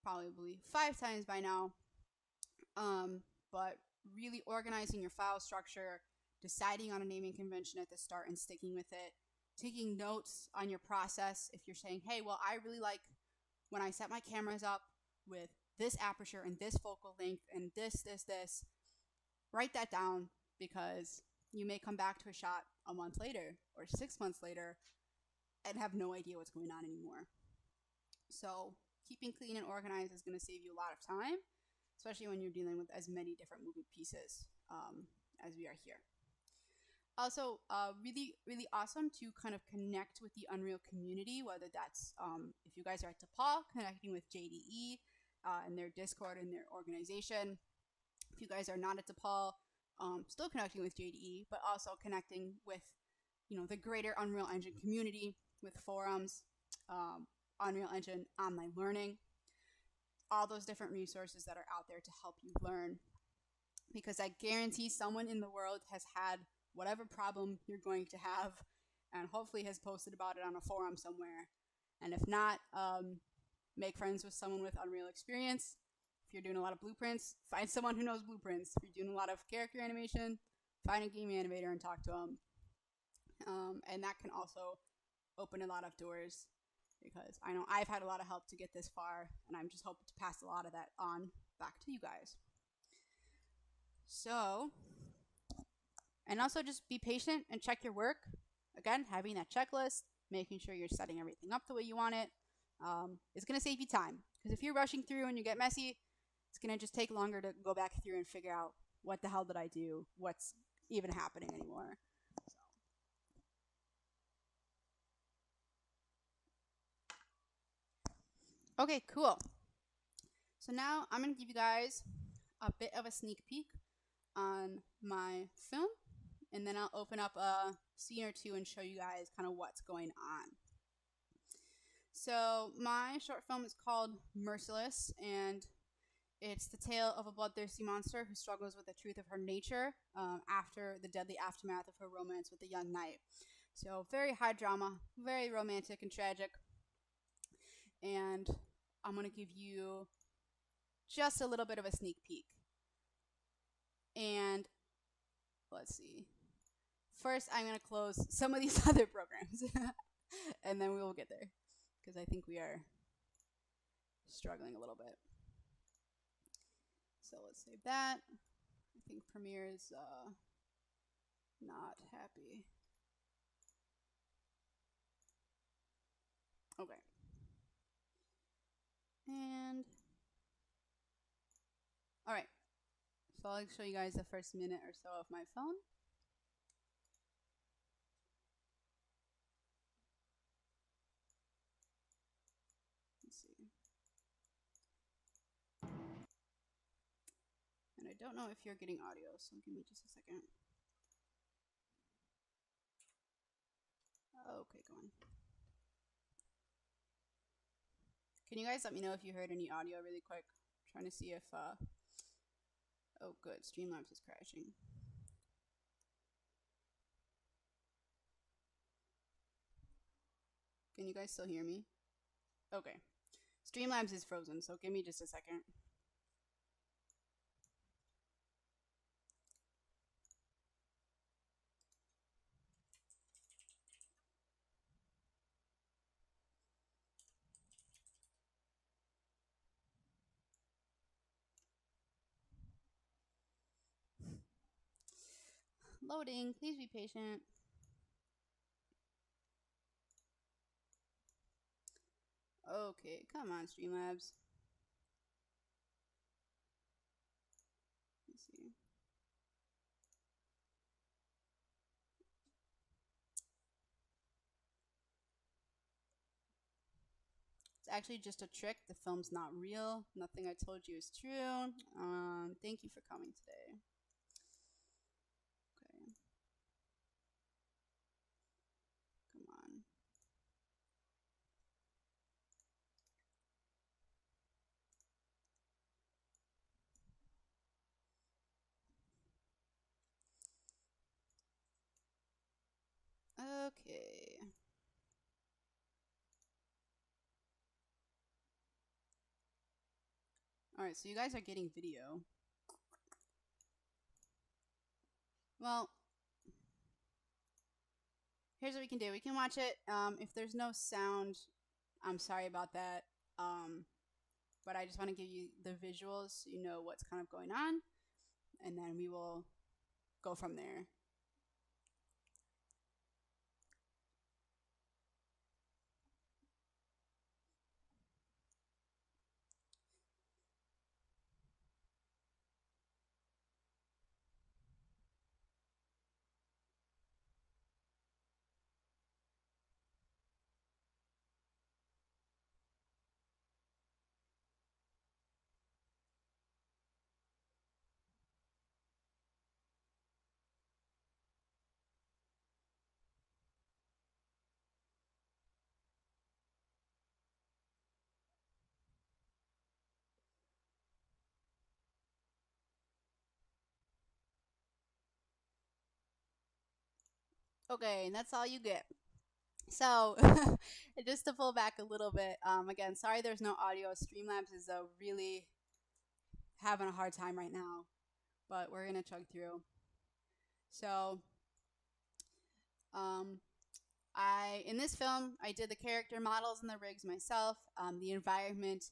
probably 5 times by now, but really organizing your file structure, deciding on a naming convention at the start and sticking with it, taking notes on your process. If you're saying, hey, well, I really like when I set my cameras up with this aperture and this focal length and this, write that down, because you may come back to a shot a month later or 6 months later and have no idea what's going on anymore. So keeping clean and organized is going to save you a lot of time, especially when you're dealing with as many different moving pieces as we are here. Also, really, really awesome to kind of connect with the Unreal community, whether that's if you guys are at DePaul, connecting with JDE and their Discord and their organization. If you guys are not at DePaul, still connecting with JDE, but also connecting with, the greater Unreal Engine community with forums, Unreal Engine online learning, all those different resources that are out there to help you learn. Because I guarantee someone in the world has had whatever problem you're going to have, and hopefully has posted about it on a forum somewhere. And if not, make friends with someone with Unreal experience. If you're doing a lot of blueprints, find someone who knows blueprints. If you're doing a lot of character animation, find a game animator and talk to them. And that can also open a lot of doors, because I know I've had a lot of help to get this far, and I'm just hoping to pass a lot of that on back to you guys. So, and also just be patient and check your work. Again, having that checklist, making sure you're setting everything up the way you want it, is going to save you time. Because if you're rushing through and you get messy, it's going to just take longer to go back through and figure out what the hell did I do, what's even happening anymore. So. Okay, cool. So now I'm going to give you guys a bit of a sneak peek on my film, and then I'll open up a scene or two and show you guys kind of what's going on. So my short film is called Merciless, and it's the tale of a bloodthirsty monster who struggles with the truth of her nature after the deadly aftermath of her romance with a young knight. So very high drama, very romantic and tragic. And I'm going to give you just a little bit of a sneak peek. And let's see. First, I'm going to close some of these other programs, and then we will get there, because I think we are struggling a little bit. So let's save that. I think Premiere is not happy. Okay. And all right. So I'll show you guys the first minute or so of my phone. Let's see. And I don't know if you're getting audio, so give me just a second. Okay, go on. Can you guys let me know if you heard any audio really quick? I'm trying to see if, oh good, Streamlabs is crashing. Can you guys still hear me? Okay. Streamlabs is frozen, so give me just a second. Loading, please be patient. Okay, come on, Streamlabs. Let's see. It's actually just a trick. The film's not real. Nothing I told you is true. Thank you for coming today. Okay. Come on. Okay. Alright, so you guys are getting video. Well, here's what we can do. We can watch it. If there's no sound, I'm sorry about that. But I just want to give you the visuals so you know what's kind of going on. And then we will go from there. Okay, and that's all you get. So, just to pull back a little bit, again, sorry there's no audio. Streamlabs is really having a hard time right now, but we're going to chug through. So, in this film, I did the character models and the rigs myself. The environment,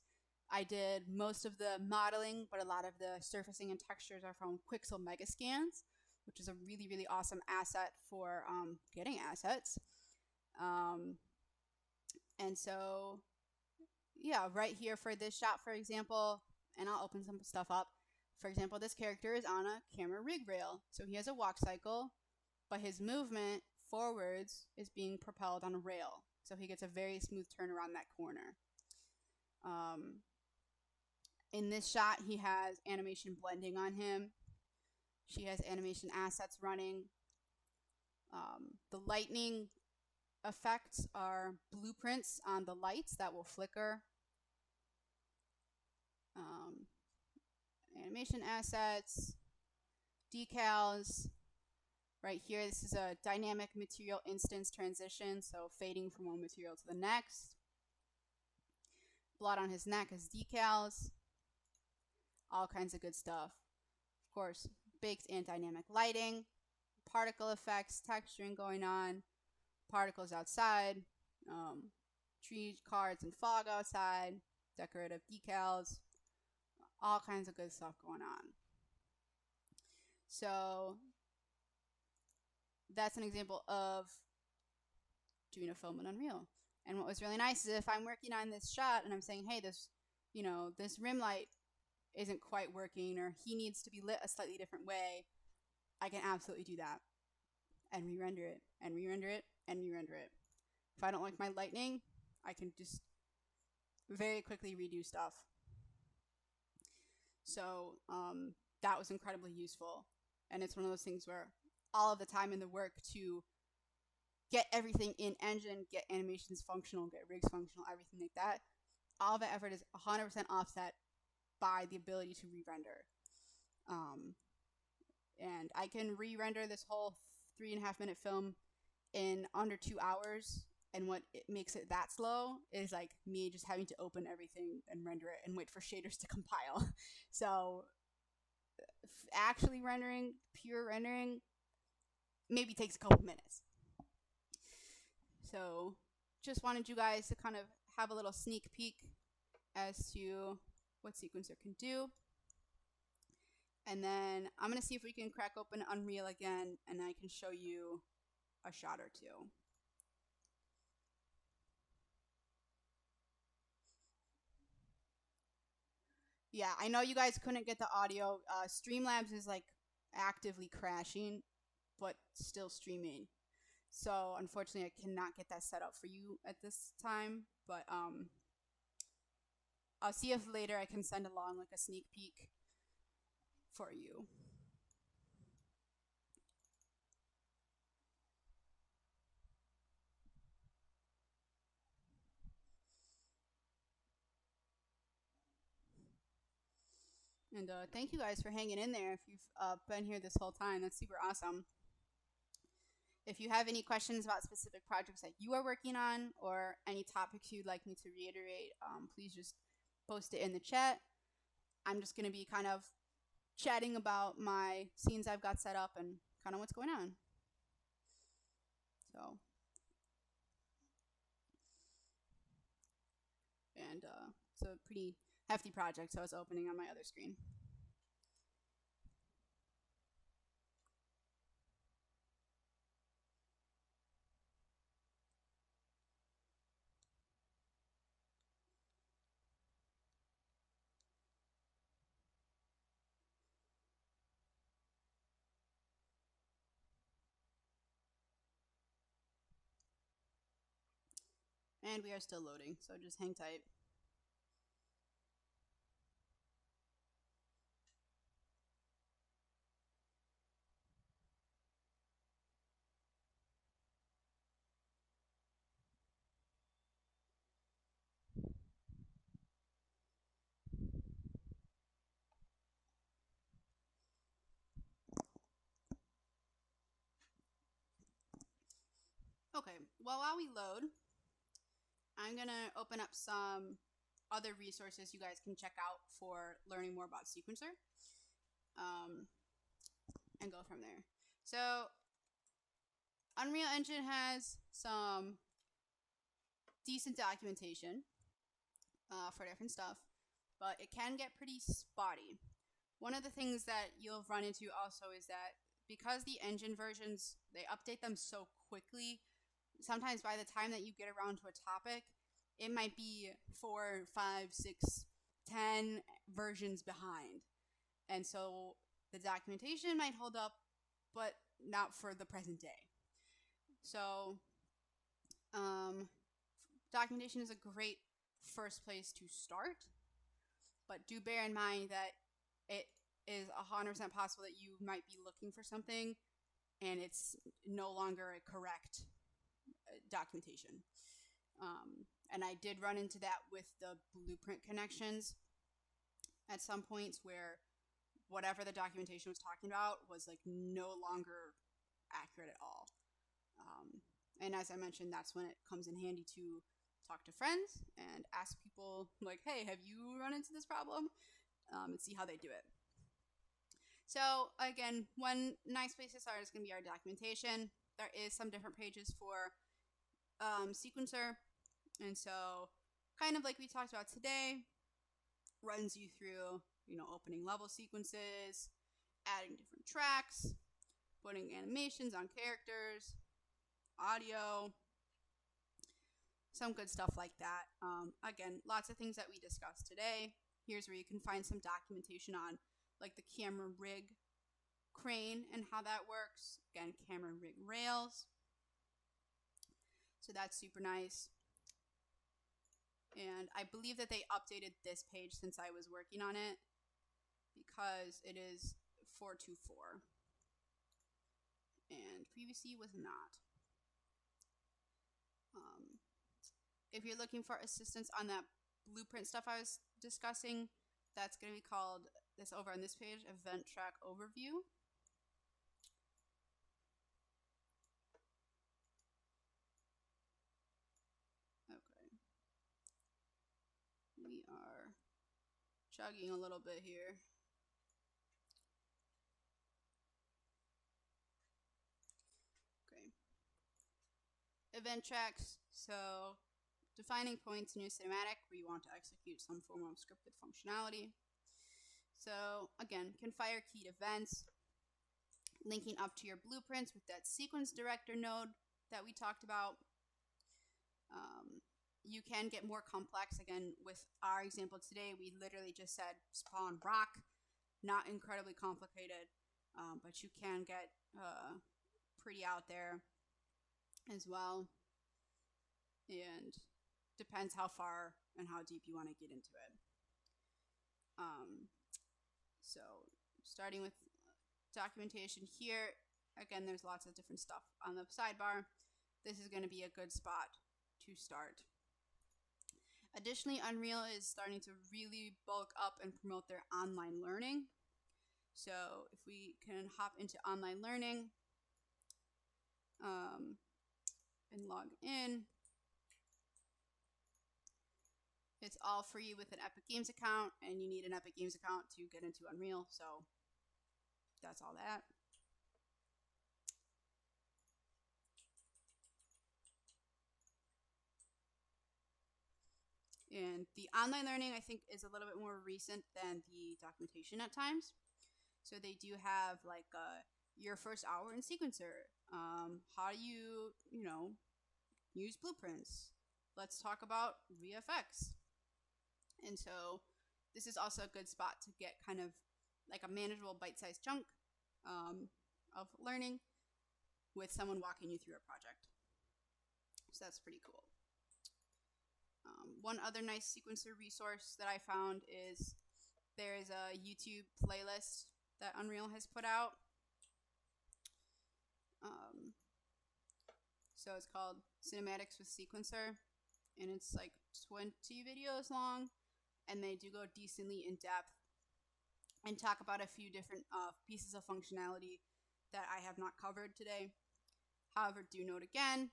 I did most of the modeling, but a lot of the surfacing and textures are from Quixel Megascans, which is a really, really awesome asset for getting assets. And so, yeah, right here for this shot, for example, and I'll open some stuff up. For example, this character is on a camera rig rail. So he has a walk cycle, but his movement forwards is being propelled on a rail. So he gets a very smooth turn around that corner. In this shot, he has animation blending on him. She has animation assets running. The lightning effects are blueprints on the lights that will flicker. Animation assets, decals. Right here, this is a dynamic material instance transition, so fading from one material to the next. Blood on his neck is decals. All kinds of good stuff. Of course, baked in dynamic lighting, particle effects, texturing going on, particles outside, trees, cards, and fog outside, decorative decals, all kinds of good stuff going on. So that's an example of doing a film in Unreal. And what was really nice is if I'm working on this shot and I'm saying, hey, this rim light isn't quite working, or he needs to be lit a slightly different way, I can absolutely do that and re-render it and re-render it and re-render it. If I don't like my lightning, I can just very quickly redo stuff. So that was incredibly useful. And it's one of those things where all of the time in the work to get everything in engine, get animations functional, get rigs functional, everything like that, all of that effort is 100% offset by the ability to re-render. And I can re-render this whole 3.5 minute film in under 2 hours. And what it makes it that slow is like me just having to open everything and render it and wait for shaders to compile. So actually rendering, pure rendering, maybe takes a couple minutes. So just wanted you guys to kind of have a little sneak peek as to what Sequencer can do. And then I'm going to see if we can crack open Unreal again, and I can show you a shot or two. Yeah, I know you guys couldn't get the audio. Streamlabs is like actively crashing, but still streaming. So unfortunately, I cannot get that set up for you at this time. But I'll see if later I can send along like a sneak peek for you. And thank you guys for hanging in there. If you've been here this whole time, that's super awesome. If you have any questions about specific projects that you are working on or any topics you'd like me to reiterate, please just post it in the chat. I'm just going to be kind of chatting about my scenes I've got set up and kind of what's going on. So, and it's a pretty hefty project, so it's opening on my other screen. And we are still loading, so just hang tight. Okay, well, while we load, I'm going to open up some other resources you guys can check out for learning more about Sequencer, and go from there. So Unreal Engine has some decent documentation for different stuff, but it can get pretty spotty. One of the things that you'll run into also is that because the engine versions, they update them so quickly, sometimes by the time that you get around to a topic, it might be 4, 5, 6, 10 versions behind. And so the documentation might hold up, but not for the present day. So documentation is a great first place to start, but do bear in mind that it is 100% possible that you might be looking for something and it's no longer a correct documentation. And I did run into that with the blueprint connections at some points where whatever the documentation was talking about was like no longer accurate at all. And as I mentioned, that's when it comes in handy to talk to friends and ask people like, hey, have you run into this problem? And see how they do it. So again, one nice place to start is going to be our documentation. There is some different pages for Sequencer. And so kind of like we talked about today, runs you through, opening level sequences, adding different tracks, putting animations on characters, audio, some good stuff like that. Again, lots of things that we discussed today. Here's where you can find some documentation on like the camera rig crane and how that works. Again, camera rig rails. So that's super nice. And I believe that they updated this page since I was working on it because it is 424 and previously was not. If you're looking for assistance on that blueprint stuff I was discussing, that's going to be called, this over on this page, Event Track Overview. Okay. We are chugging a little bit here. Okay. Event tracks, so defining points in your cinematic where you want to execute some form of scripted functionality. So again, can fire keyed events, linking up to your blueprints with that sequence director node that we talked about. You can get more complex. Again, with our example today, we literally just said spawn rock, not incredibly complicated, but you can get pretty out there as well, and depends how far and how deep you want to get into it. So starting with documentation here, again, there's lots of different stuff on the sidebar. This is going to be a good spot to start. Additionally, Unreal is starting to really bulk up and promote their online learning. So if we can hop into online learning and log in, it's all free with an Epic Games account, and you need an Epic Games account to get into Unreal. So that's all that. And the online learning, I think, is a little bit more recent than the documentation at times. So they do have like your first hour in Sequencer. How do you use blueprints? Let's talk about VFX. And so this is also a good spot to get kind of like a manageable bite-sized chunk of learning with someone walking you through a project. So that's pretty cool. One other nice sequencer resource that I found is there's a YouTube playlist that Unreal has put out. So it's called Cinematics with Sequencer, and it's like 20 videos long, and they do go decently in depth and talk about a few different pieces of functionality that I have not covered today. However, do note again,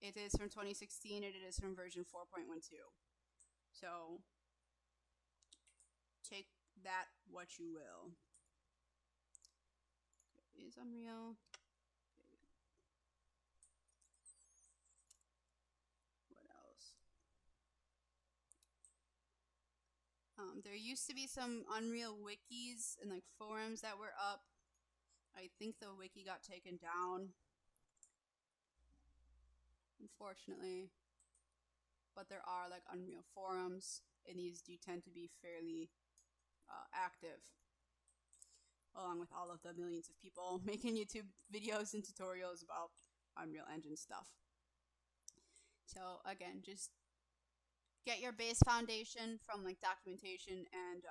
it is from 2016 and it is from version 4.12. So take that what you will. Okay, is Unreal. Okay. What else? There used to be some Unreal wikis and like forums that were up. I think the wiki got taken down, unfortunately, but there are like Unreal forums, and these do tend to be fairly active, along with all of the millions of people making YouTube videos and tutorials about Unreal Engine stuff. So again, just get your base foundation from like documentation and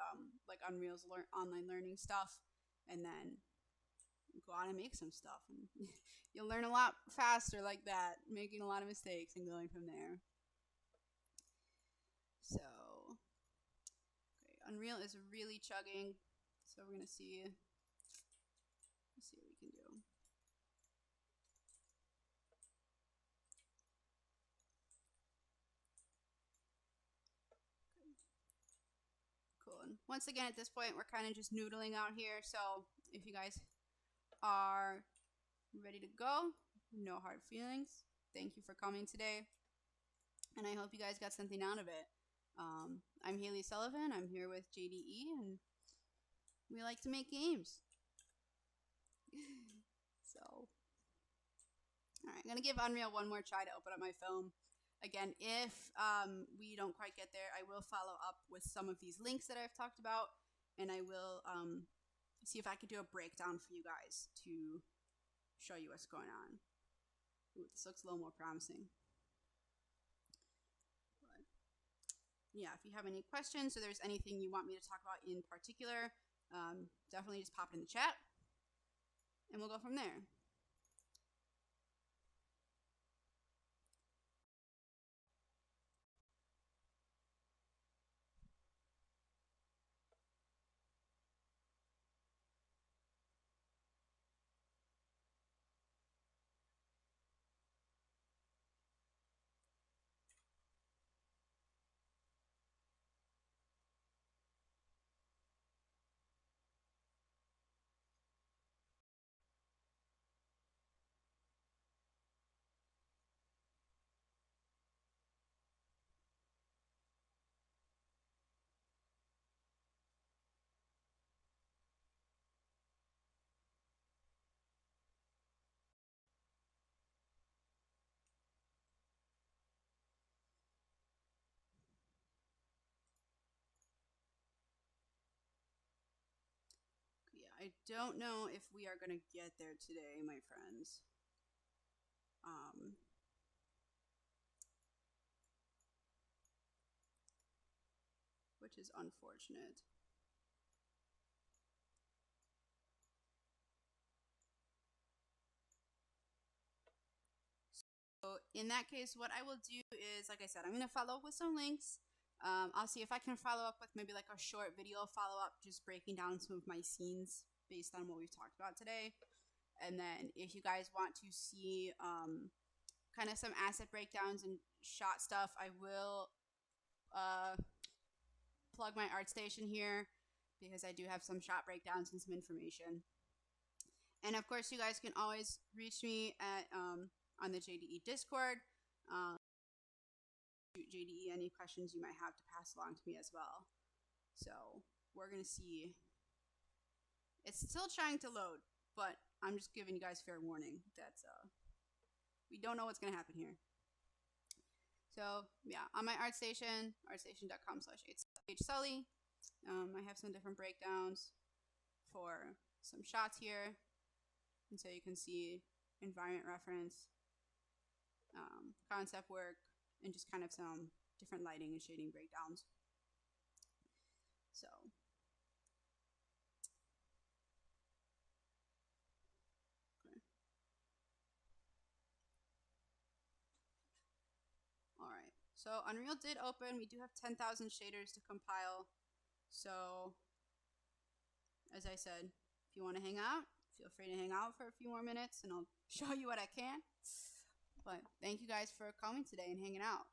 like Unreal's online learning stuff, and then go on and make some stuff, and you'll learn a lot faster like that, making a lot of mistakes and going from there. So okay, Unreal is really chugging, so we're gonna see what we can do. Okay. Cool. And once again, at this point, we're kind of just noodling out here, so if you guys are ready to go, no hard feelings. Thank you for coming today, and I hope you guys got something out of it. I'm Halley Sullivan. I'm here with JDE, and we like to make games. So, all right, I'm gonna give Unreal one more try to open up my film. Again, if we don't quite get there, I will follow up with some of these links that I've talked about, and I will see if I can do a breakdown for you guys to show you what's going on. Ooh, this looks a little more promising. But yeah, if you have any questions or there's anything you want me to talk about in particular, definitely just pop it in the chat, and we'll go from there. I don't know if we are gonna get there today, my friends. Which is unfortunate. So in that case, what I will do is, like I said, I'm gonna follow up with some links. I'll see if I can follow up with maybe like a short video follow up, just breaking down some of my scenes based on what we've talked about today. And then if you guys want to see kind of some asset breakdowns and shot stuff, I will plug my ArtStation here because I do have some shot breakdowns and some information. And of course, you guys can always reach me at on the JDE Discord. JDE any questions you might have to pass along to me as well. So we're gonna see. It's still trying to load, but I'm just giving you guys fair warning that we don't know what's gonna happen here. So yeah, on my ArtStation, artstation.com/hsully, I have some different breakdowns for some shots here, and so you can see environment reference, concept work, and just kind of some different lighting and shading breakdowns. So okay. All right, so Unreal did open. We do have 10,000 shaders to compile. So as I said, if you want to hang out, feel free to hang out for a few more minutes and I'll show you what I can. But thank you guys for coming today and hanging out.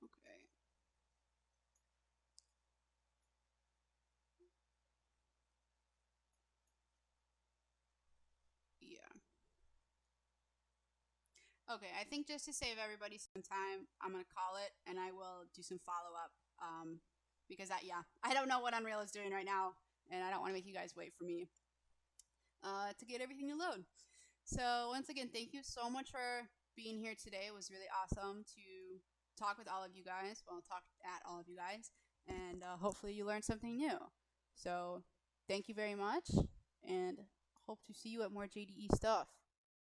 Okay. Yeah. Okay, I think just to save everybody some time, I'm gonna call it, and I will do some follow up. Because I don't know what Unreal is doing right now, and I don't want to make you guys wait for me to get everything to load. So once again, thank you so much for being here today. It was really awesome to talk with all of you guys. Well, talk at all of you guys, and hopefully you learned something new. So thank you very much, and hope to see you at more JDE stuff.